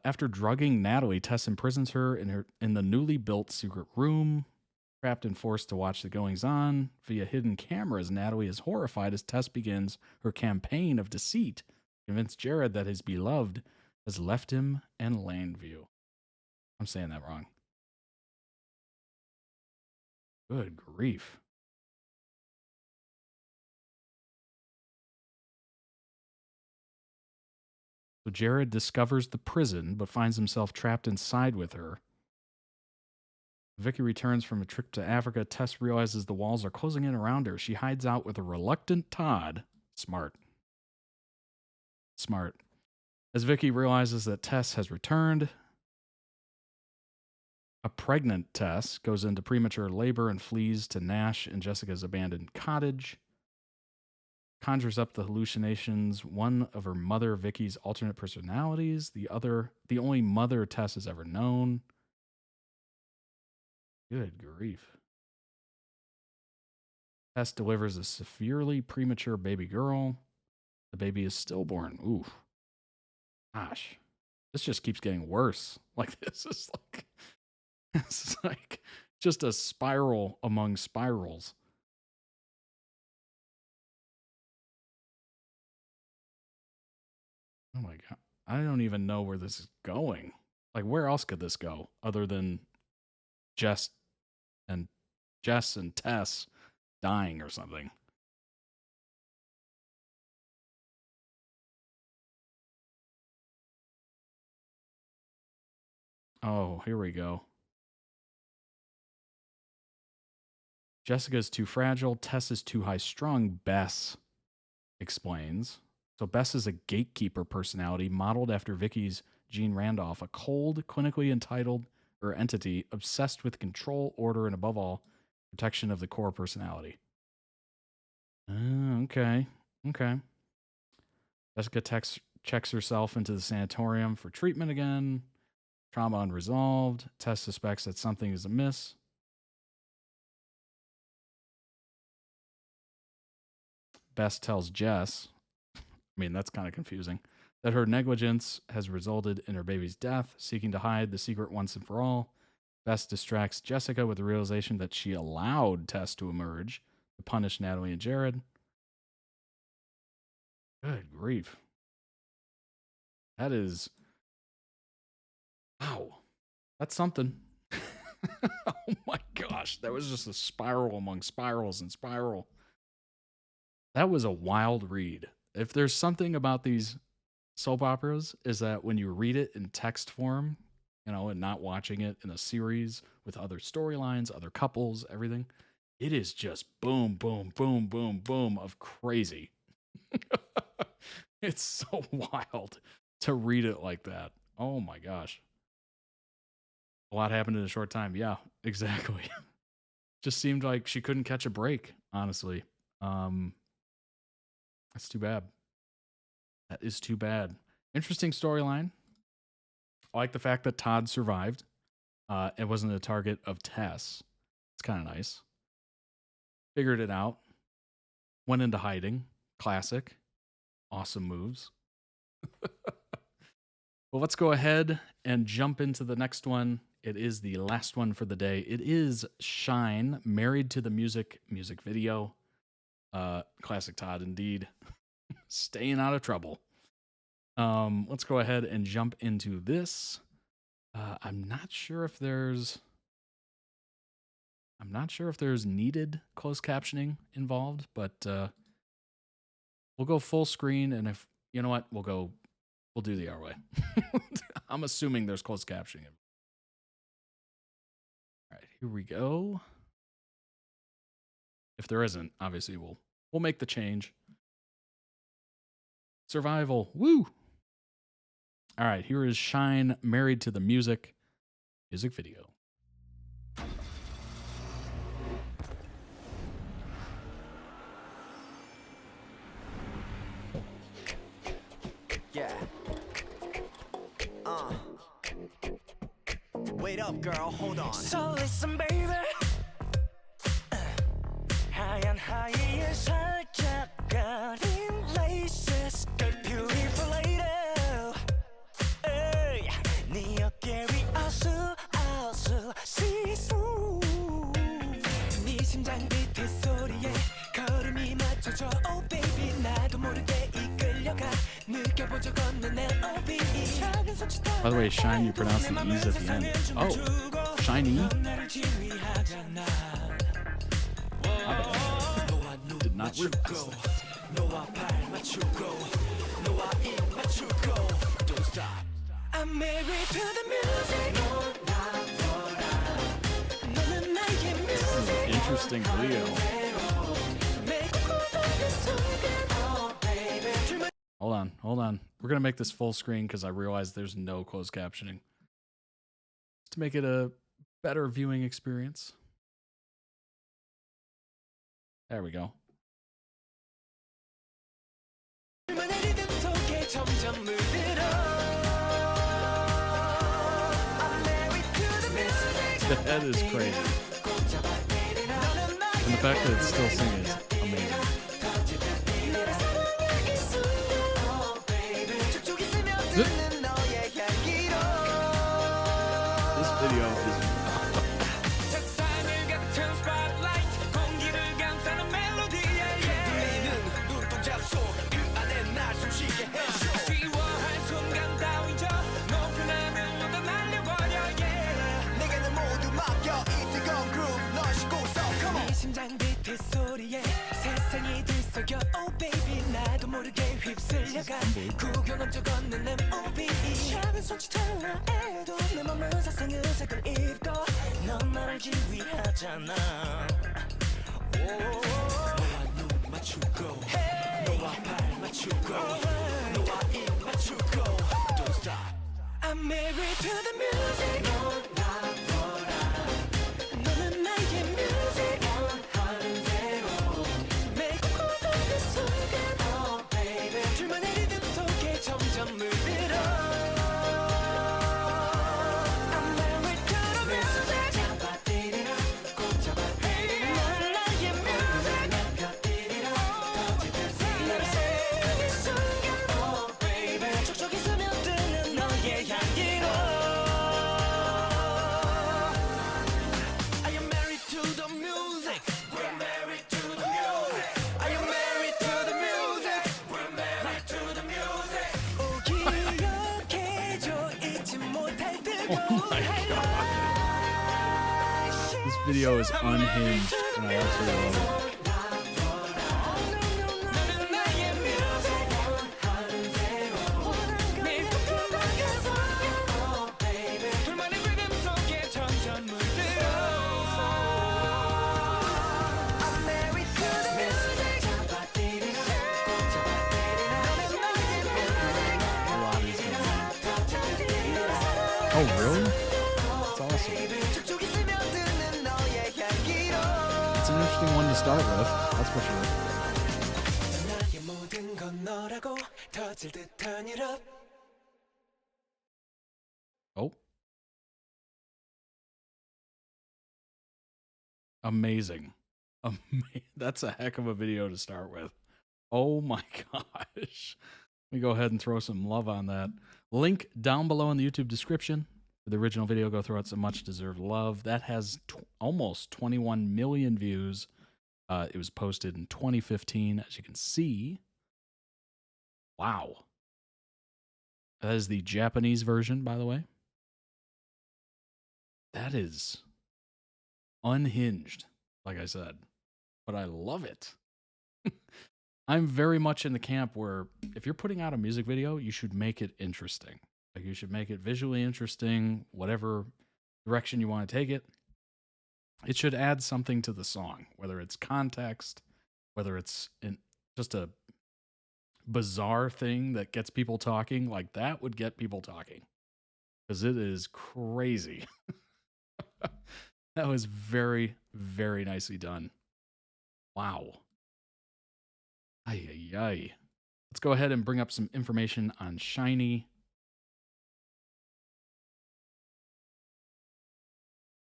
After drugging Naoui, Tess imprisons her in the newly built secret room. Trapped and forced to watch the goings-on via hidden cameras, Naoui is horrified as Tess begins her campaign of deceit to convince Jared that his beloved has left him and Landview. I'm saying that wrong. Good grief. So Jared discovers the prison, but finds himself trapped inside with her. Vicky returns from a trip to Africa. Tess realizes the walls are closing in around her. She hides out with a reluctant Todd. Smart. As Vicky realizes that Tess has returned, a pregnant Tess goes into premature labor and flees to Nash and Jessica's abandoned cottage. Conjures up the hallucinations, one of her mother Vicky's alternate personalities, the only mother Tess has ever known. Good grief. Tess delivers a severely premature baby girl. The baby is stillborn. Ooh. Gosh. This just keeps getting worse. Like this is like just a spiral among spirals. Oh my God. I don't even know where this is going. Like, where else could this go other than Jess and Tess dying or something? Oh, here we go. Jessica's too fragile. Tess is too high-strung. Bess explains. So Bess is a gatekeeper personality modeled after Vicky's Jean Randolph, a cold, clinically entitled entity obsessed with control, order, and above all, protection of the core personality. Okay. Jessica checks herself into the sanatorium for treatment again. Trauma unresolved. Tess suspects that something is amiss. Bess tells Jess I mean, that's kind of confusing. That her negligence has resulted in her baby's death, seeking to hide the secret once and for all. Bess distracts Jessica with the realization that she allowed Tess to emerge to punish Naoui and Jared. Good grief. That is... Wow. That's something. Oh my gosh. That was just a spiral among spirals and spiral. That was a wild read. If there's something about these soap operas, is that when you read it in text form, you know, and not watching it in a series with other storylines, other couples, everything, it is just boom, boom, boom, boom, boom of crazy. It's so wild to read it like that. Oh my gosh. A lot happened in a short time. Yeah, exactly. Just seemed like she couldn't catch a break, honestly. That's too bad. That is too bad. Interesting storyline. I like the fact that Todd survived. It wasn't a target of Tess. It's kind of nice. Figured it out. Went into hiding. Classic. Awesome moves. Well, let's go ahead and jump into the next one. It is the last one for the day. It is SHINee, Married to the Music video. Classic Todd indeed. Staying out of trouble. Let's go ahead and jump into this. I'm not sure if there's needed closed captioning involved, but we'll go full screen, and if you know what, we'll do the our way. I'm assuming there's closed captioning. All right, here we go. If there isn't, obviously we'll make the change. Survival. Woo! All right, here is SHINee, Married to the music video. Yeah. Wait up, girl. Hold on. So listen, baby. 하얀 하이에 살짝 가린 laces, girl, beautiful lady. Hey, 네 어깨 위 아슬아슬 see-through. 네 심장 비트 소리에 걸음이 맞춰져. Oh baby, 나도 모르게 이끌려가. 느껴보죠 걷는 L.O.V. By the way, SHINee, you pronounce the E's at the end. Oh, SHINee? Did not realize that. I'm married to the music. This is an interesting video. Hold on. We're going to make this full screen because I realize there's no closed captioning. To make it a better viewing experience. There we go. The head is crazy. And the fact that it's still singing is amazing. This video is 심장 비트 소리에 세상이 들썩여. Oh baby, 나도 모르게 휩쓸려가. 구경한 적 없는 M.O.B. 작은 손짓 하나에도 내 맘은 사생의색을 입고. 넌 나를 지휘하잖아. 너와 눈 맞추고, 너와 발 맞추고, 너와 입 맞추고. Don't stop. I'm married to the music. 넌 나더라. 너는 나의 music. Oh my god. This video is unhinged, and I absolutely love it. Oh, really? That's awesome. It's an interesting one to start with, that's for sure. Oh. Amazing. That's a heck of a video to start with. Oh my gosh. Let me go ahead and throw some love on that. Link down below in the YouTube description for the original video. Go throw out some much deserved love. That has almost 21 million views. It was posted in 2015, as you can see. Wow. That is the Japanese version, by the way. That is unhinged, like I said. But I love it. I'm very much in the camp where if you're putting out a music video, you should make it interesting. Like, you should make it visually interesting, whatever direction you want to take it. It should add something to the song, whether it's context, whether it's just a bizarre thing that gets people talking. Like, that would get people talking because it is crazy. That was very, very nicely done. Wow. Ay, ay, ay. Let's go ahead and bring up some information on SHINee.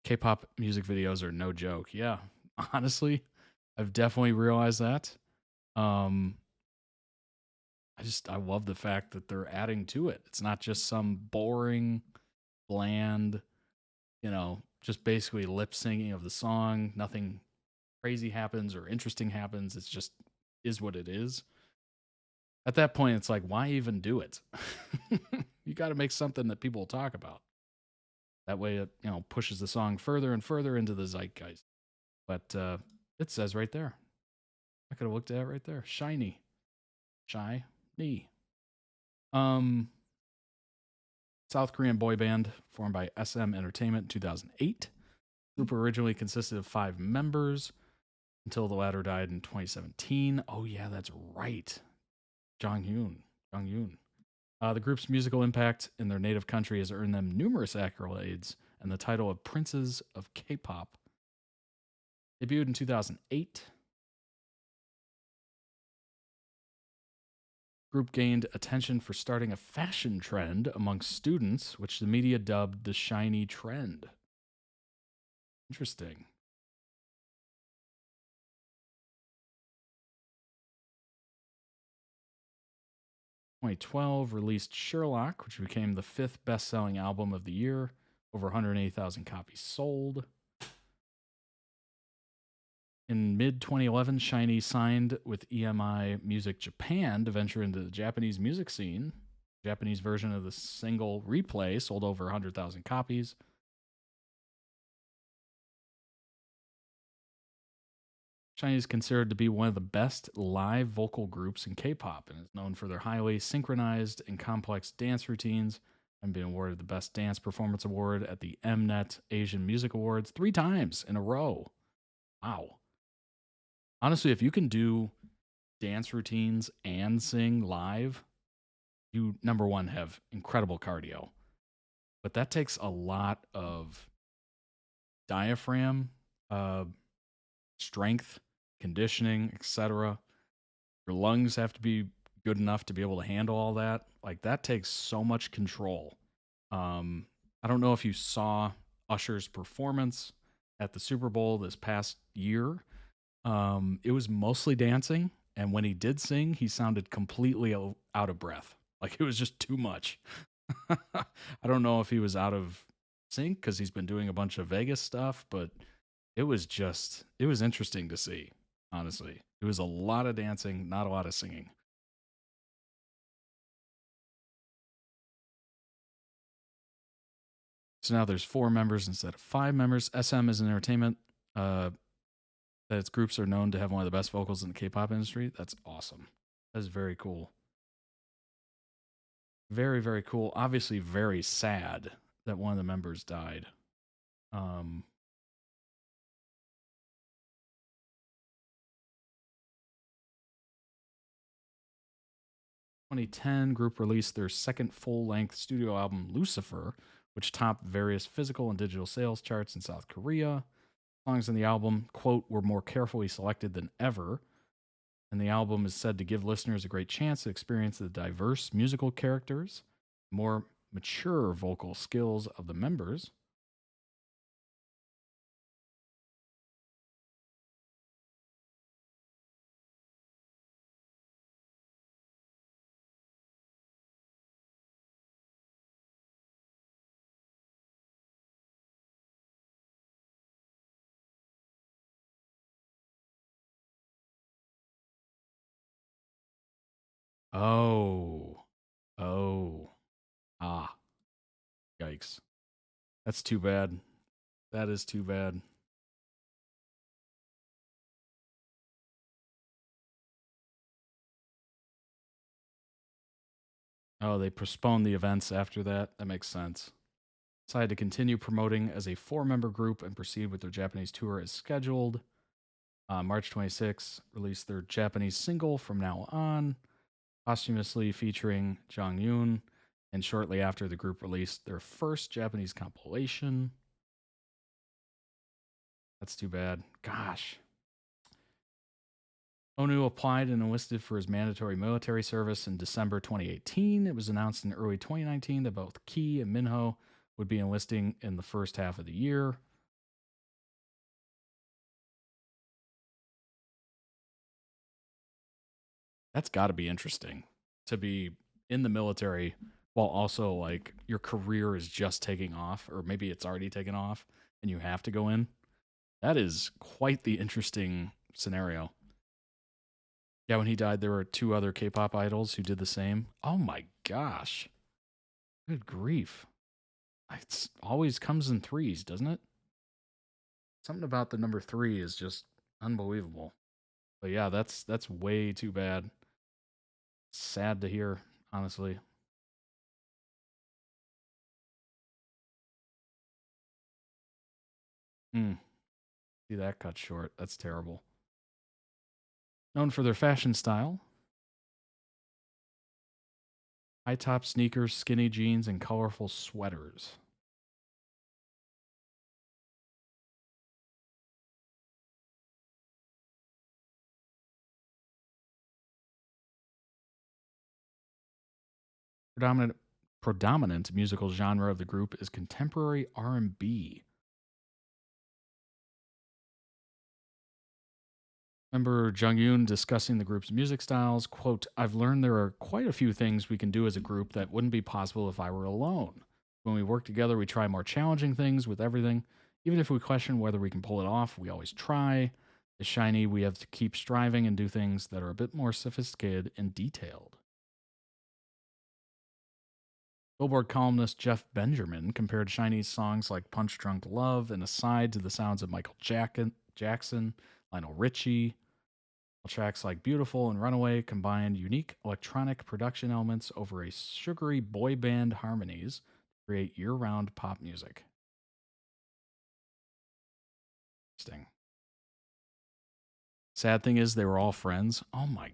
K-pop music videos are no joke. Yeah, honestly, I've definitely realized that. I love the fact that they're adding to it. It's not just some boring, bland, just basically lip singing of the song. Nothing crazy happens or interesting happens. It's just is what it is. At that point, it's like, why even do it? You got to make something that people will talk about. That way it, pushes the song further and further into the zeitgeist. But it says right there. I could have looked at it right there. SHINee. SHINee. South Korean boy band formed by SM Entertainment in 2008. The group originally consisted of 5 members until the latter died in 2017. Oh yeah, that's right. Jonghyun. The group's musical impact in their native country has earned them numerous accolades and the title of Princes of K-pop. Debuted in 2008. Group gained attention for starting a fashion trend amongst students, which the media dubbed the SHINee trend. Interesting. 2012 released Sherlock, which became the 5th best-selling album of the year, over 180,000 copies sold. In mid-2011, SHINee signed with EMI Music Japan to venture into the Japanese music scene. The Japanese version of the single Replay sold over 100,000 copies. SHINee is considered to be one of the best live vocal groups in K-pop and is known for their highly synchronized and complex dance routines and been awarded the Best Dance Performance Award at the Mnet Asian Music Awards 3 times in a row. Wow. Honestly, if you can do dance routines and sing live, you, number one, have incredible cardio. But that takes a lot of diaphragm, strength, conditioning, etc. Your lungs have to be good enough to be able to handle all that. Like, that takes so much control. I don't know if you saw Usher's performance at the Super Bowl this past year. It was mostly dancing, and when he did sing, he sounded completely out of breath. Like, it was just too much. I don't know if he was out of sync because he's been doing a bunch of Vegas stuff, but it was interesting to see, honestly. It was a lot of dancing, not a lot of singing. So now there's 4 members instead of 5 members. SM is an entertainment. That its groups are known to have one of the best vocals in the K-pop industry. That's awesome. That's very cool. Very, very cool. Obviously very sad that one of the members died. 2010, group released their second full-length studio album, Lucifer, which topped various physical and digital sales charts in South Korea. Songs in the album, quote, were more carefully selected than ever, and the album is said to give listeners a great chance to experience the diverse musical characters, more mature vocal skills of the members. Oh. Yikes. That's too bad. That is too bad. Oh, they postponed the events after that. That makes sense. Decided to continue promoting as a 4-member group and proceed with their Japanese tour as scheduled. March 26, released their Japanese single, From Now On, posthumously featuring Jong Yoon, and shortly after, the group released their first Japanese compilation. That's too bad. Gosh. Onu applied and enlisted for his mandatory military service in December 2018. It was announced in early 2019 that both Key and Minho would be enlisting in the first half of the year. That's got to be interesting to be in the military while also like your career is just taking off, or maybe it's already taken off and you have to go in. That is quite the interesting scenario. Yeah, when he died, there were 2 other K-pop idols who did the same. Oh my gosh. Good grief. It always comes in 3s, doesn't it? Something about the number 3 is just unbelievable. But yeah, that's way too bad. Sad to hear, honestly. See that cut short. That's terrible. Known for their fashion style, high-top sneakers, skinny jeans, and colorful sweaters. Predominant musical genre of the group is contemporary R&B. Remember Jung Yoon discussing the group's music styles, quote, I've learned there are quite a few things we can do as a group that wouldn't be possible if I were alone. When we work together, we try more challenging things with everything. Even if we question whether we can pull it off, we always try. As SHINee, we have to keep striving and do things that are a bit more sophisticated and detailed. Billboard columnist Jeff Benjamin compared SHINee's songs like Punch Drunk Love and Aside to the sounds of Michael Jackson, Lionel Richie. Tracks like Beautiful and Runaway combined unique electronic production elements over a sugary boy band harmonies to create year-round pop music. Interesting. Sad thing is they were all friends. Oh my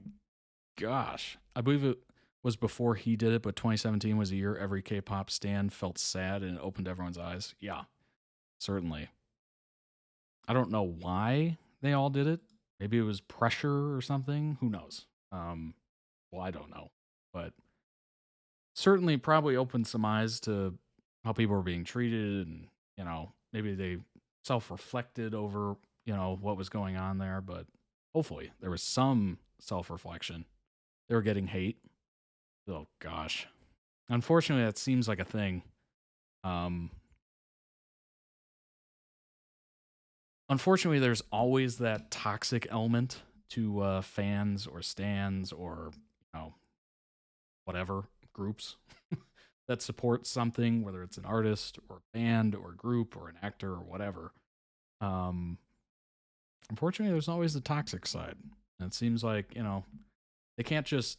gosh. I believe it was before he did it, but 2017 was a year every K-pop stan felt sad and it opened everyone's eyes. Yeah, certainly. I don't know why they all did it. Maybe it was pressure or something. Who knows? Well, I don't know. But certainly probably opened some eyes to how people were being treated. And, you know, maybe they self-reflected over, you know, what was going on there. But hopefully there was some self-reflection. They were getting hate. Oh, gosh. Unfortunately, that seems like a thing. Unfortunately, there's always that toxic element to fans or stans or, you know, whatever groups. that support something, whether it's an artist or a band or a group or an actor or whatever. Unfortunately, there's always the toxic side. And it seems like, they can't just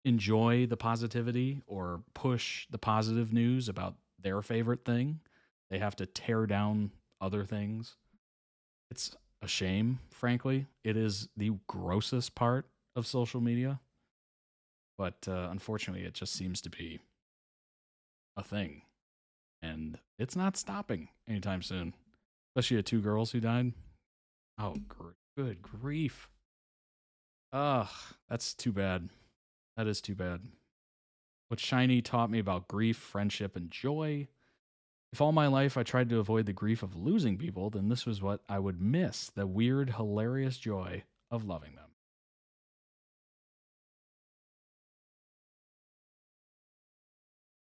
enjoy the positivity or push the positive news about their favorite thing. They have to tear down other things. It's a shame, frankly. It is the grossest part of social media. But unfortunately, it just seems to be a thing. And it's not stopping anytime soon. Especially the 2 girls who died. Oh, good grief. Ugh, that's too bad. That is too bad. What SHINee taught me about grief, friendship, and joy. If all my life I tried to avoid the grief of losing people, then this was what I would miss, the weird, hilarious joy of loving them.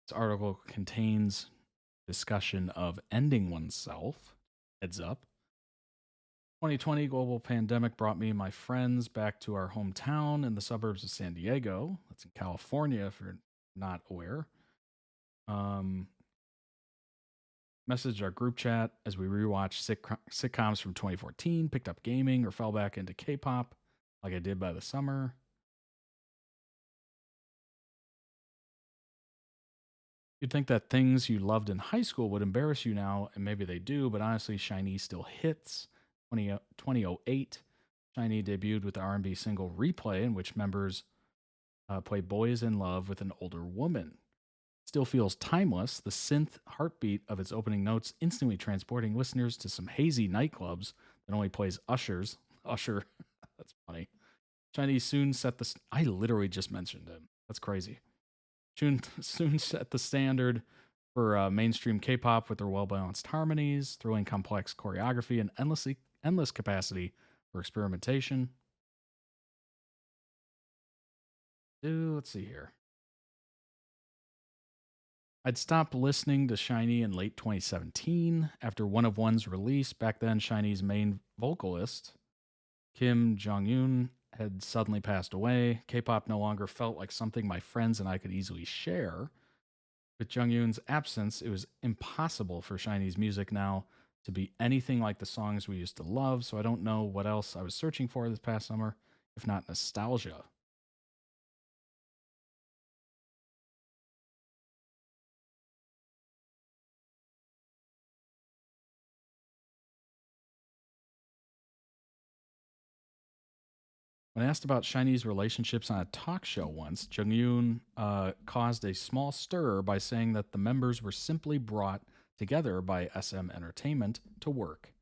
This article contains discussion of ending oneself. Heads up. 2020 global pandemic brought me and my friends back to our hometown in the suburbs of San Diego. That's in California, if you're not aware. Messaged our group chat as we rewatched sitcoms from 2014, picked up gaming, or fell back into K-pop like I did by the summer. You'd think that things you loved in high school would embarrass you now, and maybe they do, but honestly, SHINee still hits. 2008, SHINee debuted with the R&B single Replay, in which members play boys in love with an older woman. Still feels timeless, the synth heartbeat of its opening notes instantly transporting listeners to some hazy nightclubs that only plays Usher, that's funny. SHINee soon set the... I literally just mentioned him. That's crazy. Soon set the standard for mainstream K-pop with their well-balanced harmonies, thrilling complex choreography, and endless capacity for experimentation. Let's see here. I'd stopped listening to SHINee in late 2017 after One of One's release. Back then, SHINee's main vocalist, Kim Jong-un, had suddenly passed away. K-pop no longer felt like something my friends and I could easily share. With Jung-yoon's absence, it was impossible for SHINee's music now to be anything like the songs we used to love, so I don't know what else I was searching for this past summer, if not nostalgia. When asked about SHINee's relationships on a talk show once, Jung-yoon caused a small stir by saying that the members were simply brought together by SM Entertainment to work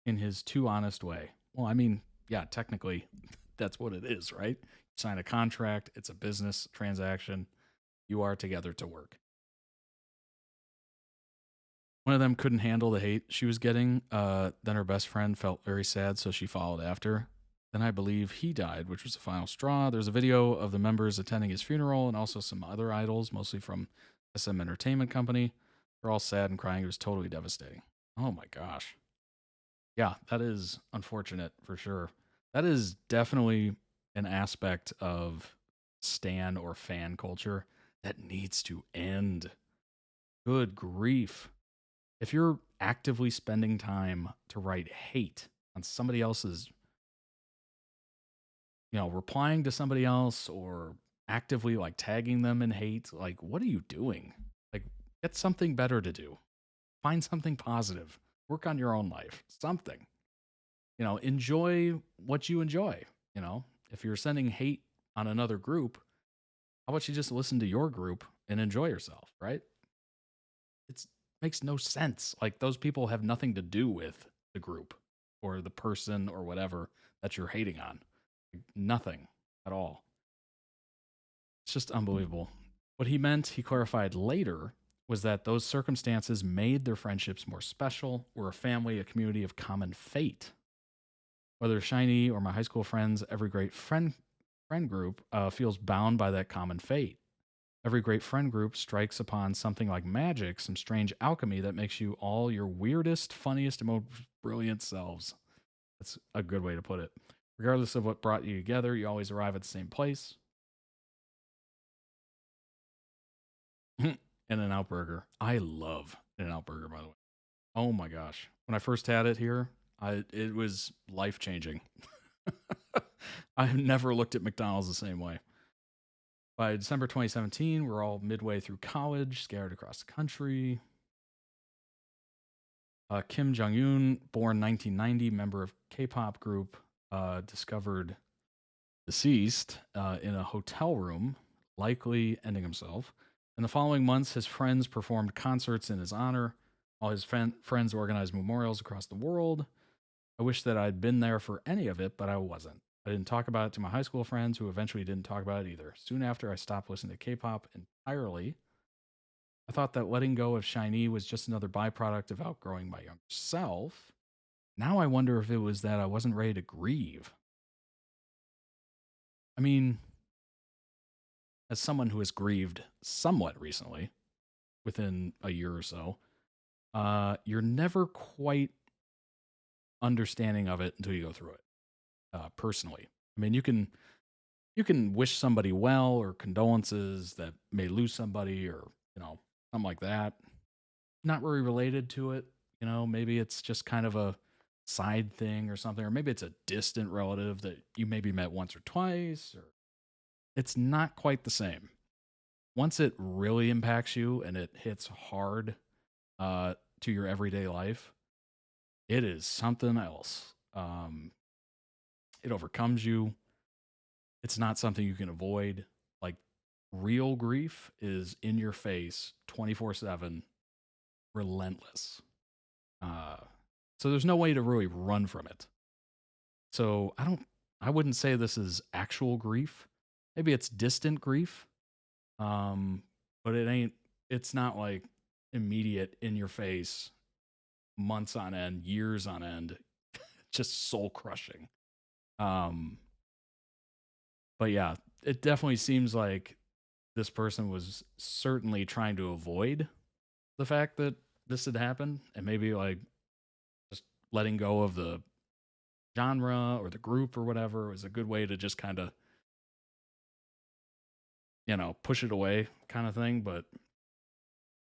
in his too honest way. Well, I mean, yeah, technically, that's what it is, right? You sign a contract, it's a business transaction, you are together to work. One of them couldn't handle the hate she was getting. Then her best friend felt very sad, so she followed after. Then I believe he died, which was the final straw. There's a video of the members attending his funeral and also some other idols, mostly from SM Entertainment Company. They're all sad and crying. It was totally devastating. Oh my gosh. Yeah, that is unfortunate for sure. That is definitely an aspect of stan or fan culture that needs to end. Good grief. If you're actively spending time to write hate on somebody else's, replying to somebody else or actively like tagging them in hate, like, what are you doing? Like, get something better to do. Find something positive. Work on your own life. Something. Enjoy what you enjoy. If you're sending hate on another group, how about you just listen to your group and enjoy yourself, right? It makes no sense. Like, those people have nothing to do with the group or the person or whatever that you're hating on. Nothing at all. It's just unbelievable. What he meant, he clarified later, was that those circumstances made their friendships more special. We're a family, a community of common fate. Whether SHINee or my high school friends, every great friend group feels bound by that common fate. Every great friend group strikes upon something like magic, some strange alchemy that makes you all your weirdest, funniest, and most brilliant selves. That's a good way to put it. Regardless of what brought you together, you always arrive at the same place. In-N-Out Burger. I love In-N-Out Burger, by the way. Oh my gosh. When I first had it here, it was life-changing. I've never looked at McDonald's the same way. By December 2017, we're all midway through college, scattered across the country. Kim Jong-un, born 1990, member of K-pop group, discovered deceased in a hotel room, likely ending himself. In the following months, his friends performed concerts in his honor. All his friends organized memorials across the world. I wish that I'd been there for any of it, but I wasn't. I didn't talk about it to my high school friends, who eventually didn't talk about it either. Soon after, I stopped listening to K-pop entirely. I thought that letting go of SHINee was just another byproduct of outgrowing my younger self. Now I wonder if it was that I wasn't ready to grieve. I mean, as someone who has grieved somewhat recently, within a year or so, you're never quite understanding of it until you go through it. Personally, I mean, you can wish somebody well or condolences that may lose somebody, or something like that. Not really related to it. Maybe it's just kind of a side thing or something, or maybe it's a distant relative that you maybe met once or twice, or it's not quite the same. Once it really impacts you and it hits hard to your everyday life, it is something else. It overcomes you. It's not something you can avoid. Like, real grief is in your face 24/7, relentless. So there's no way to really run from it. So I wouldn't say this is actual grief. Maybe it's distant grief. But it's not like immediate, in your face, months on end, years on end, just soul crushing. But yeah, it definitely seems like this person was certainly trying to avoid the fact that this had happened, and maybe like just letting go of the genre or the group or whatever was a good way to just kind of, push it away, kind of thing. But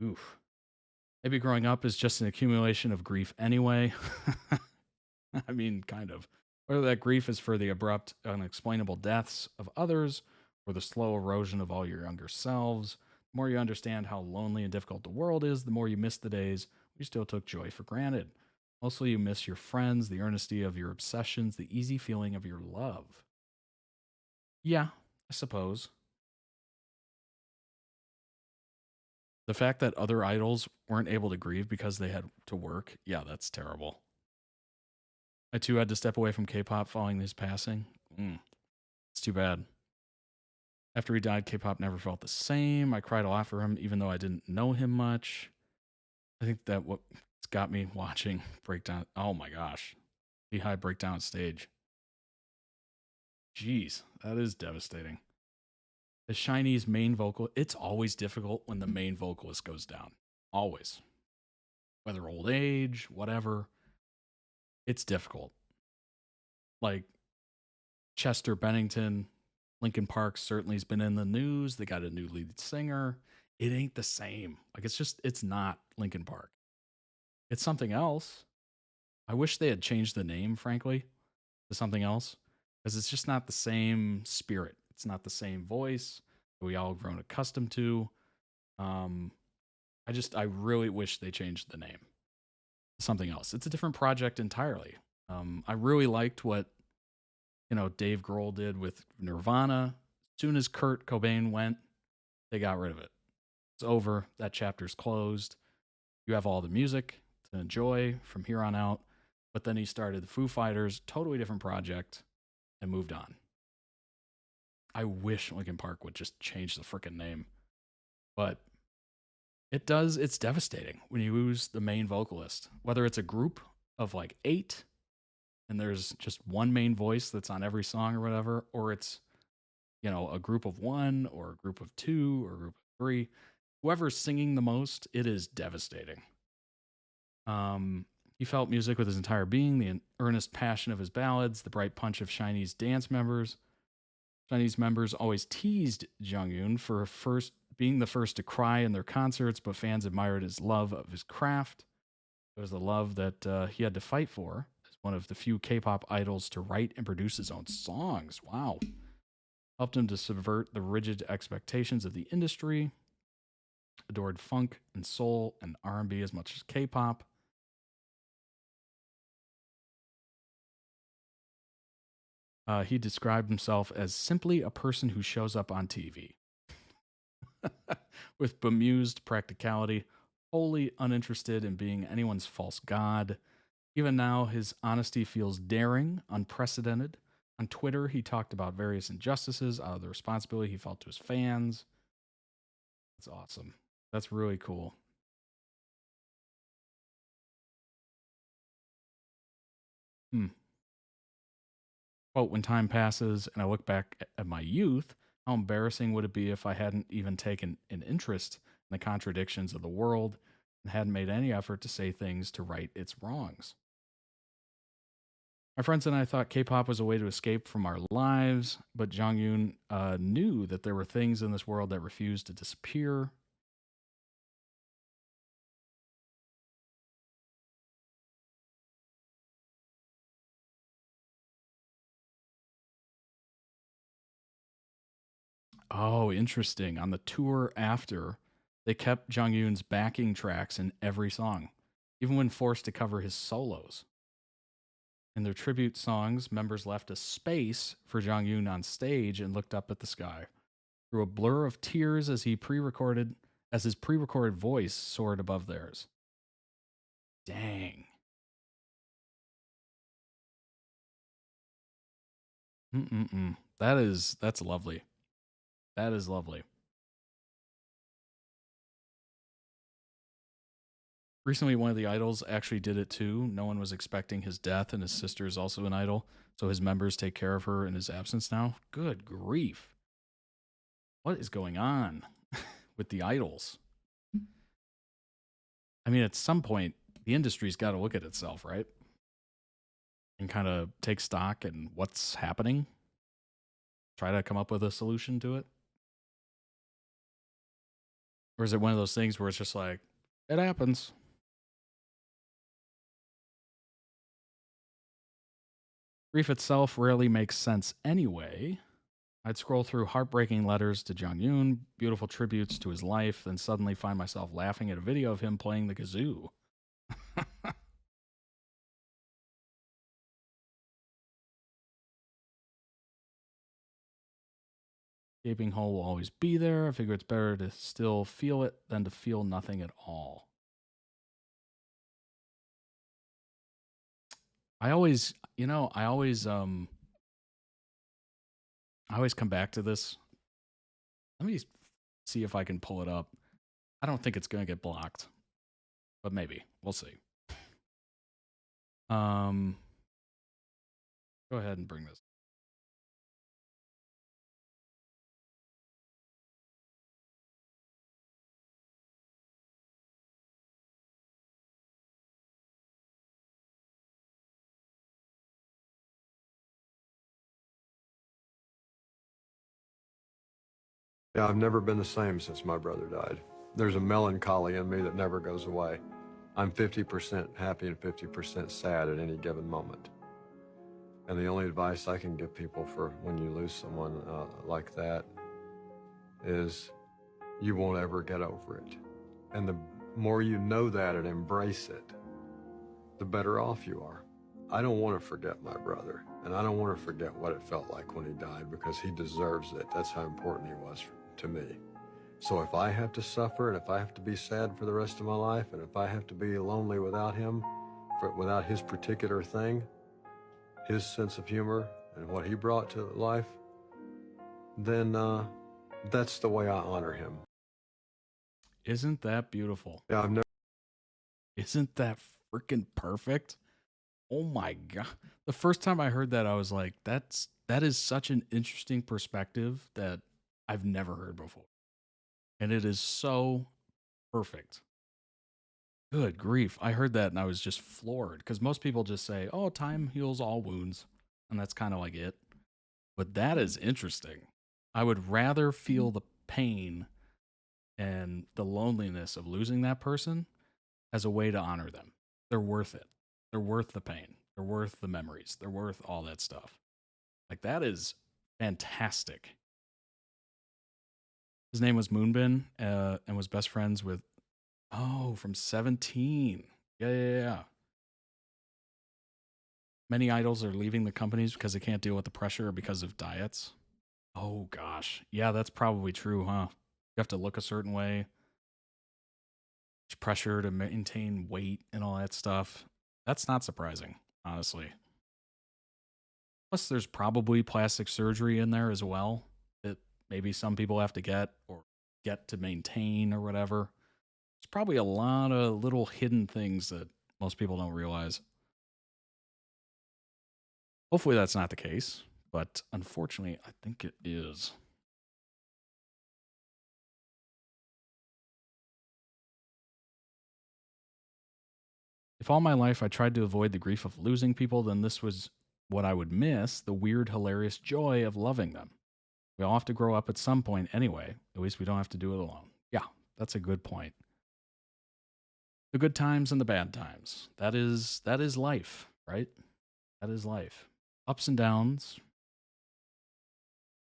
oof, maybe growing up is just an accumulation of grief anyway. I mean, kind of. Whether that grief is for the abrupt, unexplainable deaths of others or the slow erosion of all your younger selves, the more you understand how lonely and difficult the world is, the more you miss the days you still took joy for granted. Mostly you miss your friends, the earnesty of your obsessions, the easy feeling of your love. Yeah, I suppose. The fact that other idols weren't able to grieve because they had to work, yeah, that's terrible. I too had to step away from K-pop following his passing. It's too bad. After he died, K-pop never felt the same. I cried a lot for him, even though I didn't know him much. I think that what's got me watching Breakdown. Oh my gosh. High Breakdown stage. Jeez, that is devastating. The SHINee's main vocal, it's always difficult when the main vocalist goes down. Always. Whether old age, whatever. It's difficult. Like Chester Bennington, Linkin Park certainly has been in the news. They got a new lead singer. It ain't the same. Like, it's not Linkin Park. It's something else. I wish they had changed the name, frankly, to something else, because it's just not the same spirit. It's not the same voice that we all grown accustomed to. I really wish they changed the name to something else. It's a different project entirely. I really liked what, Dave Grohl did with Nirvana. As soon as Kurt Cobain went, they got rid of it. It's over. That chapter's closed. You have all the music to enjoy from here on out. But then he started the Foo Fighters, totally different project, and moved on. I wish Linkin Park would just change the frickin' name. But it's devastating when you lose the main vocalist. Whether it's a group of like 8 and there's just one main voice that's on every song or whatever, or it's, a group of 1 or a group of 2 or a group of 3. Whoever's singing the most, it is devastating. He felt music with his entire being, the earnest passion of his ballads, the bright punch of SHINee's dance members. SHINee's members always teased Jonghyun for first being the first to cry in their concerts, but fans admired his love of his craft. It was the love that he had to fight for as one of the few K-pop idols to write and produce his own songs. Wow. Helped him to subvert the rigid expectations of the industry. Adored funk and soul and R&B as much as K-pop. He described himself as simply a person who shows up on TV. With bemused practicality, wholly uninterested in being anyone's false god. Even now, his honesty feels daring, unprecedented. On Twitter, he talked about various injustices out of the responsibility he felt to his fans. That's awesome. That's really cool. Quote, when time passes and I look back at my youth, how embarrassing would it be if I hadn't even taken an interest in the contradictions of the world and hadn't made any effort to say things to right its wrongs. My friends and I thought K-pop was a way to escape from our lives, but Jonghyun knew that there were things in this world that refused to disappear. Oh, interesting. On the tour after, they kept Jonghyun's backing tracks in every song, even when forced to cover his solos. In their tribute songs, members left a space for Jonghyun on stage and looked up at the sky. Through a blur of tears as his pre-recorded voice soared above theirs. Dang. That's lovely. That is lovely. Recently, one of the idols actually did it too. No one was expecting his death, and his sister is also an idol, so his members take care of her in his absence now. Good grief. What is going on with the idols? I mean, at some point, the industry's got to look at itself, right? And kind of take stock in what's happening. Try to come up with a solution to it. Or is it one of those things where it's just like, it happens? Grief itself rarely makes sense anyway. I'd scroll through heartbreaking letters to Jonghyun, beautiful tributes to his life, then suddenly find myself laughing at a video of him playing the kazoo. Gaping hole will always be there. I figure it's better to still feel it than to feel nothing at all. I always come back to this. Let me see if I can pull it up. I don't think it's going to get blocked, but maybe. We'll see. Go ahead and bring this. Yeah, I've never been the same since my brother died. There's a melancholy in me that never goes away. I'm 50% happy and 50% sad at any given moment. And the only advice I can give people for when you lose someone like that is you won't ever get over it. And the more you know that and embrace it, the better off you are. I don't want to forget my brother, and I don't want to forget what it felt like when he died, because he deserves it. That's how important he was to me. So if I have to suffer, and if I have to be sad for the rest of my life, and if I have to be lonely without him, without his particular thing, his sense of humor and what he brought to life, then that's the way I honor him. Isn't that beautiful? Yeah, I've never. Isn't that freaking perfect? Oh my God. The first time I heard that, I was like, that is such an interesting perspective that I've never heard before. And it is so perfect. Good grief. I heard that and I was just floored, because most people just say, oh, time heals all wounds. And that's kind of like it. But that is interesting. I would rather feel the pain and the loneliness of losing that person as a way to honor them. They're worth it. They're worth the pain. They're worth the memories. They're worth all that stuff. Like, that is fantastic. His name was Moonbin, and was best friends with, from 17. Yeah. Many idols are leaving the companies because they can't deal with the pressure or because of diets. Oh, gosh. Yeah, that's probably true, huh? You have to look a certain way. There's pressure to maintain weight and all that stuff. That's not surprising, honestly. Plus, there's probably plastic surgery in there as well that maybe some people have to get to maintain or whatever. There's probably a lot of little hidden things that most people don't realize. Hopefully that's not the case, but unfortunately, I think it is. If all my life I tried to avoid the grief of losing people, then this was what I would miss, the weird, hilarious joy of loving them. We all have to grow up at some point anyway. At least we don't have to do it alone. Yeah, that's a good point. The good times and the bad times. That is life, right? That is life. Ups and downs.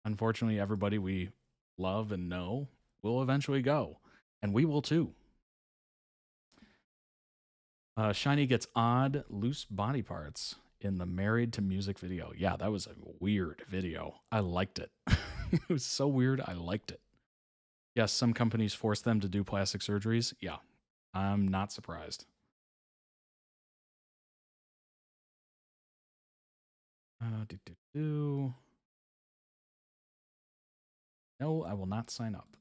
Unfortunately, everybody we love and know will eventually go, and we will too. SHINee gets odd, loose body parts in the Married to Music video. Yeah, that was a weird video. I liked it. It was so weird. I liked it. Yes, some companies force them to do plastic surgeries. Yeah, I'm not surprised. No, I will not sign up.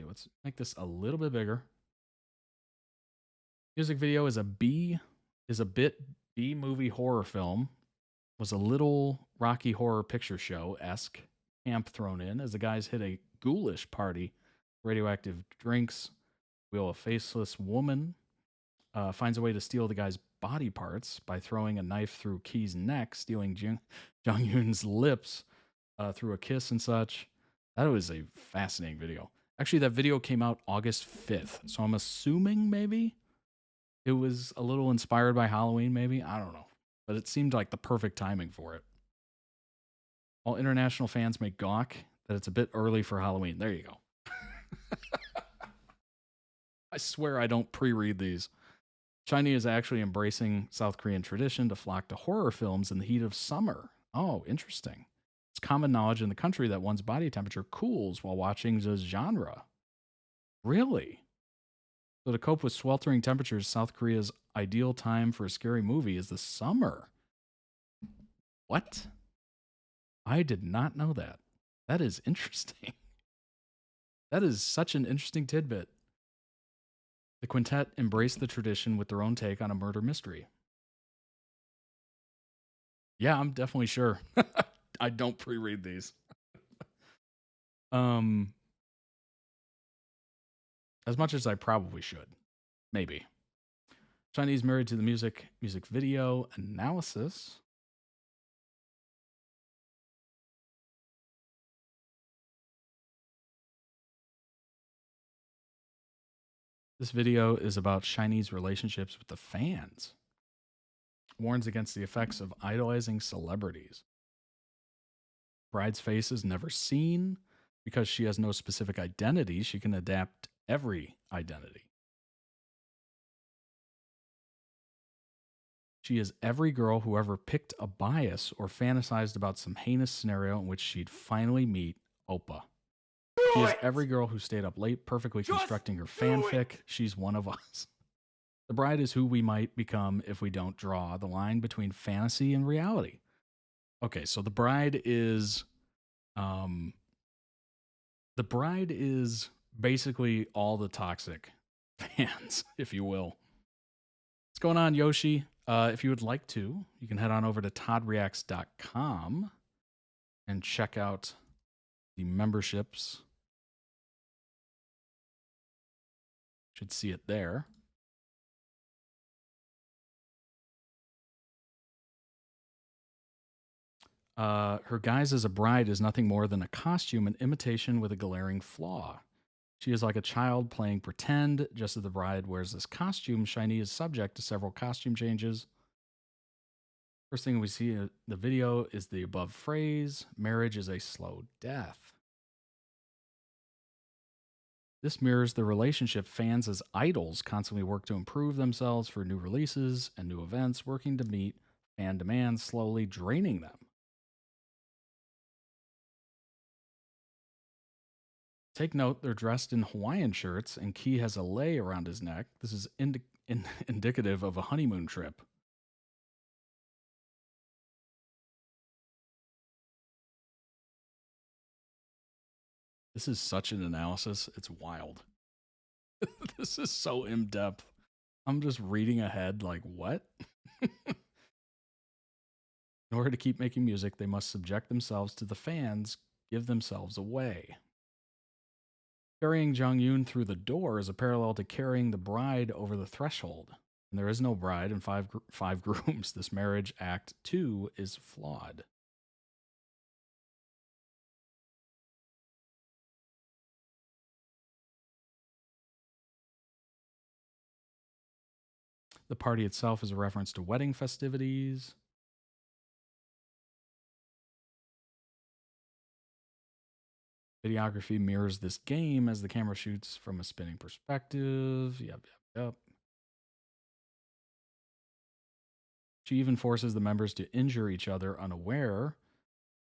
Let's make this a little bit bigger. Music video is a bit B-movie horror film. Was a little Rocky Horror Picture Show-esque camp thrown in as the guys hit a ghoulish party. Radioactive drinks. Wheel a faceless woman finds a way to steal the guy's body parts by throwing a knife through Key's neck, stealing Jung-Yoon's lips through a kiss and such. That was a fascinating video. Actually, that video came out August 5th, so I'm assuming maybe it was a little inspired by Halloween, maybe? I don't know. But it seemed like the perfect timing for it. All international fans may gawk that it's a bit early for Halloween. There you go. I swear I don't pre-read these. SHINee is actually embracing South Korean tradition to flock to horror films in the heat of summer. Oh, interesting. It's common knowledge in the country that one's body temperature cools while watching the genre. Really? So to cope with sweltering temperatures, South Korea's ideal time for a scary movie is the summer. What? I did not know that. That is interesting. That is such an interesting tidbit. The quintet embraced the tradition with their own take on a murder mystery. Yeah, I'm definitely sure. I don't pre-read these. As much as I probably should. Maybe. SHINee's Married to the Music video analysis. This video is about SHINee's relationships with the fans. Warns against the effects of idolizing celebrities. Bride's face is never seen. Because she has no specific identity, she can adapt every identity. She is every girl who ever picked a bias or fantasized about some heinous scenario in which she'd finally meet Oppa. She is every girl who stayed up late perfectly constructing her fanfic. She's one of us. The bride is who we might become if we don't draw the line between fantasy and reality. Okay, so the bride is basically all the toxic fans, if you will. What's going on, Yoshi? If you would like to, you can head on over to toddreacts.com and check out the memberships. Should see it there. Her guise as a bride is nothing more than a costume and imitation with a glaring flaw. She is like a child playing pretend. Just as the bride wears this costume, SHINee is subject to several costume changes. First thing we see in the video is the above phrase, marriage is a slow death. This mirrors the relationship fans as idols constantly work to improve themselves for new releases and new events, working to meet fan demand, slowly draining them. Take note, they're dressed in Hawaiian shirts, and Key has a lei around his neck. This is indicative of a honeymoon trip. This is such an analysis. It's wild. This is so in-depth. I'm just reading ahead like, what? In order to keep making music, they must subject themselves to the fans, give themselves away. Carrying Jonghyun through the door is a parallel to carrying the bride over the threshold. And there is no bride and five grooms. This marriage act 2 is flawed. The party itself is a reference to wedding festivities. Videography mirrors this game as the camera shoots from a spinning perspective. Yep. She even forces the members to injure each other unaware.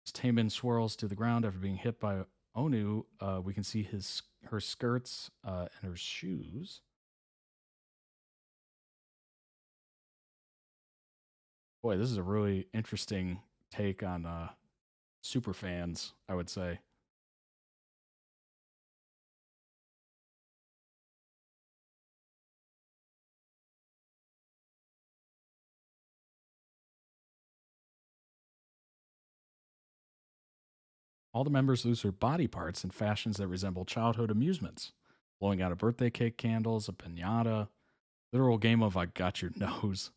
As Taemin swirls to the ground after being hit by Onu, we can see her skirts and her shoes. Boy, this is a really interesting take on super fans, I would say. All the members lose their body parts in fashions that resemble childhood amusements. Blowing out a birthday cake candles, a piñata, literal game of I got your nose.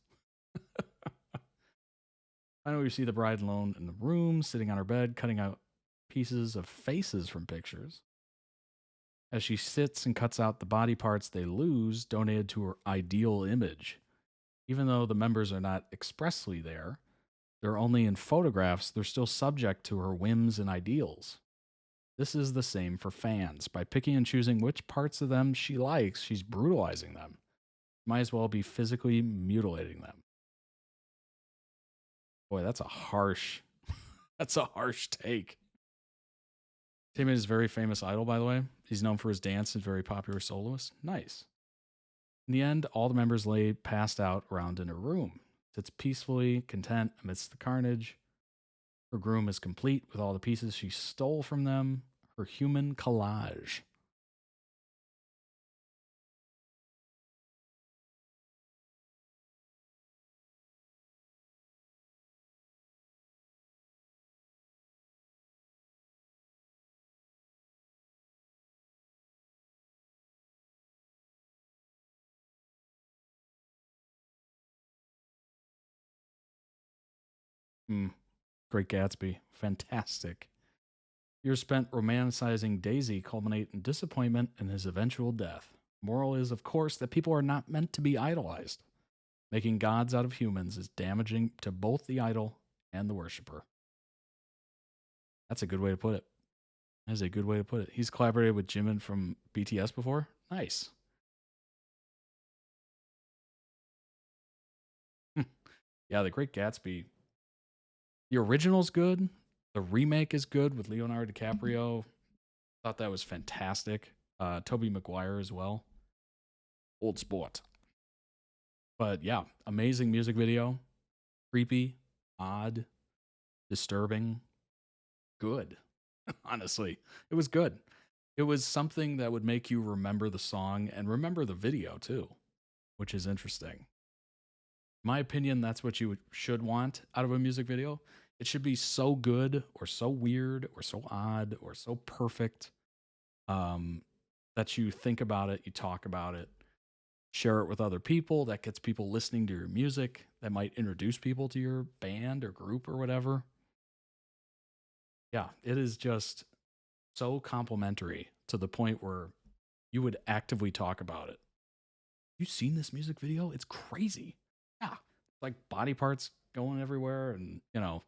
Finally, we see the bride alone in the room, sitting on her bed, cutting out pieces of faces from pictures. As she sits and cuts out the body parts they lose, donated to her ideal image. Even though the members are not expressly there, they're only in photographs, they're still subject to her whims and ideals. This is the same for fans. By picking and choosing which parts of them she likes, she's brutalizing them. Might as well be physically mutilating them. Boy, that's a harsh take. Taemin is a very famous idol, by the way. He's known for his dance and very popular soloist. Nice. In the end, all the members lay passed out around in her room. Sits peacefully, content amidst the carnage. Her groom is complete with all the pieces she stole from them. Her human collage. Great Gatsby. Fantastic. Years spent romanticizing Daisy culminate in disappointment and his eventual death. Moral is, of course, that people are not meant to be idolized. Making gods out of humans is damaging to both the idol and the worshiper. That's a good way to put it. That is a good way to put it. He's collaborated with Jimin from BTS before. Nice. Yeah, The Great Gatsby. The original's good. The remake is good with Leonardo DiCaprio. Thought that was fantastic. Tobey Maguire as well. Old sport. But yeah, amazing music video. Creepy, odd, disturbing, good. Honestly, it was good. It was something that would make you remember the song and remember the video too, which is interesting. In my opinion, that's what you should want out of a music video. It should be so good or so weird or so odd or so perfect that you think about it, you talk about it, share it with other people. That gets people listening to your music. That might introduce people to your band or group or whatever. yeah, it is just so complimentary to the point where you would actively talk about it. You seen this music video? It's crazy. Yeah, like body parts going everywhere, and you know,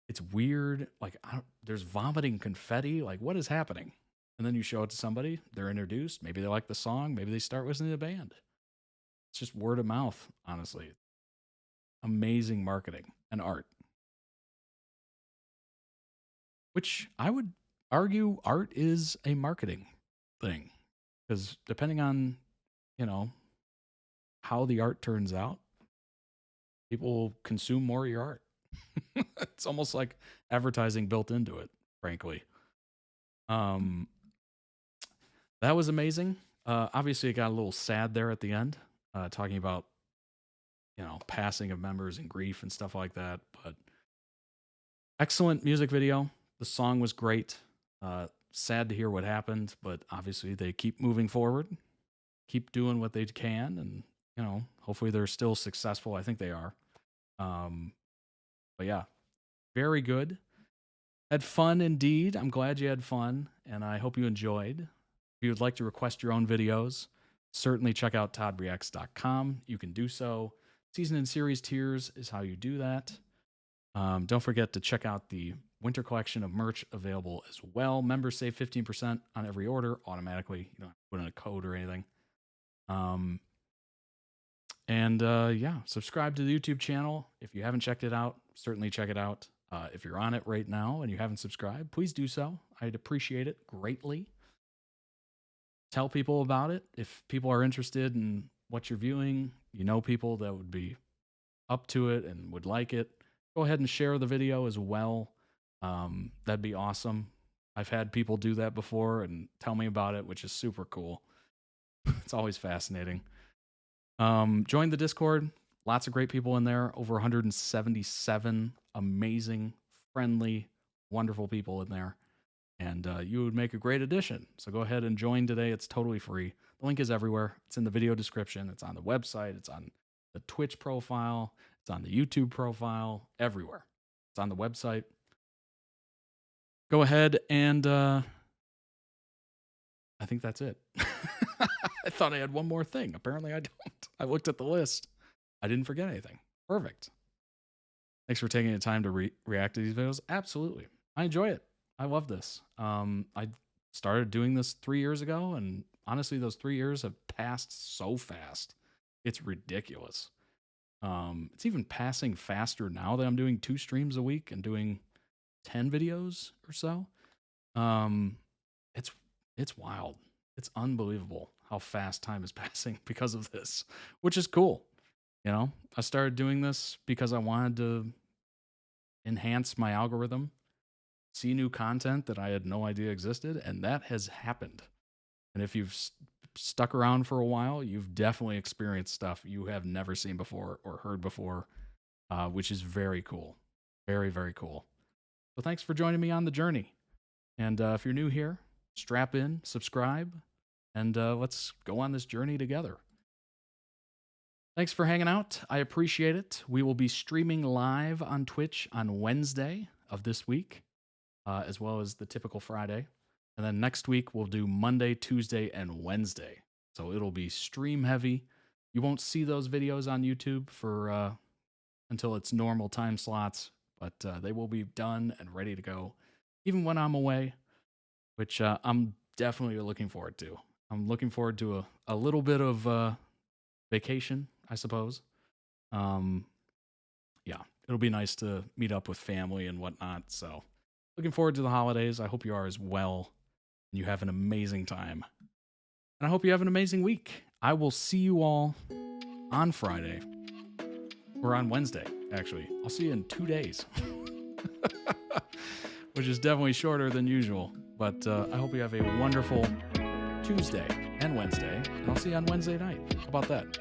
it's weird. Like there's vomiting confetti. Like what is happening? And then you show it to somebody, they're introduced. Maybe they like the song. Maybe they start listening to the band. It's just word of mouth, honestly. Amazing marketing and art. Which I would argue art is a marketing thing. Because depending on, you know, how the art turns out, people will consume more of your art. It's almost like advertising built into it, frankly. That was amazing. Obviously, it got a little sad there at the end, talking about, you know, passing of members and grief and stuff like that. But excellent music video. The song was great. Sad to hear what happened, but obviously they keep moving forward, keep doing what they can, and you know, hopefully they're still successful. I think they are. But yeah, very good. Had fun indeed. I'm glad you had fun, and I hope you enjoyed. If you would like to request your own videos, certainly check out toddreacts.com. You can do so. Season and series tiers is how you do that. Don't forget to check out the winter collection of merch available as well. Members save 15% on every order automatically. You don't have to put in a code or anything. Yeah, subscribe to the YouTube channel. If you haven't checked it out, certainly check it out. If you're on it right now and you haven't subscribed, please do so. I'd appreciate it greatly. Tell people about it. If people are interested in what you're viewing, you know people that would be up to it and would like it, go ahead and share the video as well. That'd be awesome. I've had people do that before and tell me about it, which is super cool. It's always fascinating. Join the Discord. Lots of great people in there. Over 177 amazing, friendly, wonderful people in there. And you would make a great addition. So go ahead and join today. It's totally free. The link is everywhere. It's in the video description. It's on the website. It's on the Twitch profile. It's on the YouTube profile. Everywhere. It's on the website. Go ahead and I think that's it. I thought I had one more thing. Apparently I don't. I looked at the list. I didn't forget anything. Perfect. Thanks for taking the time to react to these videos. Absolutely. I enjoy it. I love this. I started doing this 3 years ago, and honestly, those 3 years have passed so fast. It's ridiculous. It's even passing faster now that I'm doing 2 streams a week and doing 10 videos or so. It's wild. It's unbelievable how fast time is passing because of this, which is cool. You know, I started doing this because I wanted to enhance my algorithm, see new content that I had no idea existed, and that has happened. And if you've stuck around for a while, you've definitely experienced stuff you have never seen before or heard before, which is very cool. Very, very cool. So thanks for joining me on the journey. And if you're new here, strap in, subscribe, and let's go on this journey together. Thanks for hanging out. I appreciate it. We will be streaming live on Twitch on Wednesday of this week, as well as the typical Friday. And then next week, we'll do Monday, Tuesday, and Wednesday. So it'll be stream heavy. You won't see those videos on YouTube for until its normal time slots, but they will be done and ready to go, even when I'm away, which I'm definitely looking forward to. I'm looking forward to a little bit of vacation, I suppose. Yeah, it'll be nice to meet up with family and whatnot. So looking forward to the holidays. I hope you are as well, and you have an amazing time. And I hope you have an amazing week. I will see you all on Friday, or on Wednesday, actually. I'll see you in 2 days, which is definitely shorter than usual. But I hope you have a wonderful Tuesday and Wednesday, and I'll see you on Wednesday night. How about that?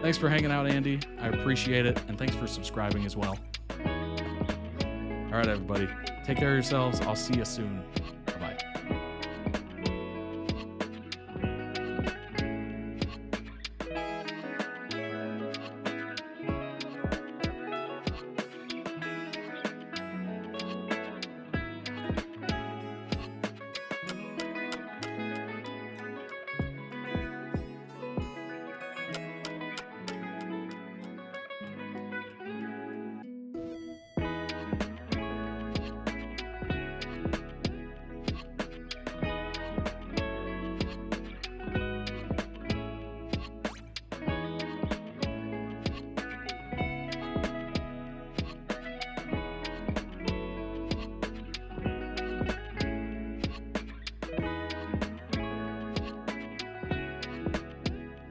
Thanks for hanging out, Andy. I appreciate it, and thanks for subscribing as well. All right, everybody. Take care of yourselves. I'll see you soon.